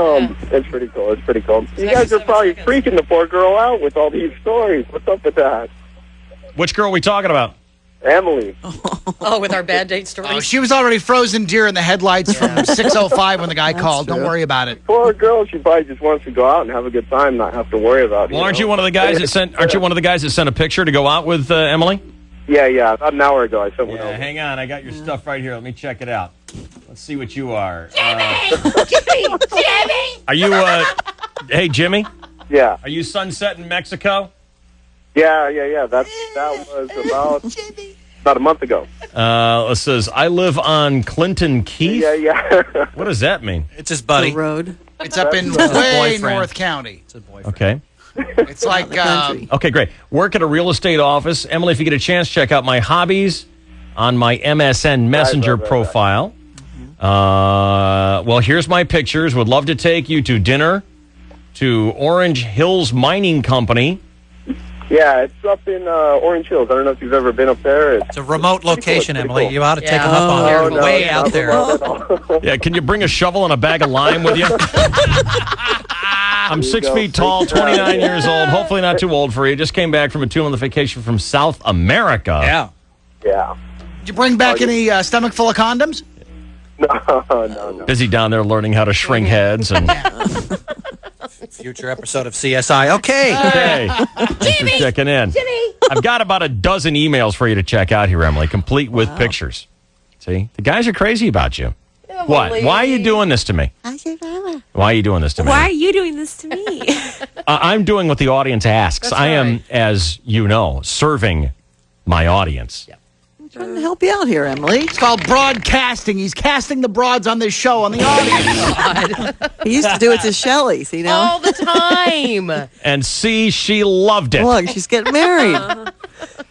it's pretty cool. It's pretty cool. You guys are probably freaking the poor girl out with all these stories. What's up with that? Which girl are we talking about? Emily. Oh, with our bad date stories? Oh, she was already frozen deer in the headlights from 6:05 when the guy called. Don't worry about it. Poor girl, she probably just wants to go out and have a good time, not have to worry about it. Well, aren't you one of the guys that sent? Aren't you one of the guys that sent a picture to go out with Emily? Yeah. About an hour ago, I sent one over. Hang on, I got your stuff right here. Let me check it out. Let's see what you are. Jimmy! Are you? Hey, Jimmy. Yeah. Are you sunset in Mexico? Yeah. That was about a month ago. It says, I live on Clinton Keith. Yeah. What does that mean? It's his buddy. The road. It's up in That's his way boyfriend. North County. It's his boyfriend. Okay. It's like Okay, great. Work at a real estate office. Emily, if you get a chance, check out my hobbies on my MSN Messenger profile. Well, here's my pictures. Would love to take you to dinner to Orange Hills Mining Company. Yeah, it's up in Orange Hills. I don't know if you've ever been up there. It's a remote location, pretty Emily. cool. You ought to take him up on it. no, Way no, out no, there. no. Yeah, can you bring a shovel and a bag of lime with you? I'm 6 feet tall, 29 years old, hopefully not too old for you. Just came back from a 2-month vacation from South America. Yeah. Did you bring back any stomach full of condoms? No. Busy down there learning how to shrink heads and Future episode of CSI. Okay. Hey, thanks for checking in. I've got about a dozen emails for you to check out here, Emily, complete with pictures. See, the guys are crazy about you. What? Why are you doing this to me? Why are you doing this to me? Why are you doing this to me? I'm doing what the audience asks. That's I am, as you know, serving my audience. I'm trying to help you out here, Emily. It's called broadcasting. He's casting the broads on this show on the audience. He used to do it to Shelley, see now? All the time. And see, she loved it. Look, she's getting married.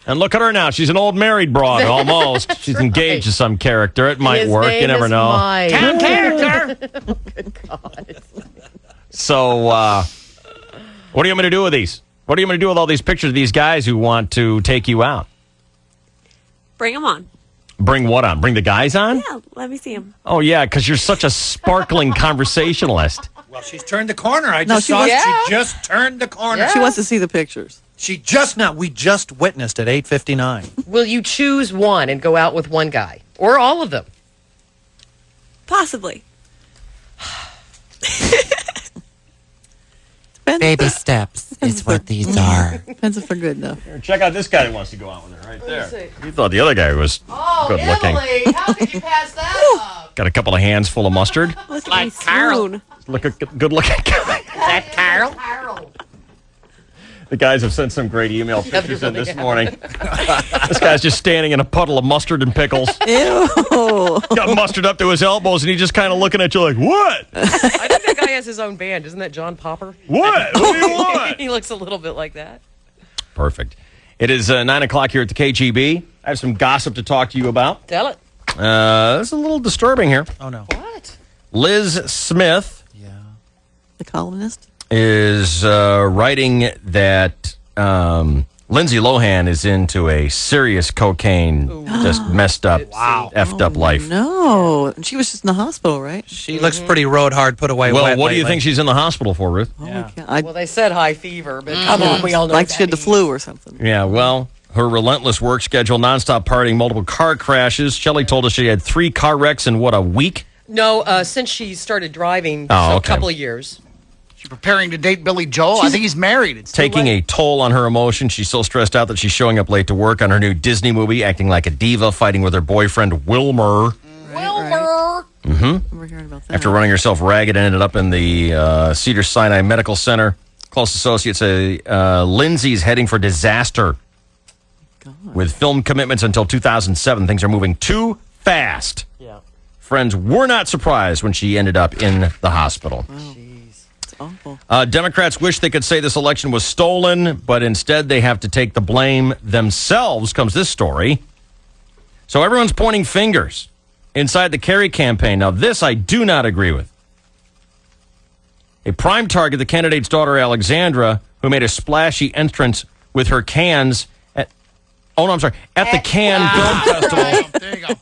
And look at her now. She's an old married broad, almost. She's engaged to some character. It might His work. name You never is know. Mike. Damn character. Good God. So, what are you going to do with these? What are you going to do with all these pictures of these guys who want to take you out? Bring them on. Bring what on? Bring the guys on? Yeah, let me see them. Oh, yeah, because you're such a sparkling conversationalist. Well, she's turned the corner. I No, just she saw was- it. Yeah. She just turned the corner. She wants to see the pictures. We just witnessed at 8:59. Will you choose one and go out with one guy? Or all of them? Possibly. Baby steps is what these are. Depends if they're good enough. Check out this guy who wants to go out with her right there. You thought the other guy was good looking. how could you pass that up? Got a couple of hands full of mustard. Look at me swoon. Look a good looking guy. Is that Carol? The guys have sent some great email pictures in this morning. This guy's just standing in a puddle of mustard and pickles. Ew. Got mustard up to his elbows, and he's just kind of looking at you like, what? I think that guy has his own band. Isn't that John Popper? What? What do you want? He looks a little bit like that. Perfect. It is 9 o'clock here at the KGB. I have some gossip to talk to you about. Tell it. It's a little disturbing here. Oh, no. What? Liz Smith The columnist? is writing that Lindsay Lohan is into a serious cocaine, just messed up, effed up life. No. She was just in the hospital, right? She looks pretty road hard, put away Well, wet what do you lately. think she's in the hospital for, Ruth? Oh, my God. Well, they said high fever, but come on, we all know Like what she had the that flu or something. Yeah, well, her relentless work schedule, nonstop partying, multiple car crashes. Shelley told us she had 3 car wrecks in, what, a week? No, since she started driving, Oh, a okay. couple of years. She's preparing to date Billy Joel. I think he's married. It's too Taking late. a toll on her emotions. She's so stressed out that she's showing up late to work on her new Disney movie, acting like a diva, fighting with her boyfriend, Wilmer. Wilmer! We're hearing about that. After running herself ragged and ended up in the Cedar Sinai Medical Center. Close associates say Lindsay's heading for disaster. With film commitments until 2007, things are moving too fast. Yeah. Friends were not surprised when she ended up in the hospital. It's awful. Democrats wish they could say this election was stolen, but instead they have to take the blame themselves, comes this story. So everyone's pointing fingers inside the Kerry campaign. Now, this I do not agree with. A prime target, the candidate's daughter, Alexandra, who made a splashy entrance with her cans at the Cannes Film Festival. There you go.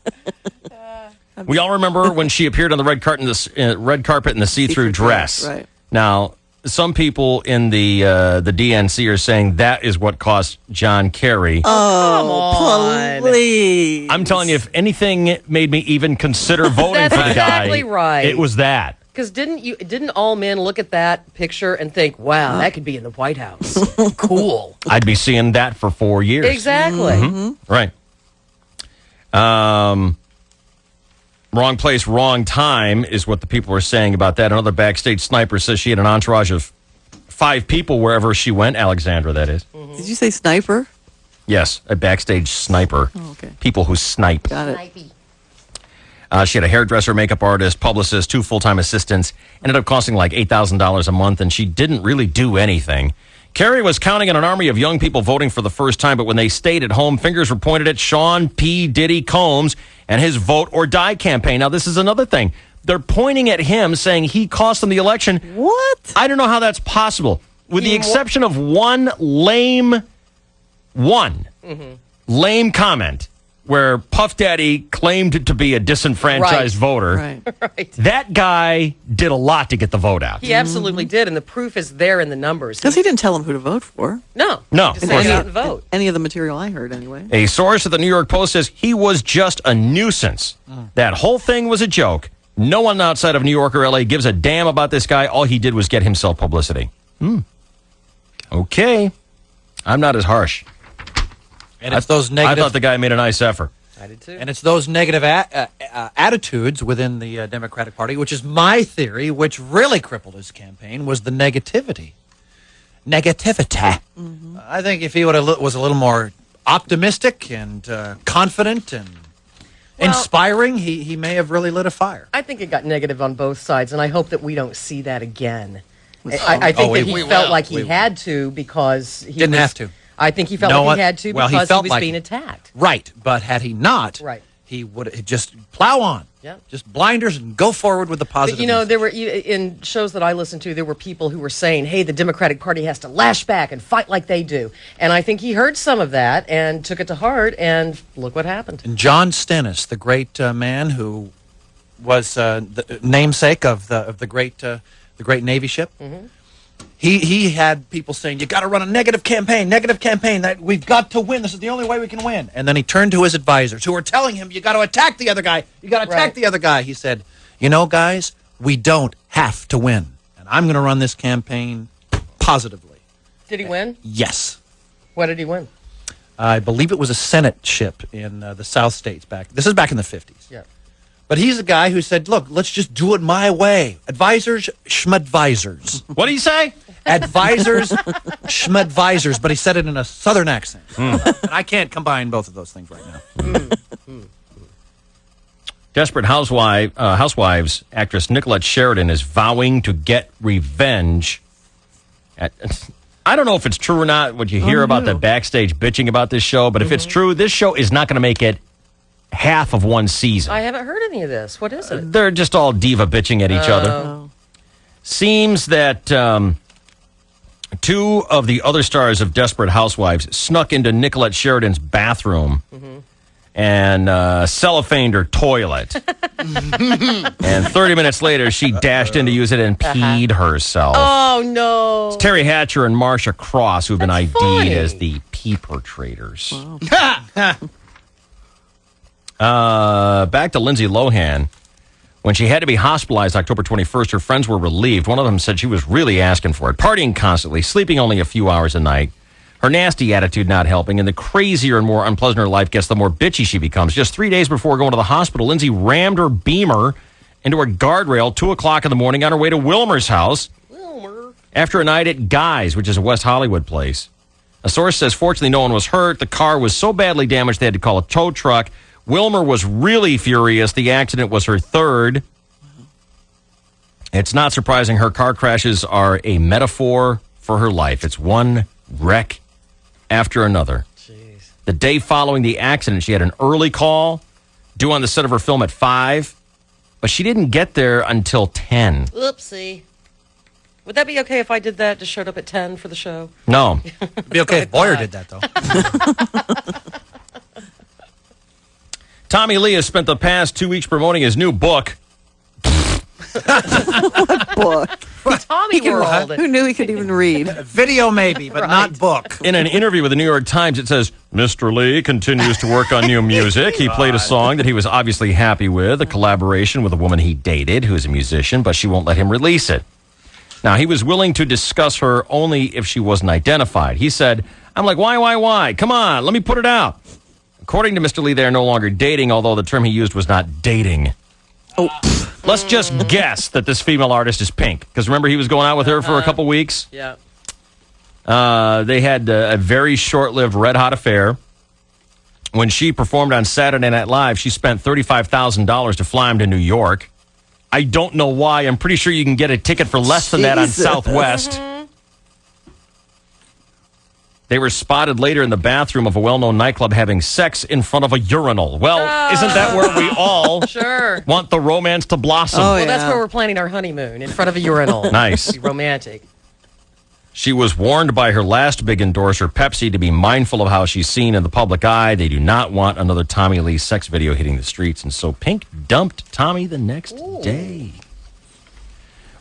We all remember when she appeared on the red carpet in the see-through dress. Right. Now, some people in the DNC are saying that is what cost John Kerry. Oh, please. I'm telling you, if anything made me even consider voting for the guy, exactly right. it was that. Because didn't all men look at that picture and think, wow, that could be in the White House. Cool. I'd be seeing that for 4 years. Exactly. Right. Wrong place, wrong time is what the people were saying about that. Another backstage sniper says she had an entourage of 5 people wherever she went. Alexandra, that is. Did you say sniper? Yes, a backstage sniper. Oh, okay. People who snipe. Got it. She had a hairdresser, makeup artist, publicist, 2 full-time assistants. Ended up costing like $8,000 a month, and she didn't really do anything. Kerry was counting on an army of young people voting for the first time, but when they stayed at home, fingers were pointed at Sean P. Diddy Combs and his Vote or Die campaign. Now, this is another thing. They're pointing at him, saying he cost them the election. What? I don't know how that's possible. With the exception of one lame comment where Puff Daddy claimed to be a disenfranchised voter. Right. That guy did a lot to get the vote out. He absolutely did, and the proof is there in the numbers. Because he didn't tell them who to vote for. No. No. Just say, get out and vote. Any of the material I heard, anyway. A source at the New York Post says he was just a nuisance. That whole thing was a joke. No one outside of New York or LA gives a damn about this guy. All he did was get himself publicity. Okay. I'm not as harsh. And it's those negative. I thought the guy made a nice effort. I did too. And it's those negative attitudes within the Democratic Party, which is my theory, which really crippled his campaign, was the negativity. I think if he was a little more optimistic and confident and inspiring, he may have really lit a fire. I think it got negative on both sides, and I hope that we don't see that again. I think that he felt like he had to because he didn't have to. I think he felt like he had to because he was being attacked. Right, but had he not, he would just plow on. Yeah. Just blinders and go forward with the positive. But, you know, there were, in shows that I listened to, there were people who were saying, hey, the Democratic Party has to lash back and fight like they do. And I think he heard some of that and took it to heart, and look what happened. And John Stennis, the great man who was the namesake of the great Navy ship, he had people saying, you got to run a negative campaign, that we've got to win. This is the only way we can win. And then he turned to his advisors who were telling him, you got to attack the other guy. You got to attack the other guy. He said, you know, guys, we don't have to win. And I'm going to run this campaign positively. Did he win? Yes. What did he win? I believe it was a Senate ship in the South States this is back in the 50s. Yeah. But he's a guy who said, look, let's just do it my way. Advisors, schmadvisors. What do you say? Advisors, schmadvisors. But he said it in a Southern accent. And I can't combine both of those things right now. Desperate Housewives actress Nicolette Sheridan is vowing to get revenge. I don't know if it's true or not, what you hear about the backstage bitching about this show, but if it's true, this show is not going to make it half of one season. I haven't heard any of this. What is it? They're just all diva bitching at each other. Seems that 2 of the other stars of Desperate Housewives snuck into Nicolette Sheridan's bathroom and cellophaned her toilet. And 30 minutes later, she dashed in to use it and peed herself. Oh, no. It's Terry Hatcher and Marsha Cross who've been ID'd as the pee perpetrators. Back to Lindsay Lohan. When she had to be hospitalized October 21st, her friends were relieved. One of them said she was really asking for it, partying constantly, sleeping only a few hours a night. Her nasty attitude not helping, and the crazier and more unpleasant her life gets, the more bitchy she becomes. Just 3 days before going to the hospital, Lindsay rammed her Beamer into a guardrail 2 o'clock in the morning on her way to Wilmer's house after a night at Guy's, which is a West Hollywood place. A source says, fortunately, no one was hurt. The car was so badly damaged they had to call a tow truck. Wilmer was really furious. The accident was her 3rd. It's not surprising her car crashes are a metaphor for her life. It's one wreck after another. Jeez. The day following the accident, she had an early call due on the set of her film at 5, but she didn't get there until 10. Oopsie. Would that be okay if I did that, just showed up at 10 for the show? No. It'd be okay if Boyer did that, though. Tommy Lee has spent the past 2 weeks promoting his new book. What book? Tommy Tommy World. Who knew he could even read? Video maybe, but not book. In an interview with the New York Times, it says, Mr. Lee continues to work on new music. He played a song that he was obviously happy with, a collaboration with a woman he dated who is a musician, but she won't let him release it. Now, he was willing to discuss her only if she wasn't identified. He said, I'm like, why? Come on, let me put it out. According to Mr. Lee, they are no longer dating, although the term he used was not dating. Oh. Let's just guess that this female artist is Pink. Because remember, he was going out with her for a couple weeks? Yeah. They had a very short-lived red-hot affair. When she performed on Saturday Night Live, she spent $35,000 to fly him to New York. I don't know why. I'm pretty sure you can get a ticket for less than that on Southwest. Mm-hmm. They were spotted later in the bathroom of a well-known nightclub having sex in front of a urinal. Well, isn't that where we all want the romance to blossom? Well, that's where we're planning our honeymoon, in front of a urinal. Nice. Be romantic. She was warned by her last big endorser, Pepsi, to be mindful of how she's seen in the public eye. They do not want another Tommy Lee sex video hitting the streets, and so Pink dumped Tommy the next day.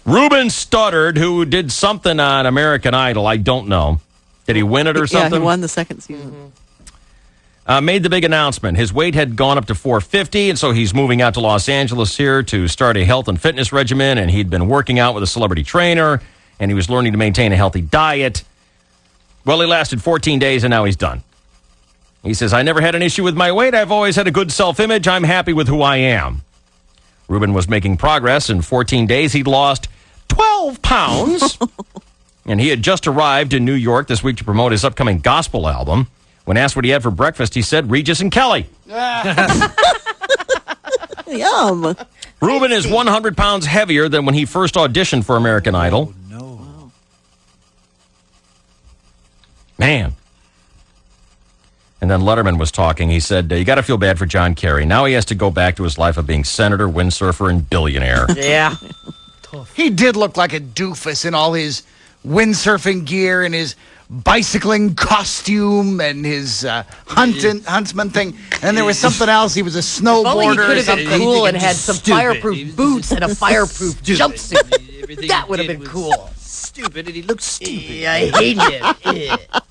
Ruben Studdard, who did something on American Idol, I don't know. Did he win it or something? Yeah, he won the second season. Made the big announcement. His weight had gone up to 450, and so he's moving out to Los Angeles here to start a health and fitness regimen, and he'd been working out with a celebrity trainer, and he was learning to maintain a healthy diet. Well, he lasted 14 days, and now he's done. He says, I never had an issue with my weight. I've always had a good self-image. I'm happy with who I am. Ruben was making progress. In 14 days, he'd lost 12 pounds. And he had just arrived in New York this week to promote his upcoming gospel album. When asked what he had for breakfast, he said, Regis and Kelly. Yum. Ruben is 100 pounds heavier than when he first auditioned for American Idol. No. Man. And then Letterman was talking. He said, you got to feel bad for John Kerry. Now he has to go back to his life of being senator, windsurfer, and billionaire. Yeah. He did look like a doofus in all his windsurfing gear and his bicycling costume and his huntsman thing. And there was something else. He was a snowboarder. Only he could or have something. been cool and had some fireproof boots and a fireproof jumpsuit. That would have been cool. Stupid, and he looked stupid. Yeah, I hate him.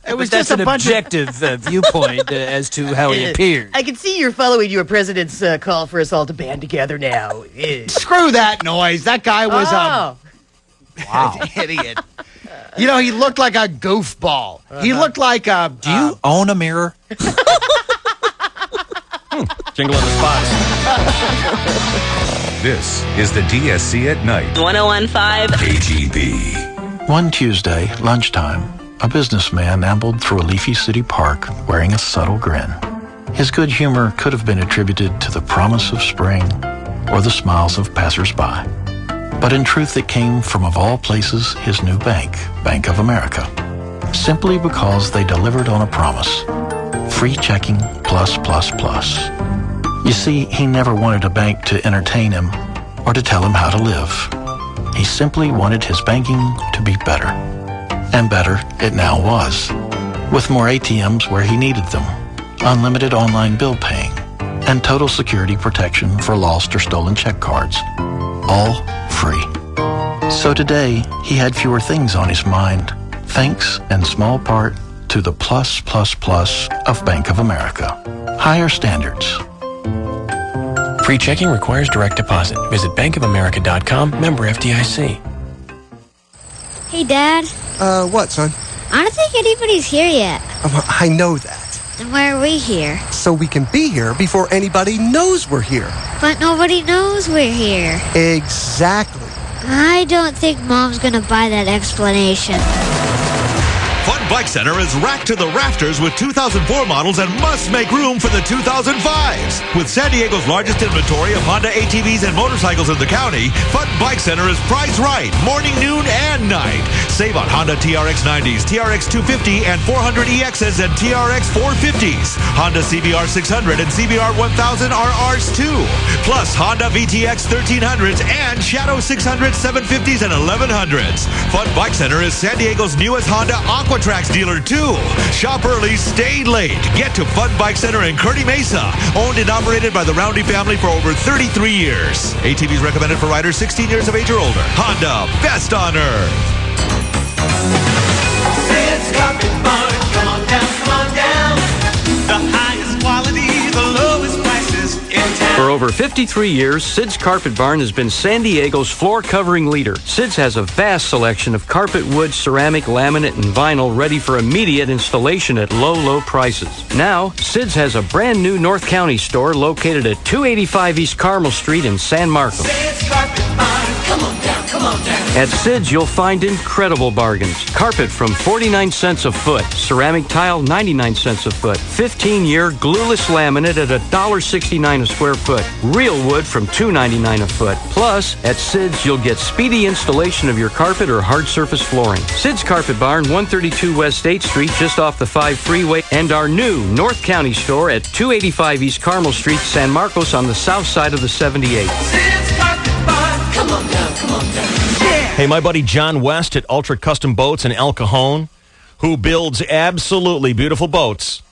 It was that's just an a bunch objective viewpoint as to how he appeared. I can see you're following your president's call for us all to band together now. Screw that noise. That guy was an idiot. You know, he looked like a goofball. He looked like a... Do you own a mirror? Jingle in the spots. This is the DSC at Night. 1015 KGB. One Tuesday, lunchtime, a businessman ambled through a leafy city park wearing a subtle grin. His good humor could have been attributed to the promise of spring or the smiles of passersby. But in truth, it came from, of all places, his new bank, Bank of America. Simply because they delivered on a promise. Free checking plus. You see, he never wanted a bank to entertain him or to tell him how to live. He simply wanted his banking to be better. And better it now was. With more ATMs where he needed them, unlimited online bill paying, and total security protection for lost or stolen check cards. All free. So today, he had fewer things on his mind, thanks in small part to the plus of Bank of America. Higher standards. Free checking requires direct deposit. Visit bankofamerica.com, member FDIC. Hey, Dad. What, son? I don't think anybody's here yet. I know that. Then why are we here? So we can be here before anybody knows we're here. But nobody knows we're here. Exactly. I don't think Mom's gonna buy that explanation. Fun Bike Center is racked to the rafters with 2004 models and must make room for the 2005s. With San Diego's largest inventory of Honda ATVs and motorcycles in the county, Fun Bike Center is priced right, morning, noon, and night. Save on Honda TRX 90s, TRX 250, and 400 EXs and TRX 450s. Honda CBR 600 and CBR 1000 are ours too. Plus Honda VTX 1300s and Shadow 600, 750s, and 1100s. Fun Bike Center is San Diego's newest Honda Aqua Equitrax dealer, too. Shop early, stay late. Get to Fun Bike Center in Kearney Mesa. Owned and operated by the Roundy family for over 33 years. ATVs recommended for riders 16 years of age or older. Honda, best on earth. Sid's Carpet Barn, come on down, come on down. The highest quality, the lowest prices in town. For over 53 years, Sid's Carpet Barn has been San Diego's floor covering leader. Sid's has a vast selection of carpet, wood, ceramic, laminate, and vinyl ready for immediate installation at low, low prices. Now, Sid's has a brand new North County store located at 285 East Carmel Street in San Marcos. Sid's Carpet Barn, come on down, come on down. At Sid's, you'll find incredible bargains. Carpet from 49 cents a foot. Ceramic tile, 99 cents a foot. 15-year glueless laminate at $1.69 a square foot. Real wood from $2.99 a foot. Plus, at Sid's, you'll get speedy installation of your carpet or hard surface flooring. Sid's Carpet Barn, 132 West 8th Street, just off the 5 freeway. And our new North County store at 285 East Carmel Street, San Marcos on the south side of the 78. Sid's Carpet Barn, come on down, come on down. Hey, my buddy John West at Ultra Custom Boats in El Cajon, who builds absolutely beautiful boats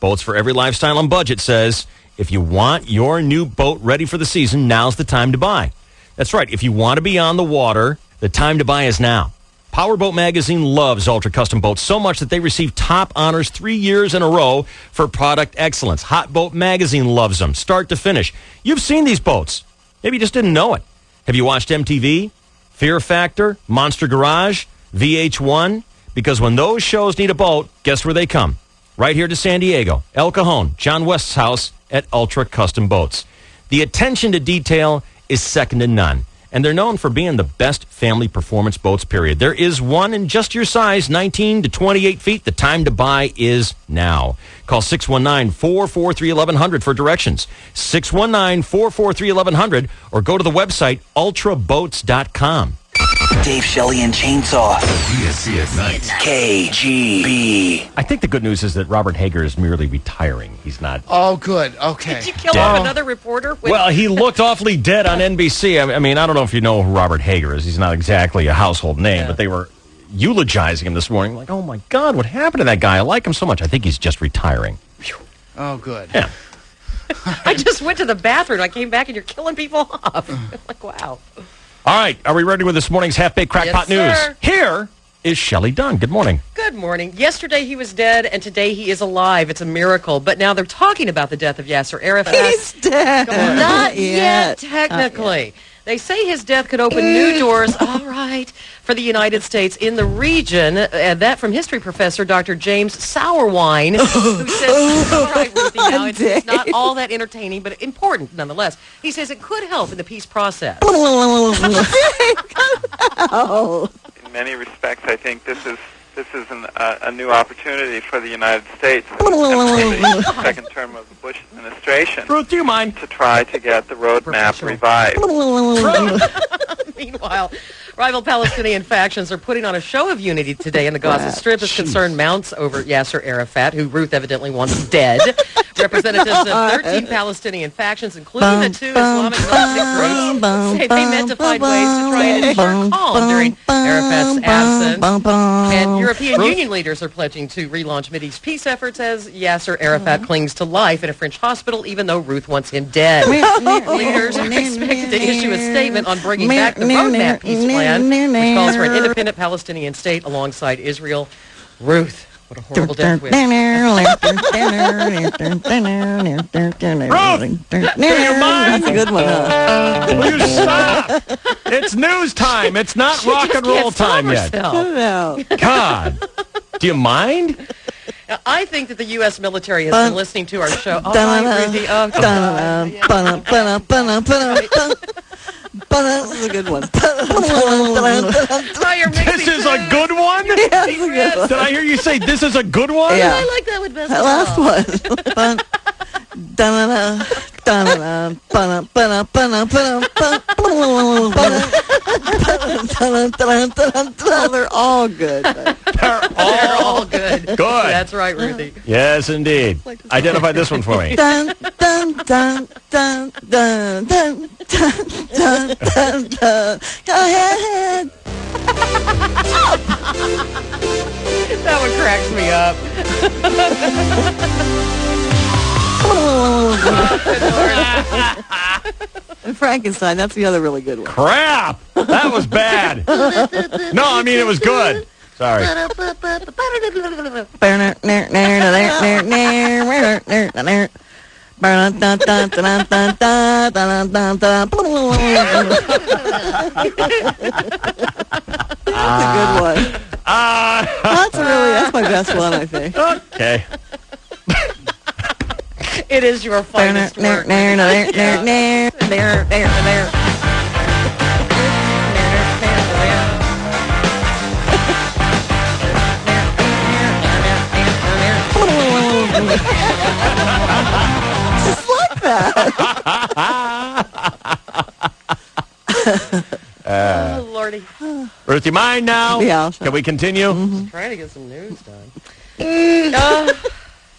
for every lifestyle and budget, says, if you want your new boat ready for the season, now's the time to buy. That's right. If you want to be on the water, the time to buy is now. Powerboat Magazine loves Ultra Custom Boats so much that they receive top honors 3 years in a row for product excellence. Hot Boat Magazine loves them, start to finish. You've seen these boats. Maybe you just didn't know it. Have you watched MTV? Fear Factor, Monster Garage, VH1, because when those shows need a boat, guess where they come? Right here to San Diego, El Cajon, John West's house at Ultra Custom Boats. The attention to detail is second to none, and they're known for being the best family performance boats, period. There is one in just your size, 19 to 28 feet. The time to buy is now. Call 619-443-1100 for directions. 619-443-1100 or go to the website ultraboats.com. Dave Shelley and Chainsaw. PSC at night. KGB. I think the good news is that Robert Hager is merely retiring. He's not... Oh, good. Okay. Did you kill off another reporter? Well, he looked awfully dead on NBC. I mean, I don't know if you know who Robert Hager is. He's not exactly a household name, but they were eulogizing him this morning. Like, oh, my God, what happened to that guy? I like him so much. I think he's just retiring. Oh, good. Yeah. I just went to the bathroom. I came back and you're killing people off. Like, wow. All right. Are we ready with this morning's Half-Baked Crackpot News? Sir. Here is Shelley Dunn. Good morning. Good morning. Yesterday he was dead, and today he is alive. It's a miracle. But now they're talking about the death of Yasser Arafat. He's dead. Not yet, technically. They say his death could open new doors, all right, for the United States in the region. That from history professor Dr. James Sourwine, who says, all right, Ruthie, now it's not all that entertaining, but important nonetheless. He says it could help in the peace process. In many respects, I think this is a new opportunity for the United States and for the second term of the Bush administration. Ruth, do you mind? To try to get the roadmap revived. Meanwhile, rival Palestinian factions are putting on a show of unity today in the Gaza Strip as concern mounts over Yasser Arafat, who Ruth evidently wants dead. Representatives of 13 Palestinian factions, including the two Islamic militant groups, say they meant to find ways to try and ensure calm during Arafat's absence. And European Union leaders are pledging to relaunch Mideast peace efforts as Yasser Arafat clings to life in a French hospital, even though Ruth wants him dead. Leaders are expected to issue a statement on bringing back the roadmap peace plan, which calls for an independent Palestinian state alongside Israel. Ruth, what a horrible death wish. Ruth, do you mind? That's a good one, huh? Will you stop? It's news time. It's not She rock just and roll can't stop time yet. herself. God. Do you mind? Now, I think that the U.S. military has been listening to our show. All right, Ruthie. Oh, God. This is a good one. This is a good one? Yeah, it's a good one. Did I hear you say this is a good one? Yeah. I like that one best. That last one. Oh, they're all good. They're all good. Good. That's right, Ruthie. Yes, indeed. Identify this one for me. Dun, dun, dun, dun, dun, dun, dun, dun, dun, dun. Go ahead. That one cracks me up. And Frankenstein, that's the other really good one. Crap! That was bad. No, I mean, it was good. Sorry. That's a good one. That's my best one, I think. Okay. It is your finest work. Just like that. Oh, Lordy. Ruth, you mind now? Yeah. Can we continue? Trying to get some news done.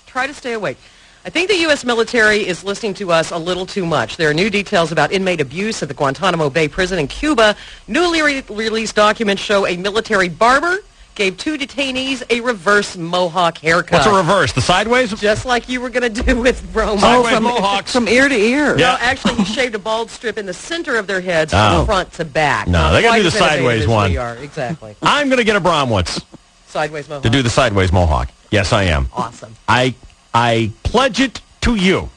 Try to stay awake. I think the U.S. military is listening to us a little too much. There are new details about inmate abuse at the Guantanamo Bay prison in Cuba. Newly released documents show a military barber gave 2 detainees a reverse mohawk haircut. What's a reverse? The sideways? Just like you were going to do with Bromo. Sideways mohawks. From ear to ear. No, actually, he shaved a bald strip in the center of their heads from front to back. No, they got to do the Quite as sideways innovative as one. we are. Exactly. I'm going to get a Bromwitz Sideways mohawk. to do the sideways mohawk. Yes, I am. Awesome. I pledge it to you.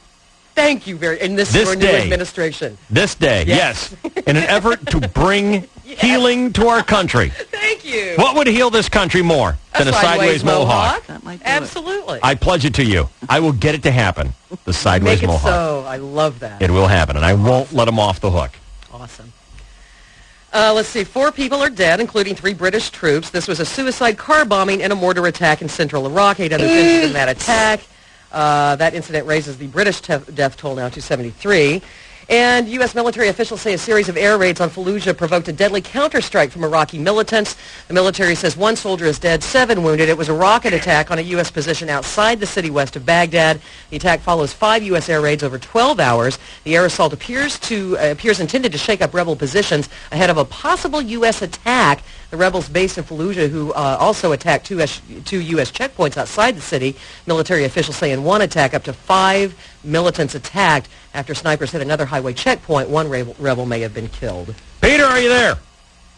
Thank you very and this is This our new day. administration. This day, yes. In an effort to bring healing to our country. Thank you. What would heal this country more than a sideways mohawk? That might do Absolutely. I pledge it to you. I will get it to happen. The sideways Make it mohawk. so. I love that. It will happen, and I won't let them off the hook. Awesome. Let's see. 4 people are dead, including 3 British troops. This was a suicide car bombing and a mortar attack in central Iraq. 8 others injured in that attack. That incident raises the British death toll now to 73. And U.S. military officials say a series of air raids on Fallujah provoked a deadly counterstrike from Iraqi militants. The military says 1 soldier is dead, 7 wounded. It was a rocket attack on a U.S. position outside the city west of Baghdad. The attack follows 5 U.S. air raids over 12 hours. The air assault appears intended to shake up rebel positions ahead of a possible U.S. attack. The rebels based in Fallujah, who also attacked 2 U.S. checkpoints outside the city. Military officials say in one attack, up to 5 militants attacked. After snipers hit another highway checkpoint, 1 rebel may have been killed. Peter, are you there?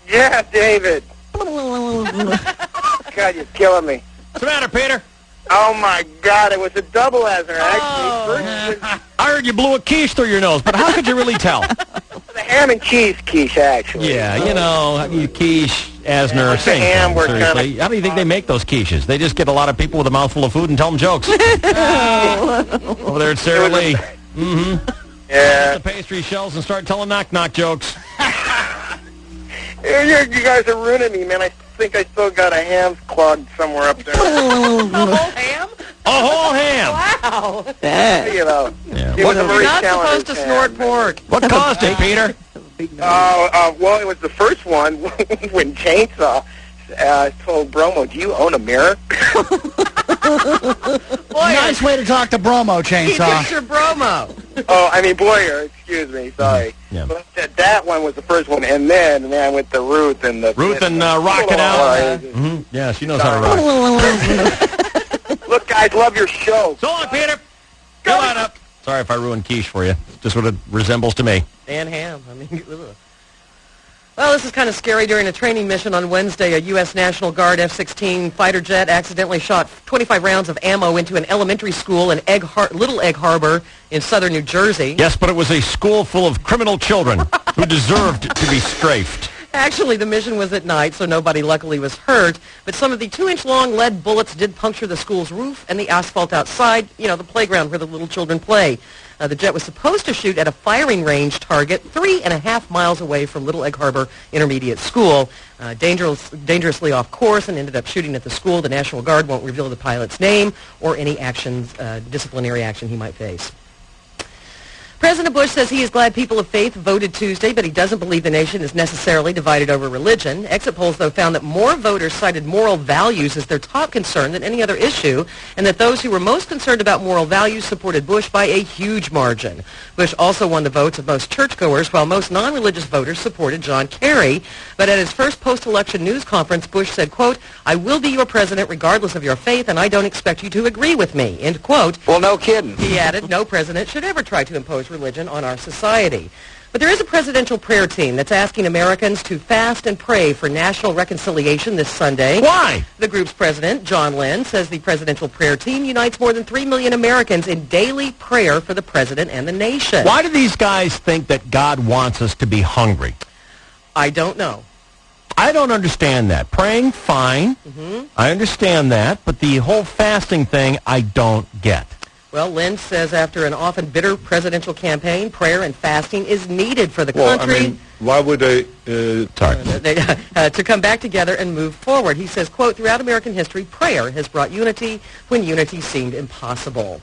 Yeah, David. God, you're killing me. What's the matter, Peter? Oh, my God. It was a double hazard, actually. First was I heard you blew a quiche through your nose, but how could you really tell? the ham and cheese quiche, actually. Yeah, you know, quiche, Asner, with the same ham, thing, we're seriously. kinda- How do you think they make those quiches? They just get a lot of people with a mouthful of food and tell them jokes. Over there at Sara Lee. Mm-hmm. Yeah. The pastry shells and start telling knock-knock jokes. You guys are ruining me, man. I think I still got a ham clogged somewhere up there. A whole ham? A whole ham. Wow. You know. Yeah. It was a You're very not challenging supposed to ham. snort pork. What caused it, Peter? Well, it was the first one when Chainsaw told Bromo, "Do you own a mirror?" Nice way to talk to Bromo, He Chainsaw. thinks you're Bromo. Oh, I mean Boyer. Excuse me. Sorry. Yeah. But that one was the first one, and then I went to Ruth and the Ruth and Rock It Out. Mm-hmm. Yeah, she knows how to rock. Look, guys, love your show. So long, Peter. Go on up. Sorry if I ruined quiche for you. Just what it resembles to me. And ham. I mean, ugh. Well, this is kind of scary. During a training mission on Wednesday, a U.S. National Guard F-16 fighter jet accidentally shot 25 rounds of ammo into an elementary school in Little Egg Harbor in southern New Jersey. Yes, but it was a school full of criminal children who deserved to be strafed. Actually, the mission was at night, so nobody luckily was hurt. But some of the 2-inch-long lead bullets did puncture the school's roof and the asphalt outside, you know, the playground where the little children play. The jet was supposed to shoot at a firing range target 3.5 miles away from Little Egg Harbor Intermediate School. Dangerously off course and ended up shooting at the school. The National Guard won't reveal the pilot's name or any disciplinary action he might face. President Bush says he is glad people of faith voted Tuesday, but he doesn't believe the nation is necessarily divided over religion. Exit polls, though, found that more voters cited moral values as their top concern than any other issue, and that those who were most concerned about moral values supported Bush by a huge margin. Bush also won the votes of most churchgoers, while most non-religious voters supported John Kerry. But at his first post-election news conference, Bush said, quote, "I will be your president regardless of your faith, and I don't expect you to agree with me," end quote. Well, no kidding. He added, no president should ever try to impose religion on our society. But there is a presidential prayer team that's asking Americans to fast and pray for national reconciliation this Sunday. Why? The group's president, John Lynn, says the presidential prayer team unites more than 3 million Americans in daily prayer for the president and the nation. Why do these guys think that God wants us to be hungry? I don't know. I don't understand that. Praying, fine. I understand that. But the whole fasting thing, I don't get. Well, Lynn says after an often bitter presidential campaign, prayer and fasting is needed for the country. Why would they... to come back together and move forward. He says, quote, throughout American history, prayer has brought unity when unity seemed impossible.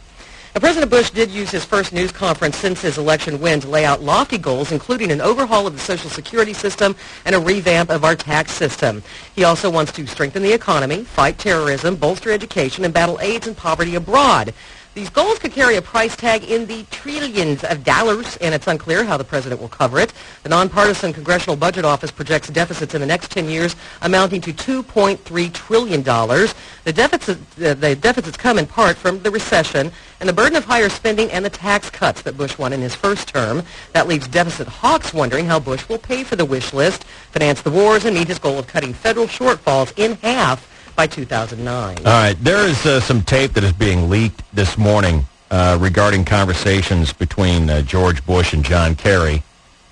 Now, President Bush did use his first news conference since his election win to lay out lofty goals, including an overhaul of the Social Security system and a revamp of our tax system. He also wants to strengthen the economy, fight terrorism, bolster education, and battle AIDS and poverty abroad. These goals could carry a price tag in the trillions of dollars, and it's unclear how the president will cover it. The nonpartisan Congressional Budget Office projects deficits in the next 10 years amounting to $2.3 trillion. The deficits come in part from the recession and the burden of higher spending and the tax cuts that Bush won in his first term. That leaves deficit hawks wondering how Bush will pay for the wish list, finance the wars, and meet his goal of cutting federal shortfalls in half by 2009. All right, there is some tape that is being leaked this morning regarding conversations between George Bush and John Kerry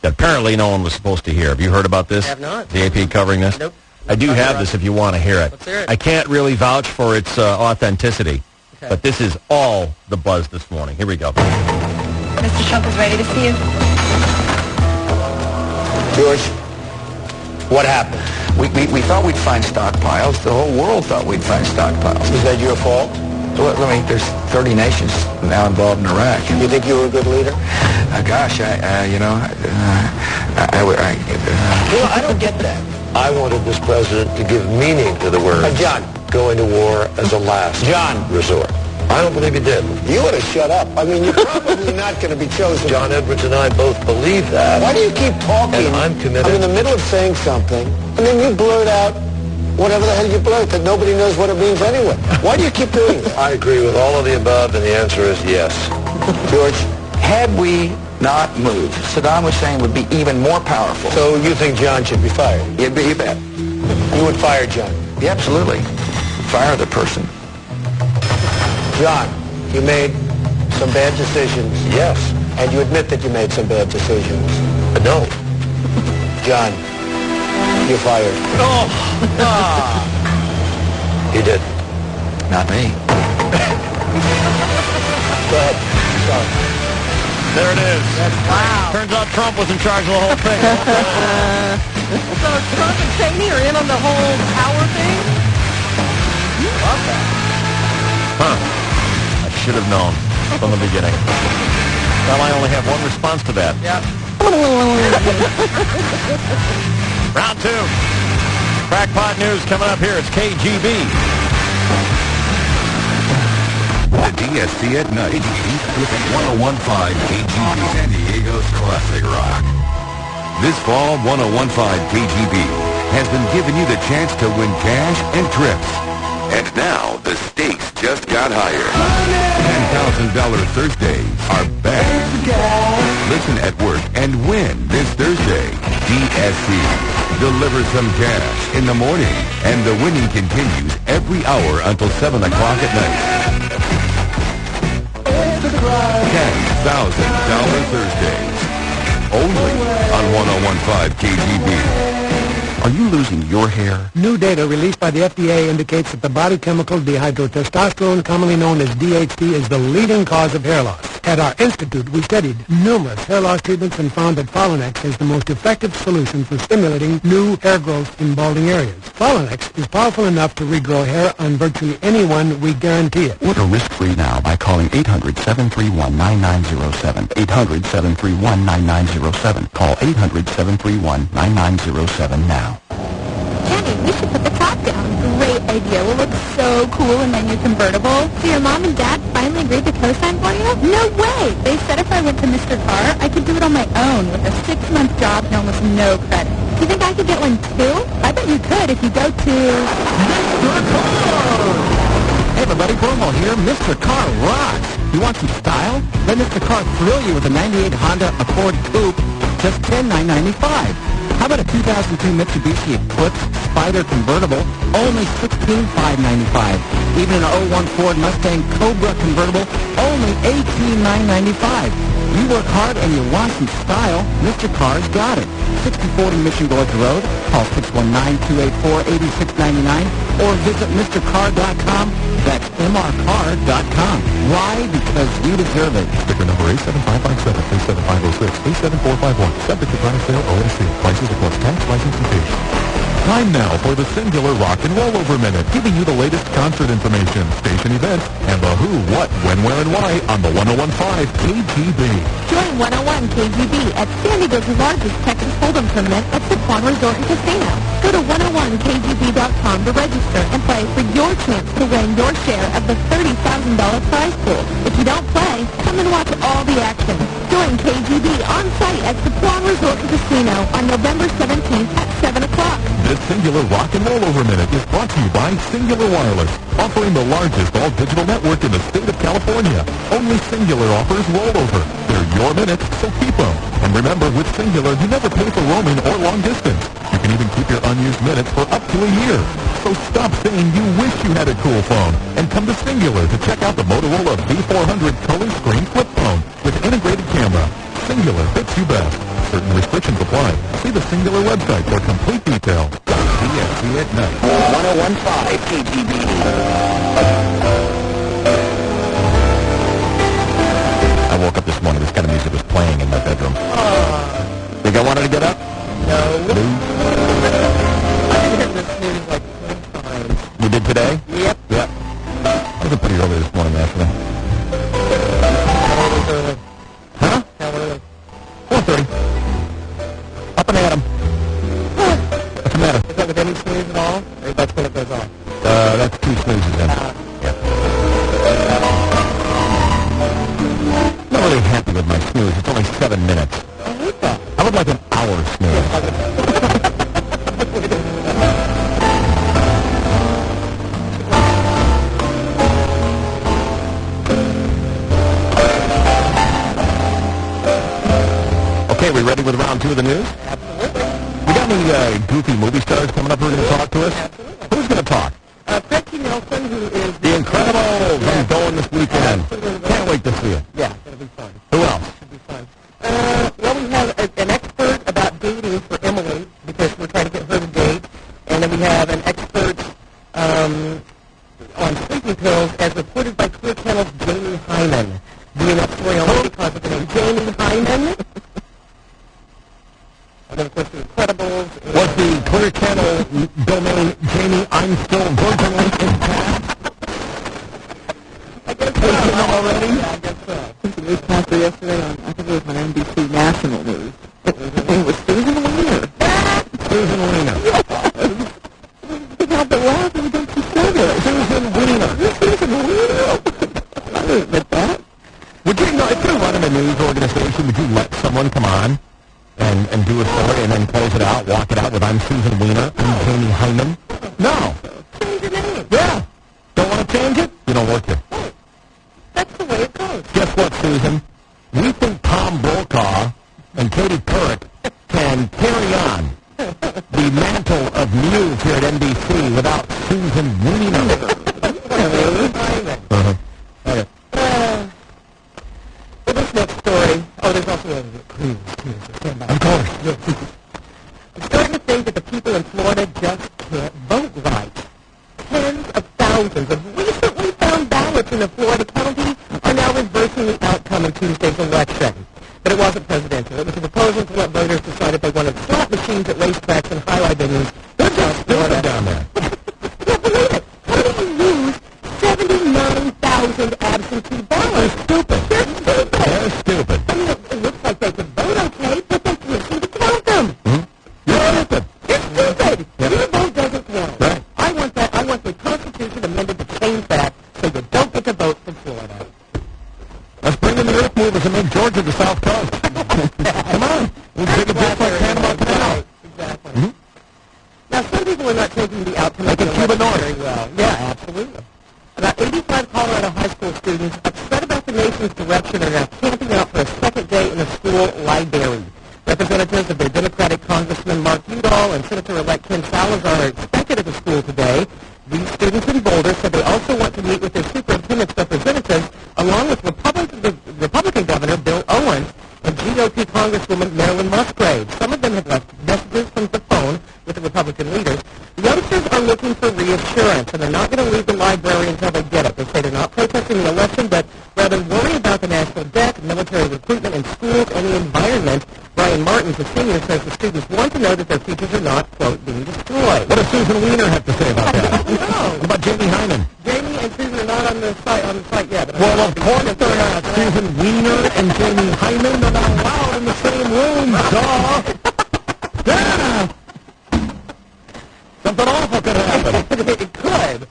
that apparently no one was supposed to hear. Have you heard about this? I have not. The AP covering this? Nope. I do have this if you want to hear it. Let's hear it. I can't really vouch for its authenticity, but this is all the buzz this morning. Here we go. Mr. Trump is ready to see you. George, what happened? We thought we'd find stockpiles. The whole world thought we'd find stockpiles. Is that your fault? Well, I mean, there's 30 nations now involved in Iraq. You think you were a good leader? Gosh, I don't get that. I wanted this president to give meaning to the words. John. Going to war as a last resort. I don't believe he did. You ought to shut up. I mean, you're probably not going to be chosen. John Edwards and I both believe that. Why do you keep talking? And I'm committed. I'm in the middle of saying something, and then you blurt out whatever the hell you blurt that nobody knows what it means anyway. Why do you keep doing that? I agree with all of the above, and the answer is yes. George, had we not moved, Saddam Hussein would be even more powerful. So you think John should be fired? You bet. You would fire John? Yeah, absolutely. Fire the person. John, you made some bad decisions. Yes. And you admit that you made some bad decisions. No. John, you're fired. He did. Not me. Go ahead. Sorry. There it is. Wow. Turns out Trump was in charge of the whole thing. So Trump and Cheney are in on the whole power thing? Love that. Huh. I should have known from the beginning. Well, I only have one response to that. Yep. Round two. Crackpot news coming up here. It's KGB. The DSC at night with 101.5 KGB, San Diego's classic rock. This fall, 101.5 KGB has been giving you the chance to win cash and trips. And now, the stakes just got higher. $10,000 Thursdays are back. Listen at work and win this Thursday. DSC. Deliver some cash in the morning, and the winning continues every hour until 7 o'clock at night. $10,000 Thursdays. Only on 101.5 KGB. Are you losing your hair? New data released by the FDA indicates that the body chemical dihydrotestosterone, commonly known as DHT, is the leading cause of hair loss. At our institute, we studied numerous hair loss treatments and found that Folinex is the most effective solution for stimulating new hair growth in balding areas. Folinex is powerful enough to regrow hair on virtually anyone, we guarantee it. Order risk-free now by calling 800-731-9907. 800-731-9907. Call 800-731-9907 now. Jenny, we should put the top down. Great idea. We'll look so cool in my new convertible. So your mom and dad finally agreed to co-sign for you? No way! They said if I went to Mr. Carr, I could do it on my own with a 6-month job and almost no credit. Do you think I could get one too? I bet you could if you go to... Mr. Carr! Hey everybody, Promo here. Mr. Carr rocks. You want some style? Let Mr. Carr thrill you with a 98 Honda Accord Coupe, just $10,995. How about a 2002 Mitsubishi Eclipse Spider convertible, only $16,595. Even an 01 Ford Mustang Cobra convertible, only $18,995. You work hard and you want some style, Mr. Carr's got it. 6040 Mission Gorge Road. Call 619-284-8699 or visit MrCarr.com. That's MRCar.com. Why? Because you deserve it. Sticker number A7557, A7506, A7451. Subject to price sale OSC. Prices plus tax, license, and fee. Time now for the Singular Rock and Rollover Minute, giving you the latest concert information, station events, and the who, what, when, where, and why on the 1015 KGB. Join 101 KGB at San Diego's largest Texas Hold'em tournament at Sequan Resort and Casino. Go to 101kgb.com to register and play for your chance to win your share of the $30,000 prize pool. If you don't play, come and watch all the action. Join KGB on site at Sequan Resort and Casino on November 17th at 7 o'clock. This Singular Rock and Rollover Minute is brought to you by Singular Wireless, offering the largest all-digital network in the state of California. Only Singular offers rollover. They're your minutes, so keep them. And remember, with Singular, you never pay for roaming or long distance. You can even keep your unused minutes for up to a year. So stop saying you wish you had a cool phone and come to Singular to check out the Motorola V400 color screen flip phone with integrated camera. Singular fits you best. Certain restrictions apply. See the Singular website for complete detail. CSC at night. 1015 KGB. I woke up this morning, this kind of music was playing in my bedroom. Think I wanted to get up? No. I did hear this news like 3 times. You did today? Yep. Yep. I was up pretty early this morning, actually. Huh? 4:30. Up and at 'em. What's the matter? Is that with any snooze at all? Or that's when it goes off? That's 2 snoozes in. Yeah. Not really happy with my snooze. It's only 7 minutes. I hate that. I would like an hour snooze. Okay, we ready with round 2 of the news? Absolutely. We got any goofy movie stars coming up who are going to talk to us? Absolutely. Who's going to talk? Becky Nelson, who is... The Incredibles. I'm going this weekend. Can't wait to see it. Yeah, it'll be fun. Who else? Should be fun. Well, we have an expert about dating for Emily, because we're trying to get her to date. And then we have an expert on sleeping pills, as reported by Clear Channel's Jamie Hyman. Doing that story only because of the name Jamie Hyman. And then, of course, the Incredibles. Was the Clear Channel domain Jamie I'm still virginally intact? I guess so. Already? Yeah, I guess so. The newscaster yesterday on, I think it was on NBC National News. It was Susan Weiner. Susan Weiner. Yes. Can't help but laugh every time she said it. Susan Weiner. Susan Weiner. I didn't admit that. Would you, if you're running a news organization, would you let someone come on and do a story and then close it out, walk it out with I'm Susan Weiner, I'm Jamie Hyman? No. Change your name. Yeah. Don't want to change it? You don't work here. That's the way it goes. Guess what, Susan? We think Tom Brokaw and Katie Couric can carry on the mantle of news here at NBC without Susan Weiner. Okay. Well, this next story. Oh, there's also a cruise. Of course. I'm starting to think that the people in Florida just can't vote right. Tens of thousands of recently found ballots in a Florida county are now reversing the outcome in Tuesday's election. But it wasn't presidential. It was a proposal to let voters decide if they wanted slot machines at racetracks and highlight venues. They're just Florida down there. Can't believe it. How do you lose 79,000 absentee ballots? Stupid. They're stupid. They're stupid. I mean, it looks like they could vote okay, but they can't seem to count them. You're stupid. It's stupid. Your vote doesn't count. Right. I want the Constitution amended to change that so you don't get to vote from Florida. Let's bring in the earth movers and make Georgia the South Coast. Come on. We'll dig a ditch like Panama Canal. Exactly. Now, some people are not taking the outcome of the election very well. Yeah, absolutely. About 85 Colorado high school students upset about the nation's direction are now camping out for a second day in a school library. Representatives of their Democratic Congressman Mark Udall and Senator-elect Ken Salazar are expected at the school today. These students in Boulder said they also want to meet with their superintendent's representatives, along with Republican Governor Bill Owens and GOP Congresswoman Marilyn Musgrave. Some of them have left messages from the phone with the Republican leaders. The youngsters are looking for reassurance, and they're not going to leave the library until they get it. They say they're not protesting the election, but rather worry about the national debt, military recruitment in schools, and the environment. Brian Martins, a senior, says the students want to know that their futures are not, quote, being destroyed. What does Susan Weiner have to say about that? What about Jamie Hyman? Jamie and Susan are not on the site yet. Well, of course they're not. Susan Weiner and Jamie Hyman are not allowed in the same room, duh. Yeah. Something awful could happen. It could.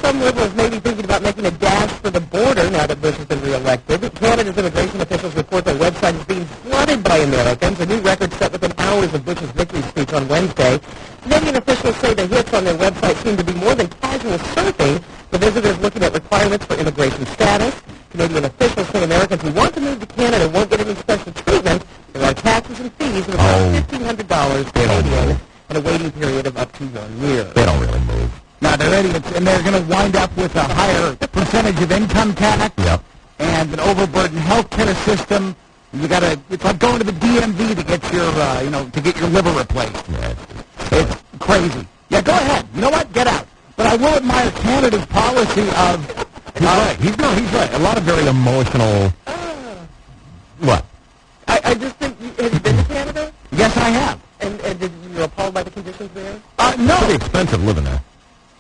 Some liberals may be thinking about making a dash for the border now that Bush has been reelected. Canada's immigration officials report their website is being flooded by Americans, a new record set within hours of Bush's victory speech on Wednesday. Canadian officials say the hits on their website seem to be more than casual surfing, the visitors looking at requirements for immigration status. Canadian officials say Americans who want to move to Canada won't get any special treatment. There are taxes and fees of about $1,500 Canadian and a waiting period of up to 1 year. They don't really move. Now, they're idiots, and they're going to wind up with a higher percentage of income tax and an overburdened health care system. It's like going to the DMV to get your, to get your liver replaced. Yeah. It's crazy. Yeah, go ahead. You know what? Get out. But I will admire Canada's policy of... He's right. He's right. A lot of very emotional... What? I just think... Have you been to Canada? Yes, I have. And did you appalled by the conditions there? No. Pretty expensive living there.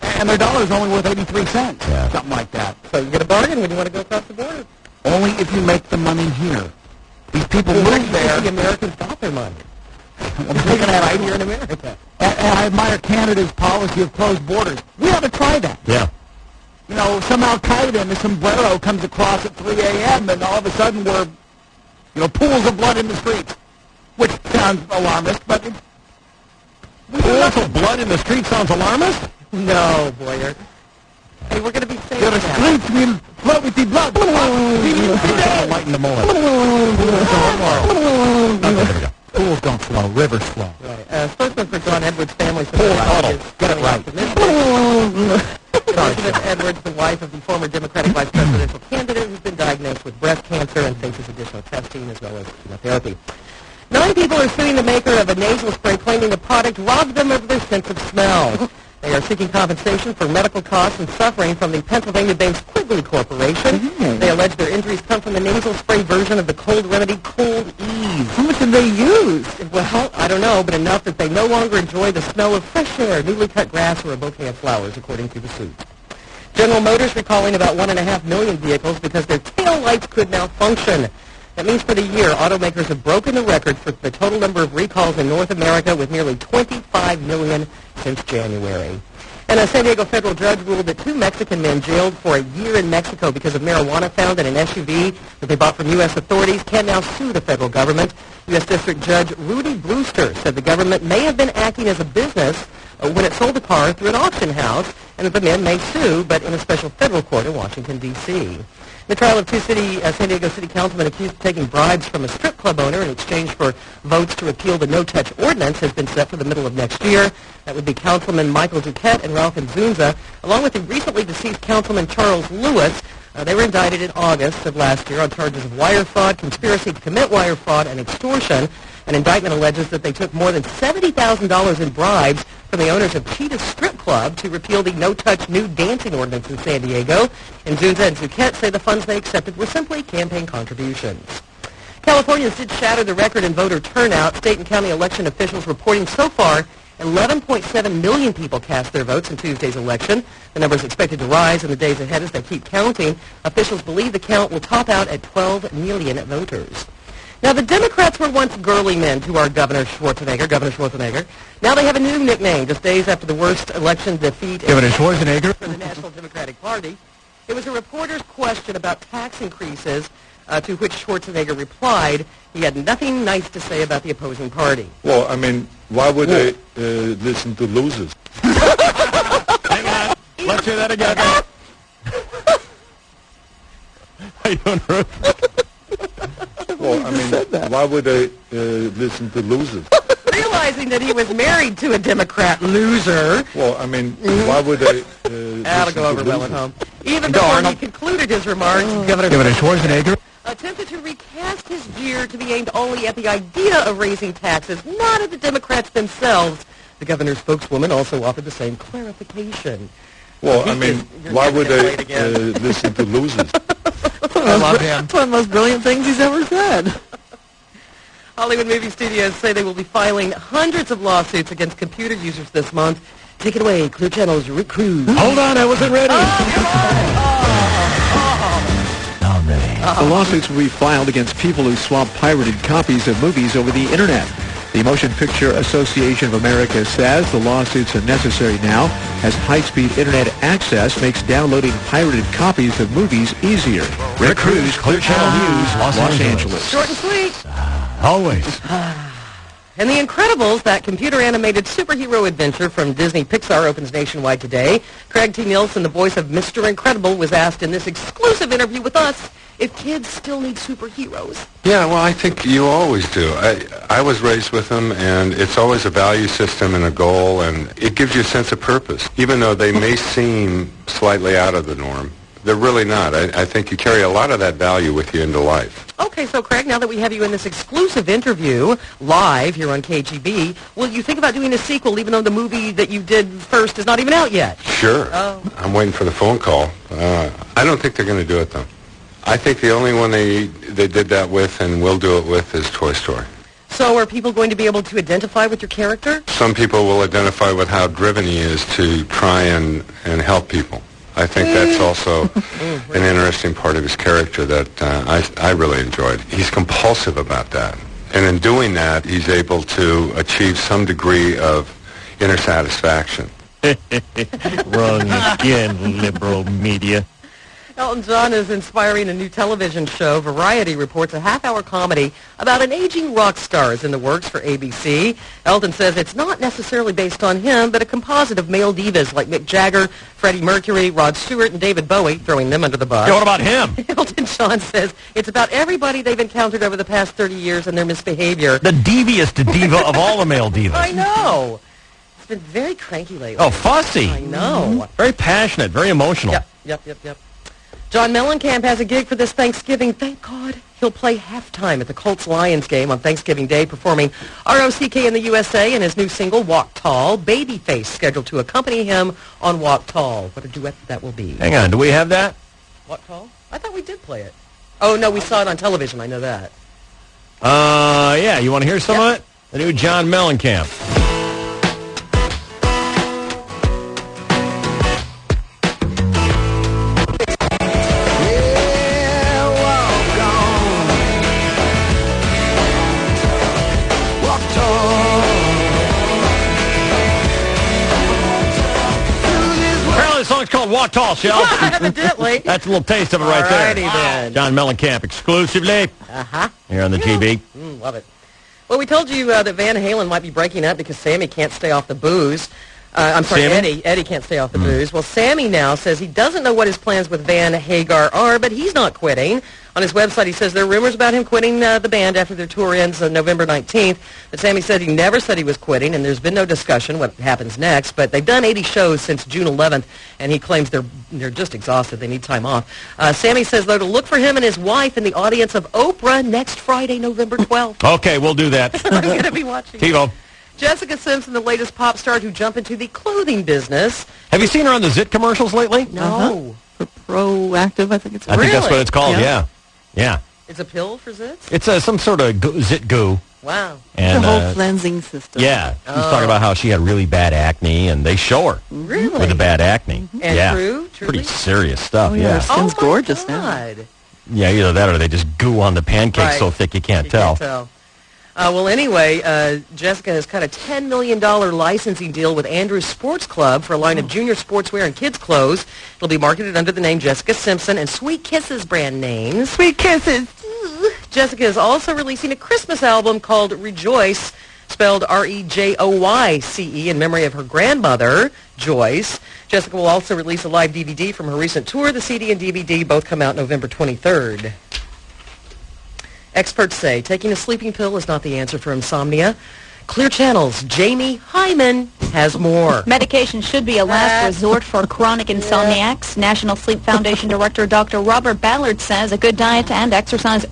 And their dollar's only worth 83 cents. Yeah. Something like that. So you get a bargain when you want to go across the border. Only if you make the money here. These people live there. The Americans got their money. I'm looking at right here in America. And I admire Canada's policy of closed borders. We ought to try that. Yeah. You know, some Al-Qaeda in the sombrero comes across at 3 a.m. and all of a sudden we're, pools of blood in the streets. Which sounds alarmist, but... Pools of blood in the street sounds alarmist? No, Boyer. Hey, we're going to be safe The streets will flow with the blood. Lighten the mullet. Pools don't flow, rivers flow. Right. Spokesman for John Edwards' family says Get it right. Elizabeth Edwards, the wife of the former Democratic vice presidential candidate, who's been diagnosed with breast cancer and faces additional testing as well as chemotherapy. 9 people are suing the maker of a nasal spray, claiming the product robbed them of their sense of smell. They are seeking compensation for medical costs and suffering from the Pennsylvania-based Quigley Corporation. They allege their injuries come from the nasal spray version of the cold remedy Cold Ease. How much did they use? Well, I don't know, but enough that they no longer enjoy the smell of fresh air, newly cut grass, or a bouquet of flowers, according to the suit. General Motors recalling about 1.5 million vehicles because their tail lights could malfunction. That means for the year, automakers have broken the record for the total number of recalls in North America with nearly 25 million since January. And a San Diego federal judge ruled that 2 Mexican men jailed for a year in Mexico because of marijuana found in an SUV that they bought from U.S. authorities can now sue the federal government. U.S. District Judge Rudy Brewster said the government may have been acting as a business when it sold the car through an auction house, and that the men may sue, but in a special federal court in Washington, D.C. The trial of 2 San Diego City councilmen accused of taking bribes from a strip club owner in exchange for votes to repeal the no-touch ordinance has been set for the middle of next year. That would be Councilman Michael Duquette and Ralph Nzunza, along with the recently deceased Councilman Charles Lewis. They were indicted in August of last year on charges of wire fraud, conspiracy to commit wire fraud, and extortion. An indictment alleges that they took more than $70,000 in bribes from the owners of Cheetah Strip Club to repeal the no-touch nude dancing ordinance in San Diego. And Zunza and Zucchett say the funds they accepted were simply campaign contributions. Californians did shatter the record in voter turnout. State and county election officials reporting so far 11.7 million people cast their votes in Tuesday's election. The number is expected to rise in the days ahead as they keep counting. Officials believe the count will top out at 12 million voters. Now, the Democrats were once girly men to our Governor Schwarzenegger. Now they have a new nickname, just days after the worst election defeat Governor Schwarzenegger for the National Democratic Party. It was a reporter's question about tax increases, to which Schwarzenegger replied he had nothing nice to say about the opposing party. Well, I mean, why would they listen to losers? Hang on. Let's hear that again. How you doing, Ruth? Well, I mean, why would they listen to losers? Realizing that he was married to a Democrat loser. Well, I mean, why would they That'll go over well at home. Even before he concluded his remarks, Governor Schwarzenegger attempted to recast his jeer to be aimed only at the idea of raising taxes, not at the Democrats themselves. The governor's spokeswoman also offered the same clarification. Well, I mean, why would they listen to losers? I love him. It's one of the most brilliant things he's ever said. Hollywood movie studios say they will be filing hundreds of lawsuits against computer users this month. Take it away, Clear Channel's Rick Cruz. Hold on, I wasn't ready. Now I'm ready. The lawsuits will be filed against people who swap pirated copies of movies over the Internet. The Motion Picture Association of America says the lawsuits are necessary now as high-speed Internet access makes downloading pirated copies of movies easier. Rick Cruz, Clear Channel News, Los Angeles. Short and sweet. Always. And The Incredibles, that computer-animated superhero adventure from Disney Pixar, opens nationwide today. Craig T. Nelson, the voice of Mr. Incredible, was asked in this exclusive interview with us if kids still need superheroes. Yeah, well, I think you always do. I was raised with them, and it's always a value system and a goal, and it gives you a sense of purpose. Even though they may seem slightly out of the norm, they're really not. I think you carry a lot of that value with you into life. Okay, so Craig, now that we have you in this exclusive interview live here on KGB, will you think about doing a sequel even though the movie that you did first is not even out yet? Sure. Oh. I'm waiting for the phone call. I don't think they're going to do it, though. I think the only one they did that with and will do it with is Toy Story. So are people going to be able to identify with your character? Some people will identify with how driven he is to try and help people. I think that's also an interesting part of his character that I really enjoyed. He's compulsive about that. And in doing that, he's able to achieve some degree of inner satisfaction. Wrong again, liberal media. Elton John is inspiring a new television show. Variety reports a half-hour comedy about an aging rock star is in the works for ABC. Elton says it's not necessarily based on him, but a composite of male divas like Mick Jagger, Freddie Mercury, Rod Stewart, and David Bowie, throwing them under the bus. Yeah, what about him? Elton John says it's about everybody they've encountered over the past 30 years and their misbehavior. The devious diva of all the male divas. I know. It's been very cranky lately. Oh, fussy. I know. Very passionate, very emotional. Yep. John Mellencamp has a gig for this Thanksgiving. Thank God. He'll play halftime at the Colts-Lions game on Thanksgiving Day, performing R.O.C.K. in the USA and his new single, Walk Tall. Babyface scheduled to accompany him on Walk Tall. What a duet that will be. Hang on, do we have that? Walk Tall? I thought we did play it. Oh, no, we saw it on television. I know that. Yeah, you want to hear some of it? The new John Mellencamp. It's called Walk Tall, Shell. Evidently. That's a little taste of it right there. Alrighty then. John Mellencamp exclusively here on the TV. Love it. Well, we told you that Van Halen might be breaking up because Sammy can't stay off the booze. I'm sorry, Sammy? Eddie can't stay off the booze. Well, Sammy now says he doesn't know what his plans with Van Hagar are, but he's not quitting. On his website, he says there are rumors about him quitting the band after their tour ends on November 19th. But Sammy said he never said he was quitting, and there's been no discussion what happens next. But they've done 80 shows since June 11th, and he claims they're just exhausted. They need time off. Sammy says, though, to look for him and his wife in the audience of Oprah next Friday, November 12th. Okay, we'll do that. I'm going to be watching. TiVo. Jessica Simpson, the latest pop star to jump into the clothing business. Have you seen her on the Zit commercials lately? No. Proactive, I think it's I think that's what it's called, yeah. Yeah. It's a pill for zits? It's some sort of Zit goo. Wow. And, the whole cleansing system. Yeah. She's talking about how she had really bad acne, and they show her Really? with the bad acne. And yeah. true? Truly? Pretty serious stuff, Oh, yeah. her skin's gorgeous God. now. Yeah, either that or they just goo on the pancakes Right. so thick you can't You tell. can't tell. Well, anyway, Jessica has cut a $10 million licensing deal with Andrews Sports Club for a line of junior sportswear and kids' clothes. It'll be marketed under the name Jessica Simpson and Sweet Kisses brand names. Sweet Kisses. Jessica is also releasing a Christmas album called Rejoice, spelled Rejoyce, in memory of her grandmother, Joyce. Jessica will also release a live DVD from her recent tour. The CD and DVD both come out November 23rd. Experts say taking a sleeping pill is not the answer for insomnia. Clear Channel's Jamie Hyman has more. Medication should be a last resort for chronic insomniacs. National Sleep Foundation Director Dr. Robert Ballard says a good diet and exercise...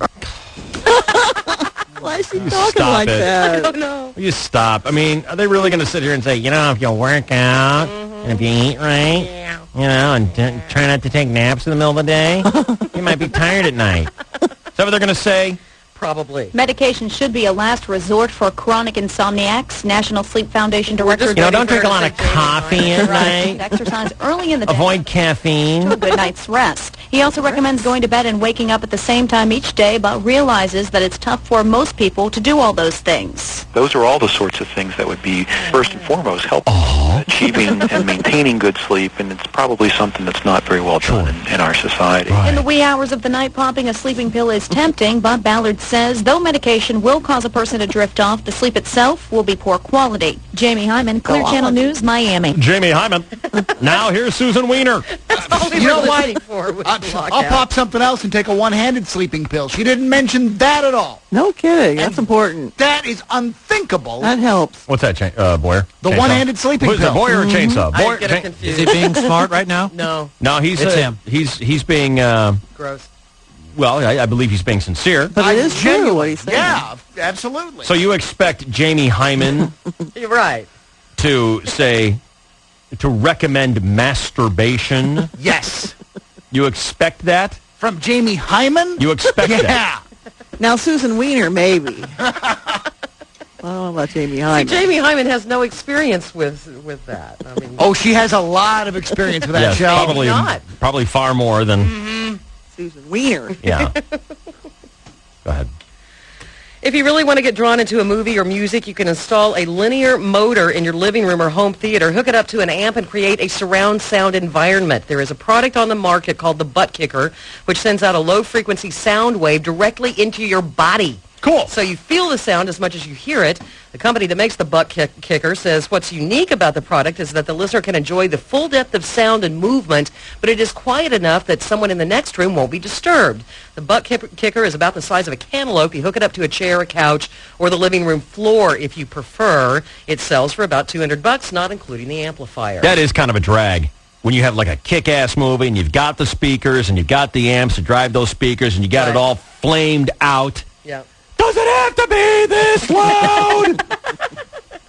Why is she You talking stop like it. that? I don't know. You stop. I mean, are they really going to sit here and say, you know, if you work out and if you eat right, you know, and try not to take naps in the middle of the day, you might be tired at night. Is that what they're going to say? Probably. Medication should be a last resort for chronic insomniacs. National Sleep Foundation Director... You know, don't drink a lot of coffee at Right. night. Exercise early in the day. Avoid caffeine. A good night's rest. He also recommends going to bed and waking up at the same time each day, but realizes that it's tough for most people to do all those things. Those are all the sorts of things that would be, first and foremost, helping achieving and maintaining good sleep, and it's probably something that's not very well done in our society. In the wee hours of the night, popping a sleeping pill is tempting, but Ballard says though medication will cause a person to drift off, the sleep itself will be poor quality. Jamie Hyman, Clear Channel News, Miami. Jamie Hyman. Now here's Susan Weiner. You know what? I'll pop something else and take a one-handed sleeping pill. She didn't mention that at all. No kidding. That's important. That is unthinkable. That helps. What's that, Boyer? The Chainsaw? one-handed sleeping Who's pill. that, Boyer or Chainsaw? I Boyer, get it confused. Is he being smart right now? No. No, he's It's him. He's being Gross. well. I believe he's being sincere. But it is true what he's saying. Yeah, absolutely. So you expect Jamie Hyman You're right. to recommend masturbation? Yes. You expect that? From Jamie Hyman? You expect Yeah. that? Now, Susan Weiner, maybe. I don't know about Jamie See, Hyman. Jamie Hyman has no experience with that. I mean, Oh, she has a lot of experience with that Yes, show. probably far more than. Susan Weiner. Yeah. Go ahead. if you really want to get drawn into a movie or music, you can install a linear motor in your living room or home theater, hook it up to an amp, and create a surround sound environment. There is a product on the market called the Butt Kicker, which sends out a low-frequency sound wave directly into your body. Cool. So you feel the sound as much as you hear it. The company that makes the Butt Kicker says what's unique about the product is that the listener can enjoy the full depth of sound and movement, but it is quiet enough that someone in the next room won't be disturbed. The Butt Kicker is about the size of a cantaloupe. You hook it up to a chair, a couch, or the living room floor if you prefer. It sells for about $200, not including the amplifier. That is kind of a drag. When you have like a kick-ass movie and you've got the speakers and you've got the amps to drive those speakers and you got it all flamed out. Yeah. Does it have to be this loud?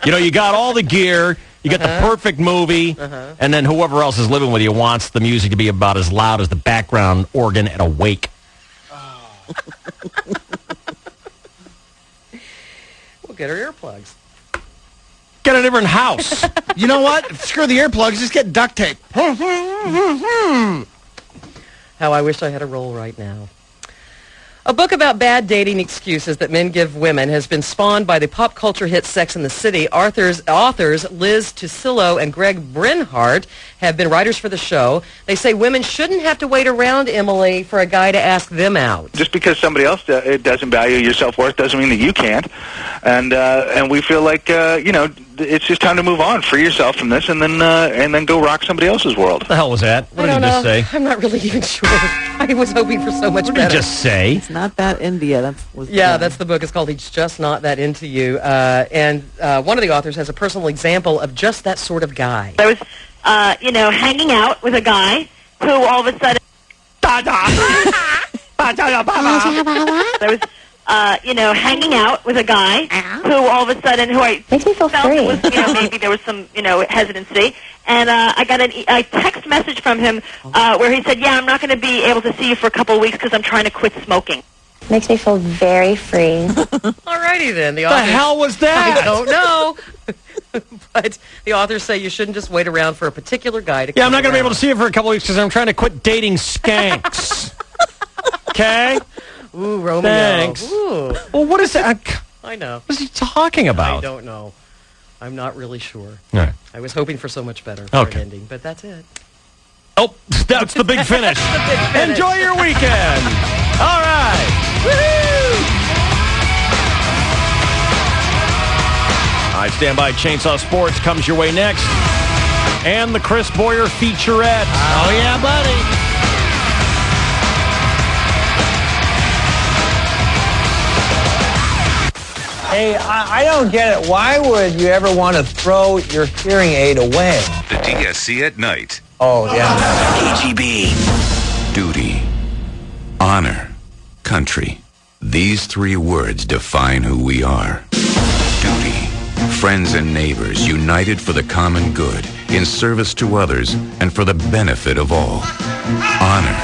You know, you got all the gear, you got the perfect movie, and then whoever else is living with you wants the music to be about as loud as the background organ at a wake. We'll get her earplugs. Get a different house. You know what? Screw the earplugs. Just get duct tape. How I wish I had a roll right now. A book about bad dating excuses that men give women has been spawned by the pop culture hit Sex and the City. Authors Liz Tusillo and Greg Brinhart have been writers for the show. They say women shouldn't have to wait around, Emily, for a guy to ask them out. Just because somebody else doesn't value your self-worth doesn't mean that you can't. And we feel like, it's just time to move on, free yourself from this, and then go rock somebody else's world. What the hell was that? What did I he don't just know. say? I'm not really even sure. I was hoping for so much What did better. he just say? It's not that India. That's the book. It's called He's Just Not That Into You. And one of the authors has a personal example of just that sort of guy. I was, hanging out with a guy who all of a sudden... I was, hanging out with a guy who all of a sudden, who I Makes me feel felt free. was, maybe there was some, hesitancy. And I got a text message from him where he said, I'm not going to be able to see you for a couple of weeks because I'm trying to quit smoking. Makes me feel very free. Alrighty then. The hell was that? I don't know. But the authors say you shouldn't just wait around for a particular guy to come I'm not going to be able around. to see you for a couple weeks because I'm trying to quit dating skanks. Okay? Ooh, Romeo. Thanks. Ooh. Well, what is that? I know. What is he talking about? I don't know. I'm not really sure. All right. I was hoping for so much better for Okay. an ending, but that's it. Oh, that's the big finish. Enjoy your weekend. All right. Woo-hoo! All right, stand by. Chainsaw Sports comes your way next. And the Chris Boyer featurette. Oh, yeah, buddy. Hey, I don't get it. Why would you ever want to throw your hearing aid away? The DSC at night. Oh, yeah. KGB. Duty. Honor. Country. These three words define who we are. Duty. Friends and neighbors united for the common good, in service to others, and for the benefit of all. Honor.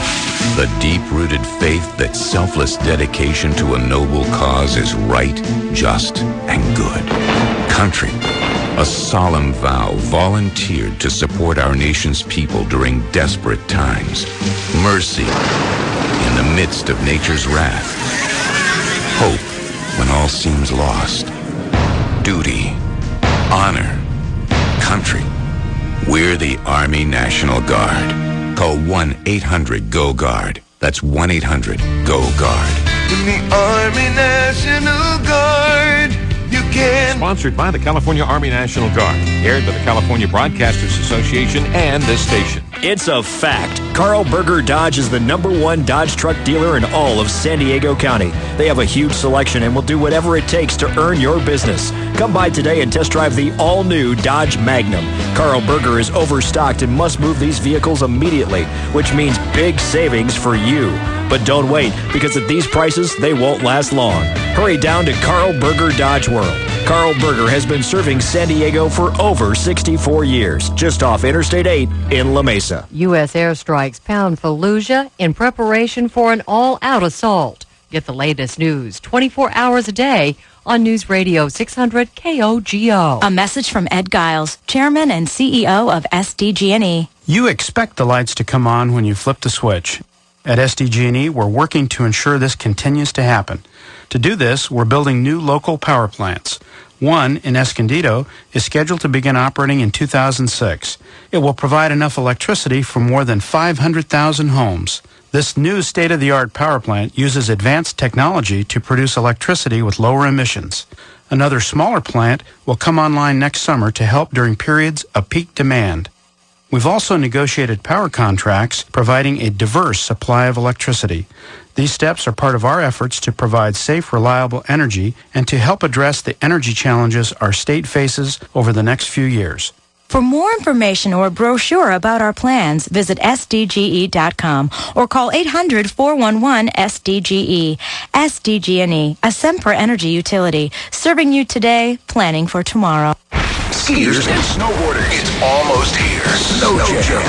The deep-rooted faith that selfless dedication to a noble cause is right, just, and good. Country. A solemn vow volunteered to support our nation's people during desperate times. Mercy. In the midst of nature's wrath. Hope when all seems lost. Duty. Honor. Country. We're the Army National Guard. Call 1-800-GO-GUARD. That's 1-800-GO-GUARD. In the Army National Guard, you can... Sponsored by the California Army National Guard. Aired by the California Broadcasters Association and this station. It's a fact. Carl Berger Dodge is the #1 Dodge truck dealer in all of San Diego County. They have a huge selection and will do whatever it takes to earn your business. Come by today and test drive the all-new Dodge Magnum. Carl Berger is overstocked and must move these vehicles immediately, which means big savings for you. But don't wait, because at these prices, they won't last long. Hurry down to Carl Berger Dodge World. Carl Berger has been serving San Diego for over 64 years, just off Interstate 8 in La Mesa. U.S. airstrikes pound Fallujah in preparation for an all-out assault. Get the latest news 24 hours a day on News Radio 600 KOGO. A message from Ed Giles, Chairman and CEO of SDG&E. You expect the lights to come on when you flip the switch. At SDG&E, we're working to ensure this continues to happen. To do this, we're building new local power plants. One, in Escondido, is scheduled to begin operating in 2006. It will provide enough electricity for more than 500,000 homes. This new state-of-the-art power plant uses advanced technology to produce electricity with lower emissions. Another smaller plant will come online next summer to help during periods of peak demand. We've also negotiated power contracts providing a diverse supply of electricity. These steps are part of our efforts to provide safe, reliable energy and to help address the energy challenges our state faces over the next few years. For more information or brochure about our plans, visit sdge.com or call 800-411-SDGE. SDG&E, a Sempra energy utility, serving you today, planning for tomorrow. Skiers and snowboarders, it's almost here.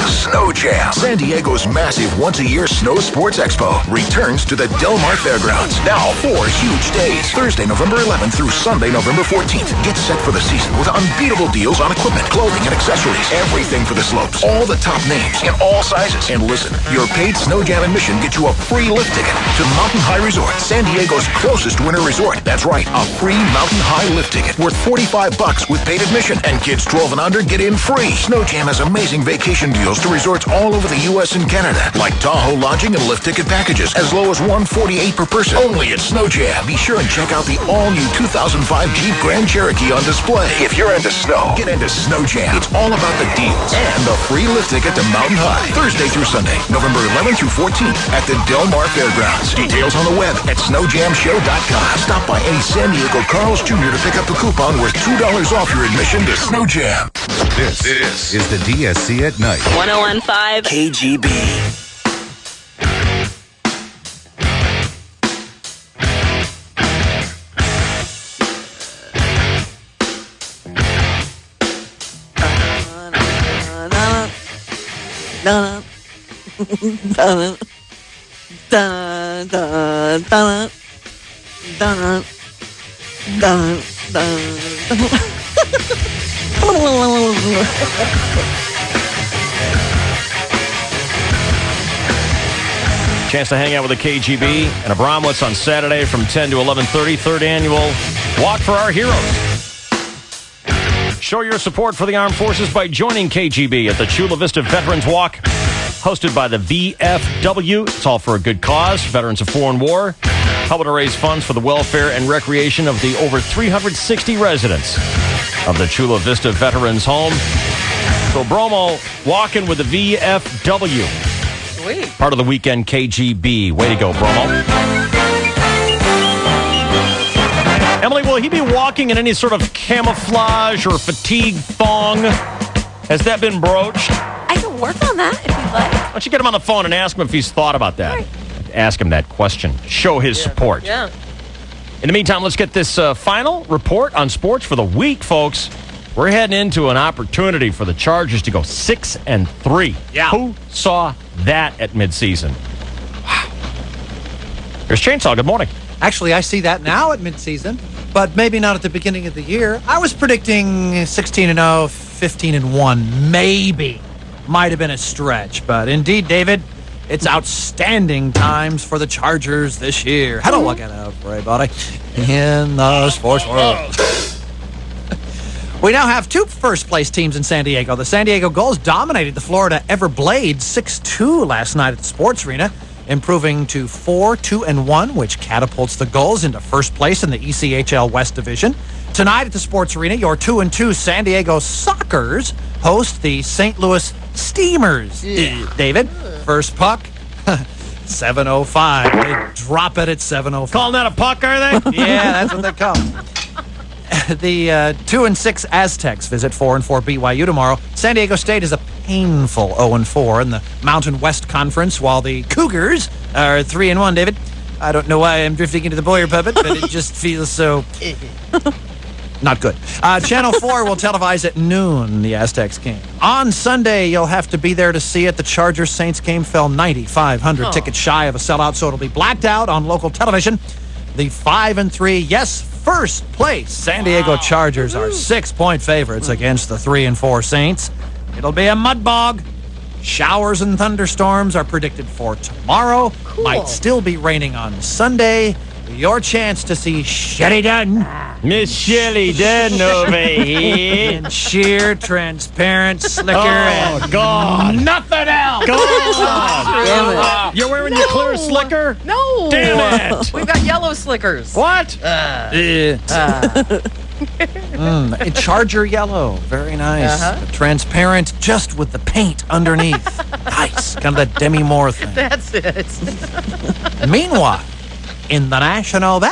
Snow Jam. San Diego's massive once-a-year snow sports expo returns to the Del Mar Fairgrounds. Now 4 huge days. Thursday, November 11th through Sunday, November 14th. Get set for the season with unbeatable deals on equipment, clothing, and accessories. Everything for the slopes. All the top names in all sizes. And listen, your paid Snow Jam admission gets you a free lift ticket to Mountain High Resort, San Diego's closest winter resort. That's right, a free Mountain High lift ticket worth $45 with paid admission. And kids 12 and under get in free. Snow Jam has amazing vacation deals to resorts all over the U.S. and Canada, like Tahoe lodging and lift ticket packages as low as $148 per person. Only at Snow Jam. Be sure and check out the all-new 2005 Jeep Grand Cherokee on display. If you're into snow, get into Snow Jam. It's all about the deals and the free lift ticket to Mountain High. Thursday through Sunday, November 11th through 14th at the Del Mar Fairgrounds. Details on the web at snowjamshow.com. Stop by any San Diego Carl's Jr. to pick up a coupon worth $2 off your admission to Snow Jam. This is the DSC at Night. 101.5 KGB. Chance to hang out with the KGB and Abramowitz on Saturday from 10 to 11:30. Third annual Walk for Our Heroes. Show your support for the armed forces by joining KGB at the Chula Vista Veterans Walk, hosted by the VFW. It's all for a good cause, veterans of foreign war, helping to raise funds for the welfare and recreation of the over 360 residents of the Chula Vista Veterans Home. So Bromo walking with the VFW. Sweet. Part of the weekend KGB. Way to go, Bromo. Emily, will he be walking in any sort of camouflage or fatigue thong? Has that been broached? I can work on that if you'd like. Why don't you get him on the phone and ask him if he's thought about that? Right. Ask him that question. Show his support. Yeah. In the meantime, let's get this final report on sports for the week, folks. We're heading into an opportunity for the Chargers to go 6-3. Yeah. Who saw that at midseason? Wow. Here's Chainsaw. Good morning. Actually, I see that now at midseason, but maybe not at the beginning of the year. I was predicting 16-0, 15-1, maybe. Might have been a stretch, but indeed, David, it's outstanding times for the Chargers this year. How do I get everybody in the sports world? We now have two first-place teams in San Diego. The San Diego Gulls dominated the Florida Everblades 6-2 last night at the Sports Arena, improving to 4-2-1, which catapults the Gulls into first place in the ECHL West Division. Tonight at the Sports Arena, your 2-2 San Diego Sockers host the St. Louis Steamers. David, first puck, 7:05. They drop it at 7:05. Calling that a puck, are they? Yeah, that's what they call it. The 2-6 Aztecs visit 4-4 BYU tomorrow. San Diego State is a painful 0-4 in the Mountain West Conference, while the Cougars are 3-1. David, I don't know why I'm drifting into the Boyer puppet, but it just feels so not good. Channel 4 will televise at noon the Aztecs game. On Sunday, you'll have to be there to see it. The Chargers-Saints game fell 9,500 tickets shy of a sellout, so it'll be blacked out on local television. The 5-3, yes, first place San Diego Chargers are 6-point favorites against the 3-4 Saints. It'll be a mud bog. Showers and thunderstorms are predicted for tomorrow. Might still be raining on Sunday. Your chance to see Shelly Dunn. Miss Shelly Dunn over here. In sheer, transparent, slicker, and God. nothing else. God. You're wearing your clear slicker? No. Damn it. We've got yellow slickers. What? Charger yellow. Very nice. Transparent, just with the paint underneath. Nice. Kind of that Demi Moore thing. That's it. Meanwhile, in the National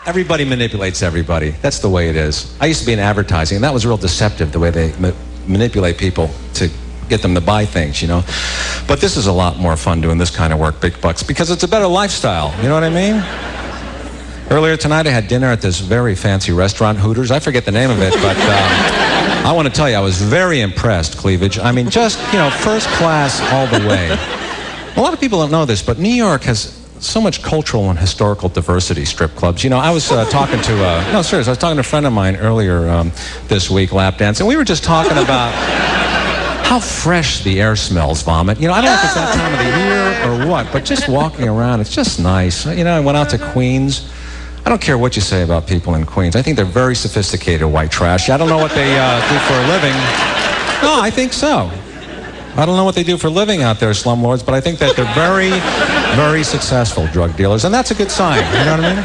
Everybody manipulates everybody. That's the way it is. I used to be in advertising, and that was real deceptive, the way they manipulate people to get them to buy things, you know. But this is a lot more fun doing this kind of work, big bucks, because it's a better lifestyle. You know what I mean? Earlier tonight, I had dinner at this very fancy restaurant, Hooters. I forget the name of it, but I want to tell you, I was very impressed, Cleavage. I mean, just, you know, first class all the way. A lot of people don't know this, but New York has so much cultural and historical diversity, strip clubs. You know, I was talking to, no, serious, I was talking to a friend of mine earlier this week, lap dance, and we were just talking about how fresh the air smells, Vomit. You know, I don't know if it's that time of the year or what, but just walking around, it's just nice. You know, I went out to Queens. I I don't care what you say about people in Queens. I think they're very sophisticated white trash. I don't know what they do for a living. No, I think so. I don't know what they do for a living out there, slumlords, but I think that they're very, very successful drug dealers, and that's a good sign. You know what I mean?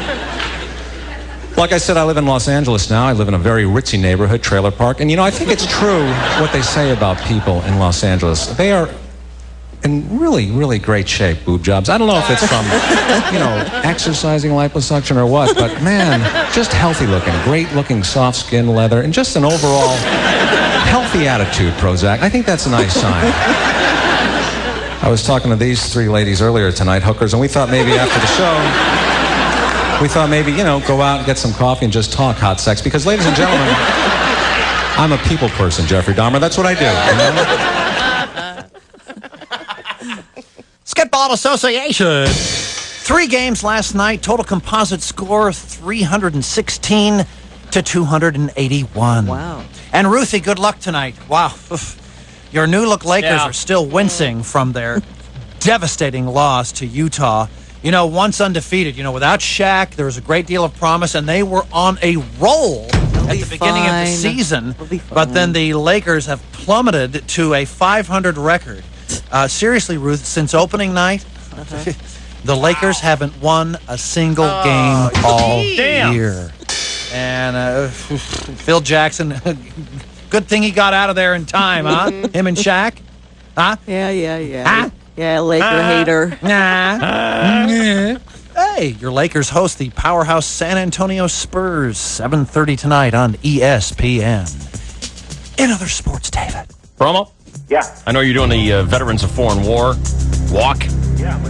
Like I said, I live in Los Angeles now. I live in a very ritzy neighborhood, trailer park, and I think it's true what they say about people in Los Angeles. They are in really, really great shape, boob jobs. I don't know if it's from, exercising, liposuction, or what, but man, just healthy looking, great looking, soft skin, leather, and just an overall healthy attitude, Prozac. I think that's a nice sign. I was talking to these three ladies earlier tonight, hookers, and we thought maybe after the show, go out and get some coffee and just talk hot sex, because, ladies and gentlemen, I'm a people person, Jeffrey Dahmer. That's what I do. Sketball Association. 3 games last night. Total composite score 316 to 281. Wow. And Ruthie, good luck tonight. Wow. Your New Look Lakers are still wincing from their devastating loss to Utah. Once undefeated. Without Shaq, there was a great deal of promise, and they were on a roll at the beginning of the season. But then the Lakers have plummeted to a 500 record. Seriously, Ruth, since opening night, the Lakers haven't won a single game all year. And Phil Jackson, good thing he got out of there in time, huh? Him and Shaq? Huh? Yeah. Huh? Yeah, Laker hater. Hey, your Lakers host the powerhouse San Antonio Spurs, 7:30 tonight on ESPN. In other sports, David. Promo? Yeah. I know you're doing the Veterans of Foreign War walk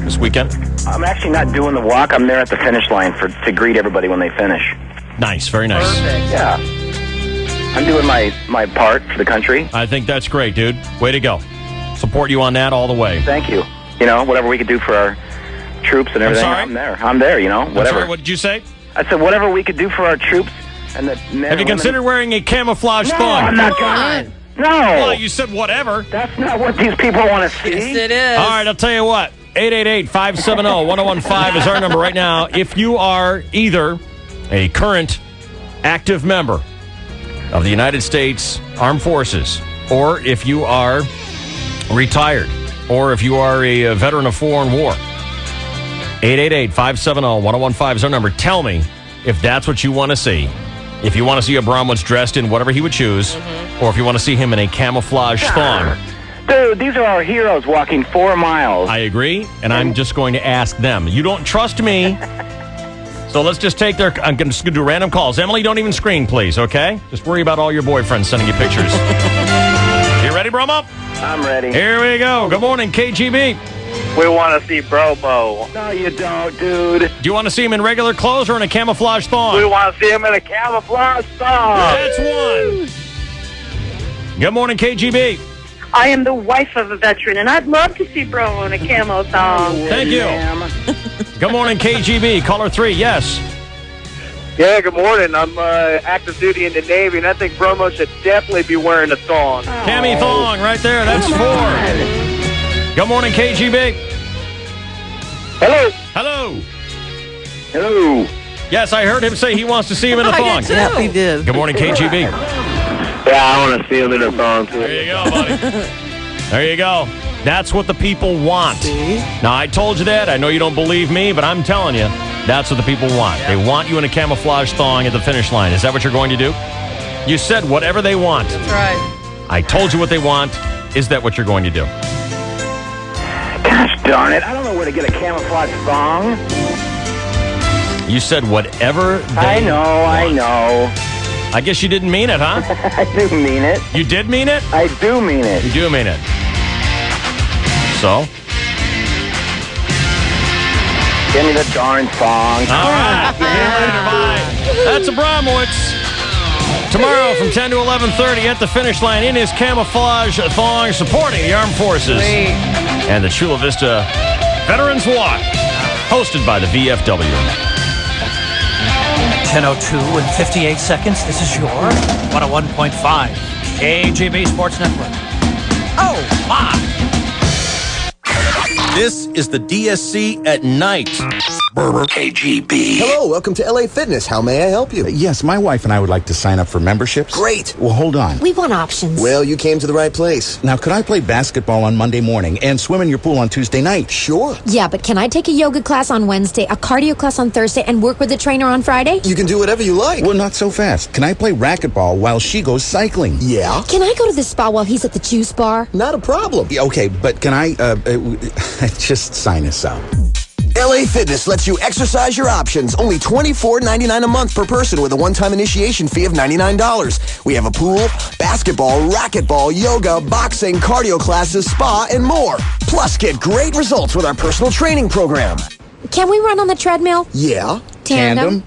this weekend. I'm actually not doing the walk. I'm there at the finish line to greet everybody when they finish. Nice, very nice. Perfect. Yeah. I'm doing my part for the country. I think that's great, dude. Way to go. Support you on that all the way. Thank you. Whatever we could do for our troops and everything, I'm there. I'm there, whatever. I'm sorry, what did you say? I said whatever we could do for our troops and the men. Have you considered wearing a camouflage thong? I'm not going. No. Well, you said whatever. That's not what these people want to see. Yes, it is. All right, I'll tell you what. 888-570-1015 is our number right now. If you are either a current active member of the United States Armed Forces, or if you are retired, or if you are a veteran of foreign war, 888-570-1015 is our number. Tell me if that's what you want to see. If you want to see Abramowitz dressed in whatever he would choose, or if you want to see him in a camouflage thong. Dude, these are our heroes walking 4 miles. I agree, and I'm just going to ask them. You don't trust me, so let's just take their... I'm just going to do random calls. Emily, don't even screen, please, okay? Just worry about all your boyfriends sending you pictures. You ready, Bromo? I'm ready. Here we go. Good morning, KGB. We want to see Bromo. No, you don't, dude. Do you want to see him in regular clothes or in a camouflage thong? We want to see him in a camouflage thong. That's one. Good morning, KGB. I am the wife of a veteran, and I'd love to see Bromo in a camo thong. Thank you. Good morning, KGB. Caller 3, yes. Yeah, good morning. I'm active duty in the Navy, and I think Bromo should definitely be wearing a thong. Cami thong right there. That's 4. Good morning, KGB. Hello. Hello. Hello. Yes, I heard him say he wants to see him in a thong. Yeah, he did. Good morning, KGB. Yeah, I want to see him in a thong, too. There you go, buddy. There you go. That's what the people want. See? Now, I told you that. I know you don't believe me, but I'm telling you, that's what the people want. They want you in a camouflage thong at the finish line. Is that what you're going to do? You said whatever they want. That's right. I told you what they want. Is that what you're going to do? Gosh darn it. I don't know where to get a camouflage thong. You said whatever they I know. I guess you didn't mean it, huh? I do mean it. You did mean it? I do mean it. You do mean it. So? Give me the darn thong. All right. Bye. That's Abramowitz. Tomorrow from 10 to 11:30 at the finish line in his camouflage thong, supporting the Armed Forces and the Chula Vista Veterans Walk, hosted by the VFW. 10:02 and 58 seconds. This is your 101.5 KGB Sports Network. Oh, my. This is the DSC at night. KGB. Hello, welcome to LA Fitness. How may I help you? Yes, my wife and I would like to sign up for memberships. Great. Well, hold on. We want options. Well, you came to the right place. Now, could I play basketball on Monday morning and swim in your pool on Tuesday night? Sure. Yeah, but can I take a yoga class on Wednesday, a cardio class on Thursday, and work with a trainer on Friday? You can do whatever you like. Well, not so fast. Can I play racquetball while she goes cycling? Yeah. Can I go to the spa while he's at the juice bar? Not a problem. Yeah, okay, but can I just sign us up? LA Fitness lets you exercise your options. Only $24.99 a month per person with a one-time initiation fee of $99. We have a pool, basketball, racquetball, yoga, boxing, cardio classes, spa, and more. Plus, get great results with our personal training program. Can we run on the treadmill? Yeah. Tandem?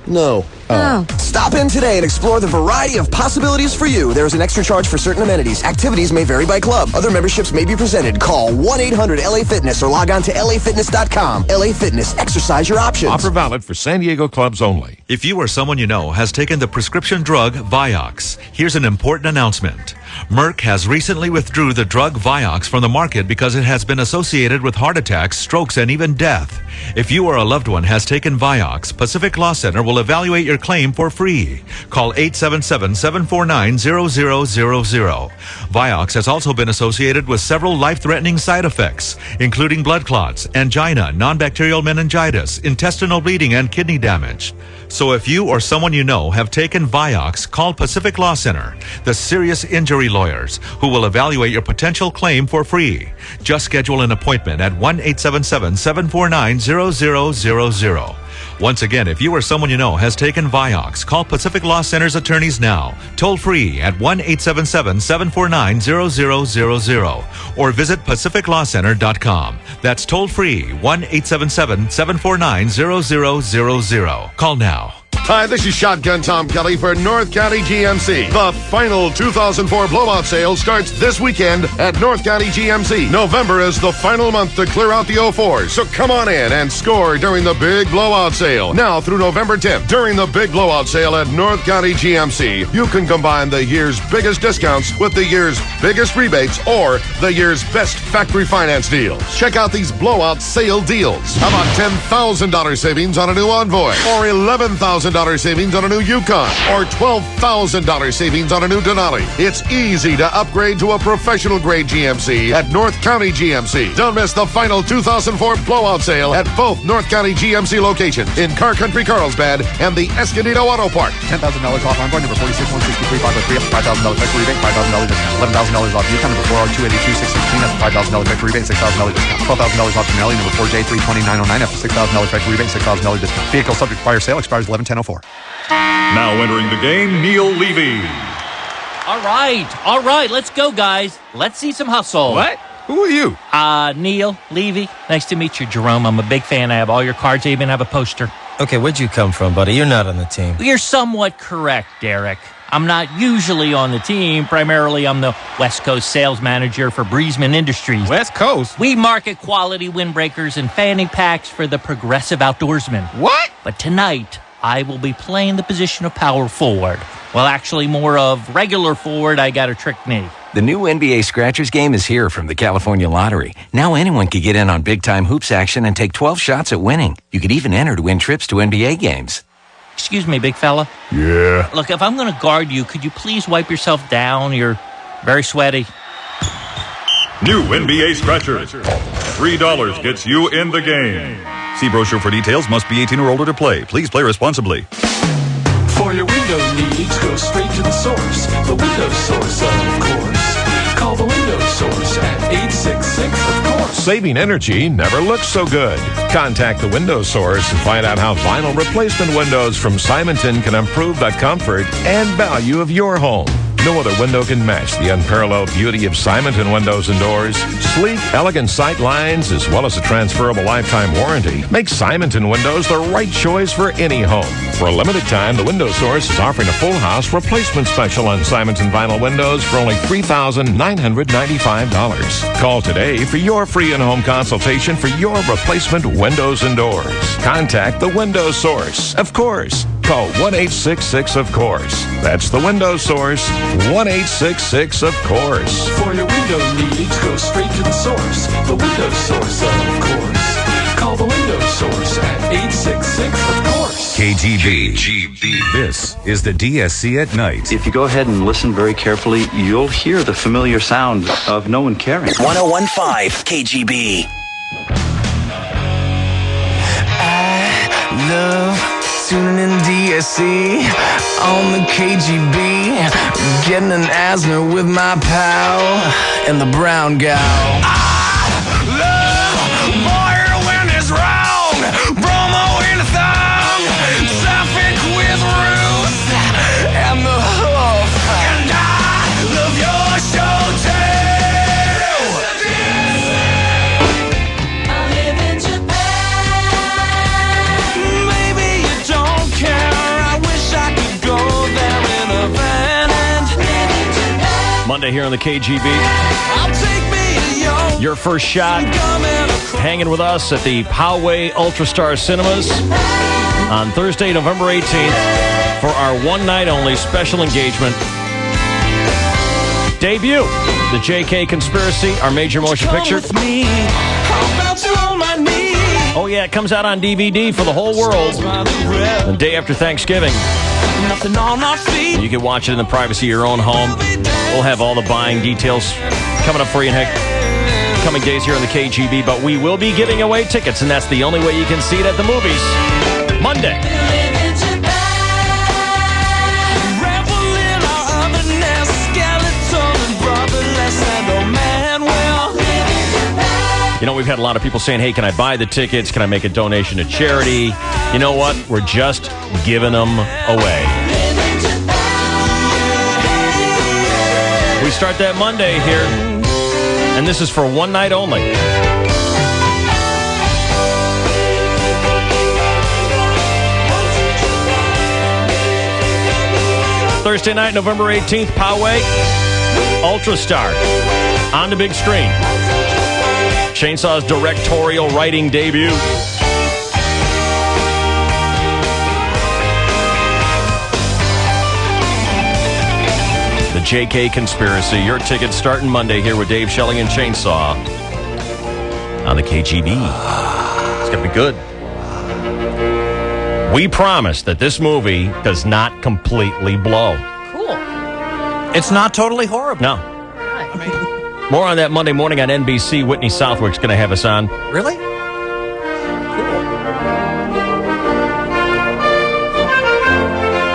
No. Oh. Stop in today and explore the variety of possibilities for you. There is an extra charge for certain amenities. Activities may vary by club. Other memberships may be presented. Call 1-800-LA-FITNESS or log on to LAFitness.com. LA Fitness. Exercise your options. Offer valid for San Diego clubs only. If you or someone you know has taken the prescription drug Vioxx, here's an important announcement. Merck has recently withdrew the drug Vioxx from the market because it has been associated with heart attacks, strokes, and even death. If you or a loved one has taken Vioxx, Pacific Law Center will evaluate your claim for free. Call 877-749-0000. Vioxx has also been associated with several life-threatening side effects, including blood clots, angina, non-bacterial meningitis, intestinal bleeding, and kidney damage. So if you or someone you know have taken Vioxx, call Pacific Law Center, the serious injury lawyers, who will evaluate your potential claim for free. Just schedule an appointment at 1-877-749-0000. Once again, if you or someone you know has taken Vioxx, call Pacific Law Center's attorneys now, toll free at 1-877-749-0000 or visit pacificlawcenter.com. That's toll free 1-877-749-0000. Call now. Hi, this is Shotgun Tom Kelly for North County GMC. The final 2004 blowout sale starts this weekend at North County GMC. November is the final month to clear out the 04s, so come on in and score during the big blowout sale. Now through November 10th, during the big blowout sale at North County GMC, you can combine the year's biggest discounts with the year's biggest rebates or the year's best factory finance deals. Check out these blowout sale deals. How about $10,000 savings on a new Envoy or $11,000 savings on a new Yukon or $12,000 savings on a new Denali. It's easy to upgrade to a professional grade GMC at North County GMC. Don't miss the final 2004 blowout sale at both North County GMC locations in Car Country Carlsbad and the Escondido Auto Park. $10,000 off Envoy, number 46163, $5,000 factory rebate, $5,000 discount. $11,000 off Yukon, number 40282, $616, after $5,000 factory rebate, $6,000 discount. $12,000 off Denali, number 4J32909, after $6,000 factory rebate, $6,000 discount. Vehicle subject to fire sale, expires 11/10/04. Now entering the game, Neil Levy. All right, let's go, guys. Let's see some hustle. What? Who are you? Neil Levy. Nice to meet you, Jerome. I'm a big fan. I have all your cards. I even have a poster. Okay, where'd you come from, buddy? You're not on the team. You're somewhat correct, Derek. I'm not usually on the team. Primarily, I'm the West Coast sales manager for Breezeman Industries. West Coast? We market quality windbreakers and fanny packs for the progressive outdoorsman. What? But tonight, I will be playing the position of power forward. Well, actually, more of regular forward. I got a trick knee. The new NBA Scratchers game is here from the California Lottery. Now anyone can get in on big-time hoops action and take 12 shots at winning. You could even enter to win trips to NBA games. Excuse me, big fella. Yeah. Look, if I'm going to guard you, could you please wipe yourself down? You're very sweaty. New NBA Scratchers. $3 gets you in the game. See brochure for details. Must be 18 or older to play. Please play responsibly. For your Windows needs, go straight to the source. The Windows Source, of course. Call the Windows Source at 866, of course. Saving energy never looks so good. Contact the Windows Source and find out how vinyl replacement windows from Simonton can improve the comfort and value of your home. No other window can match the unparalleled beauty of Simonton windows and doors. Sleek, elegant sight lines, as well as a transferable lifetime warranty, make Simonton windows the right choice for any home. For a limited time, the Window Source is offering a full house replacement special on Simonton vinyl windows for only $3,995. Call today for your free in-home consultation for your replacement windows and doors. Contact the Window Source, of course. Call 1-866-of-course. That's the Window Source, 1-866-of-course. For your window needs, go straight to the source. The window source, of course. Call the window source at 866-of-course. KGB. This is the DSC at night. If you go ahead and listen very carefully, you'll hear the familiar sound of no one caring. 101.5 KGB. I love tuning in DSC on the KGB. Getting an asthma with my pal and the brown gal. Bromo in the thong, traffic with Ruth and the hoof. And I love your show too. I live in Japan. Maybe you don't care. I wish I could go there in a van. Monday here on the KGB. I'll take me to your first shot. Hanging with us at the Poway Ultrastar Cinemas on Thursday, November 18th for our one-night-only special engagement debut. The JK Conspiracy, our major motion picture. Oh, yeah, it comes out on DVD for the whole world the day after Thanksgiving. You can watch it in the privacy of your own home. We'll have all the buying details coming up for you in coming days here on the KGB, but we will be giving away tickets, and that's the only way you can see it at the movies. Monday. You know, we've had a lot of people saying, hey, can I buy the tickets? Can I make a donation to charity? You know what? We're just giving them away. We start that Monday here. And this is for one night only. Thursday night, November 18th, Poway, Ultrastar, on the big screen. Chainsaw's directorial writing debut. The JK Conspiracy. Your tickets starting Monday here with Dave Shelley and Chainsaw on the KGB. It's going to be good. We promise that this movie does not completely blow. Cool. It's not totally horrible. No. More on that Monday morning on NBC. Whitney Southwick's going to have us on. Really?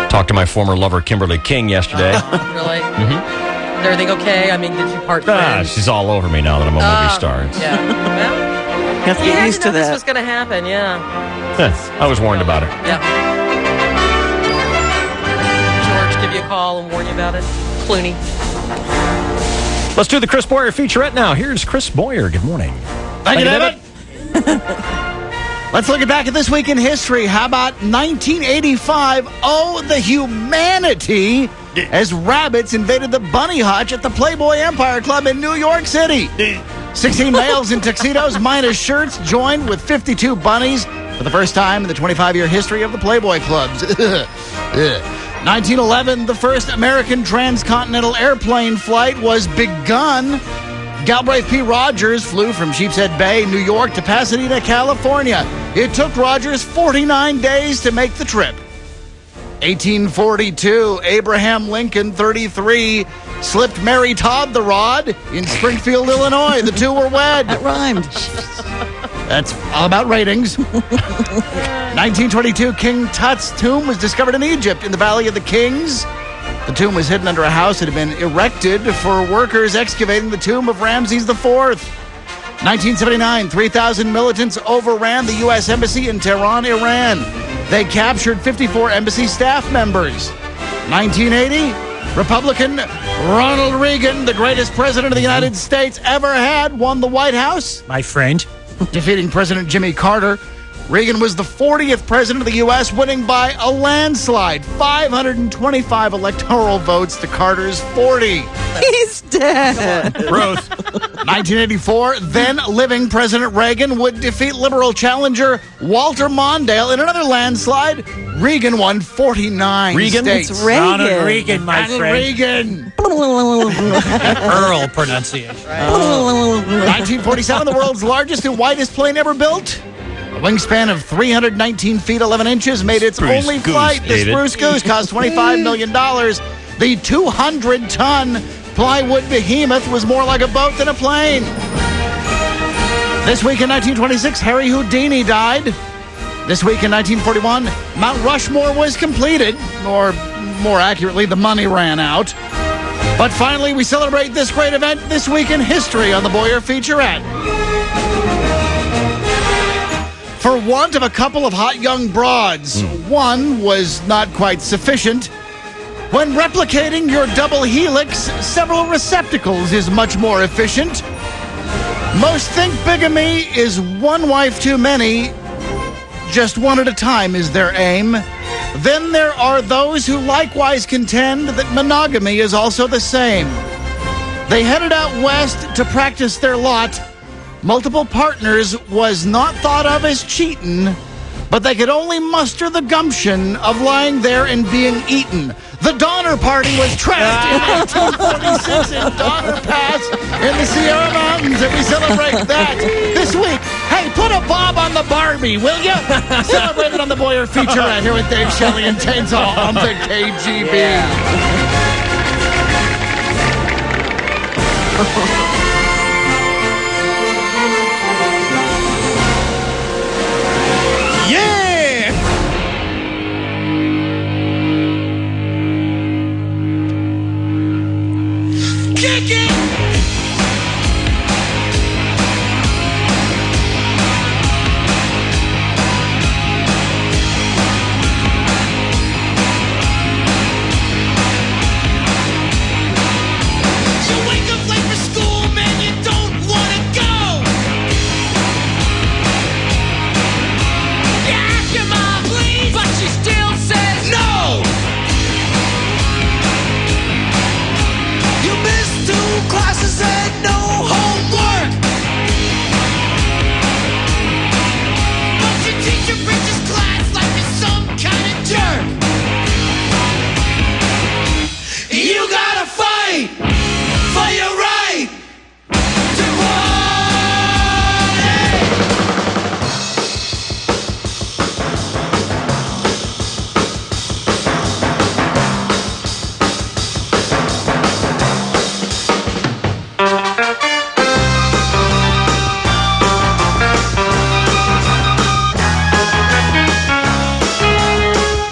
Talked to my former lover, Kimberly King, yesterday. Really? Mm-hmm. Is everything okay? I mean, did you part friends? She's all over me now that I'm a movie star. Yeah. Well, you have to get used to that. This was going to happen, yeah. I was warned about it. Yeah. George give you a call and warn you about it? Clooney. Let's do the Chris Boyer featurette now. Here's Chris Boyer. Good morning. Thank you, David. Let's look back at this week in history. How about 1985? Oh, the humanity as rabbits invaded the bunny hutch at the Playboy Empire Club in New York City. 16 males in tuxedos minus shirts joined with 52 bunnies for the first time in the 25-year history of the Playboy Clubs. 1911, the first American transcontinental airplane flight was begun. Galbraith P. Rogers flew from Sheepshead Bay, New York to Pasadena, California. It took Rogers 49 days to make the trip. 1842, Abraham Lincoln, 33, slipped Mary Todd the rod in Springfield, Illinois. The two were wed. That rhymed. That's all about ratings. 1922, King Tut's tomb was discovered in Egypt in the Valley of the Kings. The tomb was hidden under a house that had been erected for workers excavating the tomb of Ramses IV. 1979, 3,000 militants overran the U.S. Embassy in Tehran, Iran. They captured 54 embassy staff members. 1980, Republican Ronald Reagan, the greatest president of the United States ever had, won the White House. My friend. Defeating President Jimmy Carter. Reagan was the 40th president of the U.S., winning by a landslide, 525 electoral votes to Carter's 40. He's dead. Ruth. 1984, then living President Reagan would defeat liberal challenger Walter Mondale in another landslide. Reagan won 49 Reagan? states. It's Reagan. Ronald Reagan, my Ronald friend. Reagan. Earl pronunciation. 1947, the world's largest and widest plane ever built. A wingspan of 319 feet 11 inches made its Spruce only Goose, flight. The David. Spruce Goose cost $25 million. The 200-ton plywood behemoth was more like a boat than a plane. This week in 1926, Harry Houdini died. This week in 1941, Mount Rushmore was completed, or more accurately, the money ran out. But finally, we celebrate this great event this week in history on the Boyer Featurette. For want of a couple of hot young broads, one was not quite sufficient. When replicating your double helix, several receptacles is much more efficient. Most think bigamy is one wife too many. Just one at a time is their aim. Then there are those who likewise contend that monogamy is also the same. They headed out west to practice their lot. Multiple partners was not thought of as cheating, but they could only muster the gumption of lying there and being eaten. The Donner Party was trashed in 1846 in Donner Pass in the Sierra Mountains, and we celebrate that this week. Hey, put a bob on the Barbie, will you? Celebrate it on the Boyer Featurette here with Dave Shelley and Chainsaw on the KGB. Yeah! Kick it!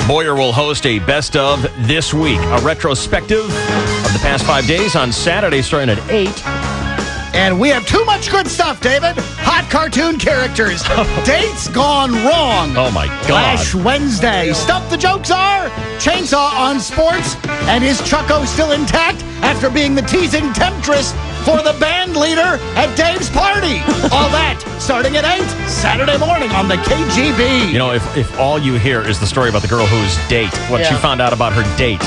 Boyer will host a best of this week, a retrospective of the past 5 days on Saturday starting at 8. And we have too much good stuff, David. Hot cartoon characters. Dates gone wrong. Oh, my God. Flash Wednesday. Stuff the jokes are. Chainsaw on sports. And is Chucko still intact after being the teasing temptress for the band leader at Dave's party? All that starting at 8 Saturday morning on the KGB. You know, if all you hear is the story about the girl whose date, what she found out about her date,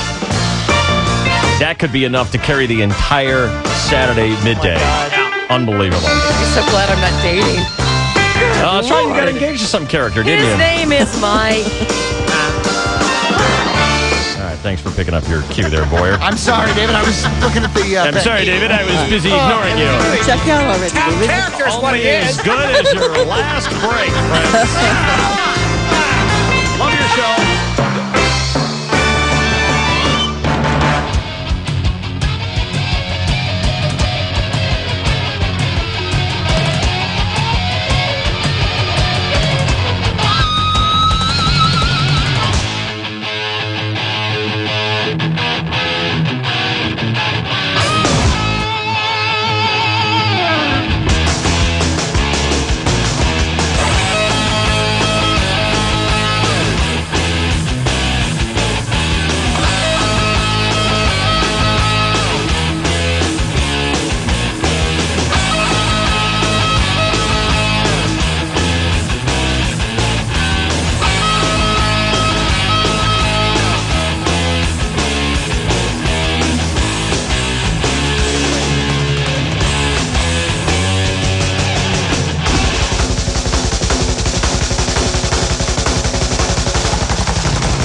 that could be enough to carry the entire Saturday midday. Unbelievable. I'm so glad I'm not dating. That's right, you got engaged to some character, didn't you? His name is Mike. All right, thanks for picking up your cue there, Boyer. I'm sorry, David. I was looking at the... I'm sorry, David. I was busy ignoring you. Check out already, David. Characters, what Only it as is. good as your last break, friends.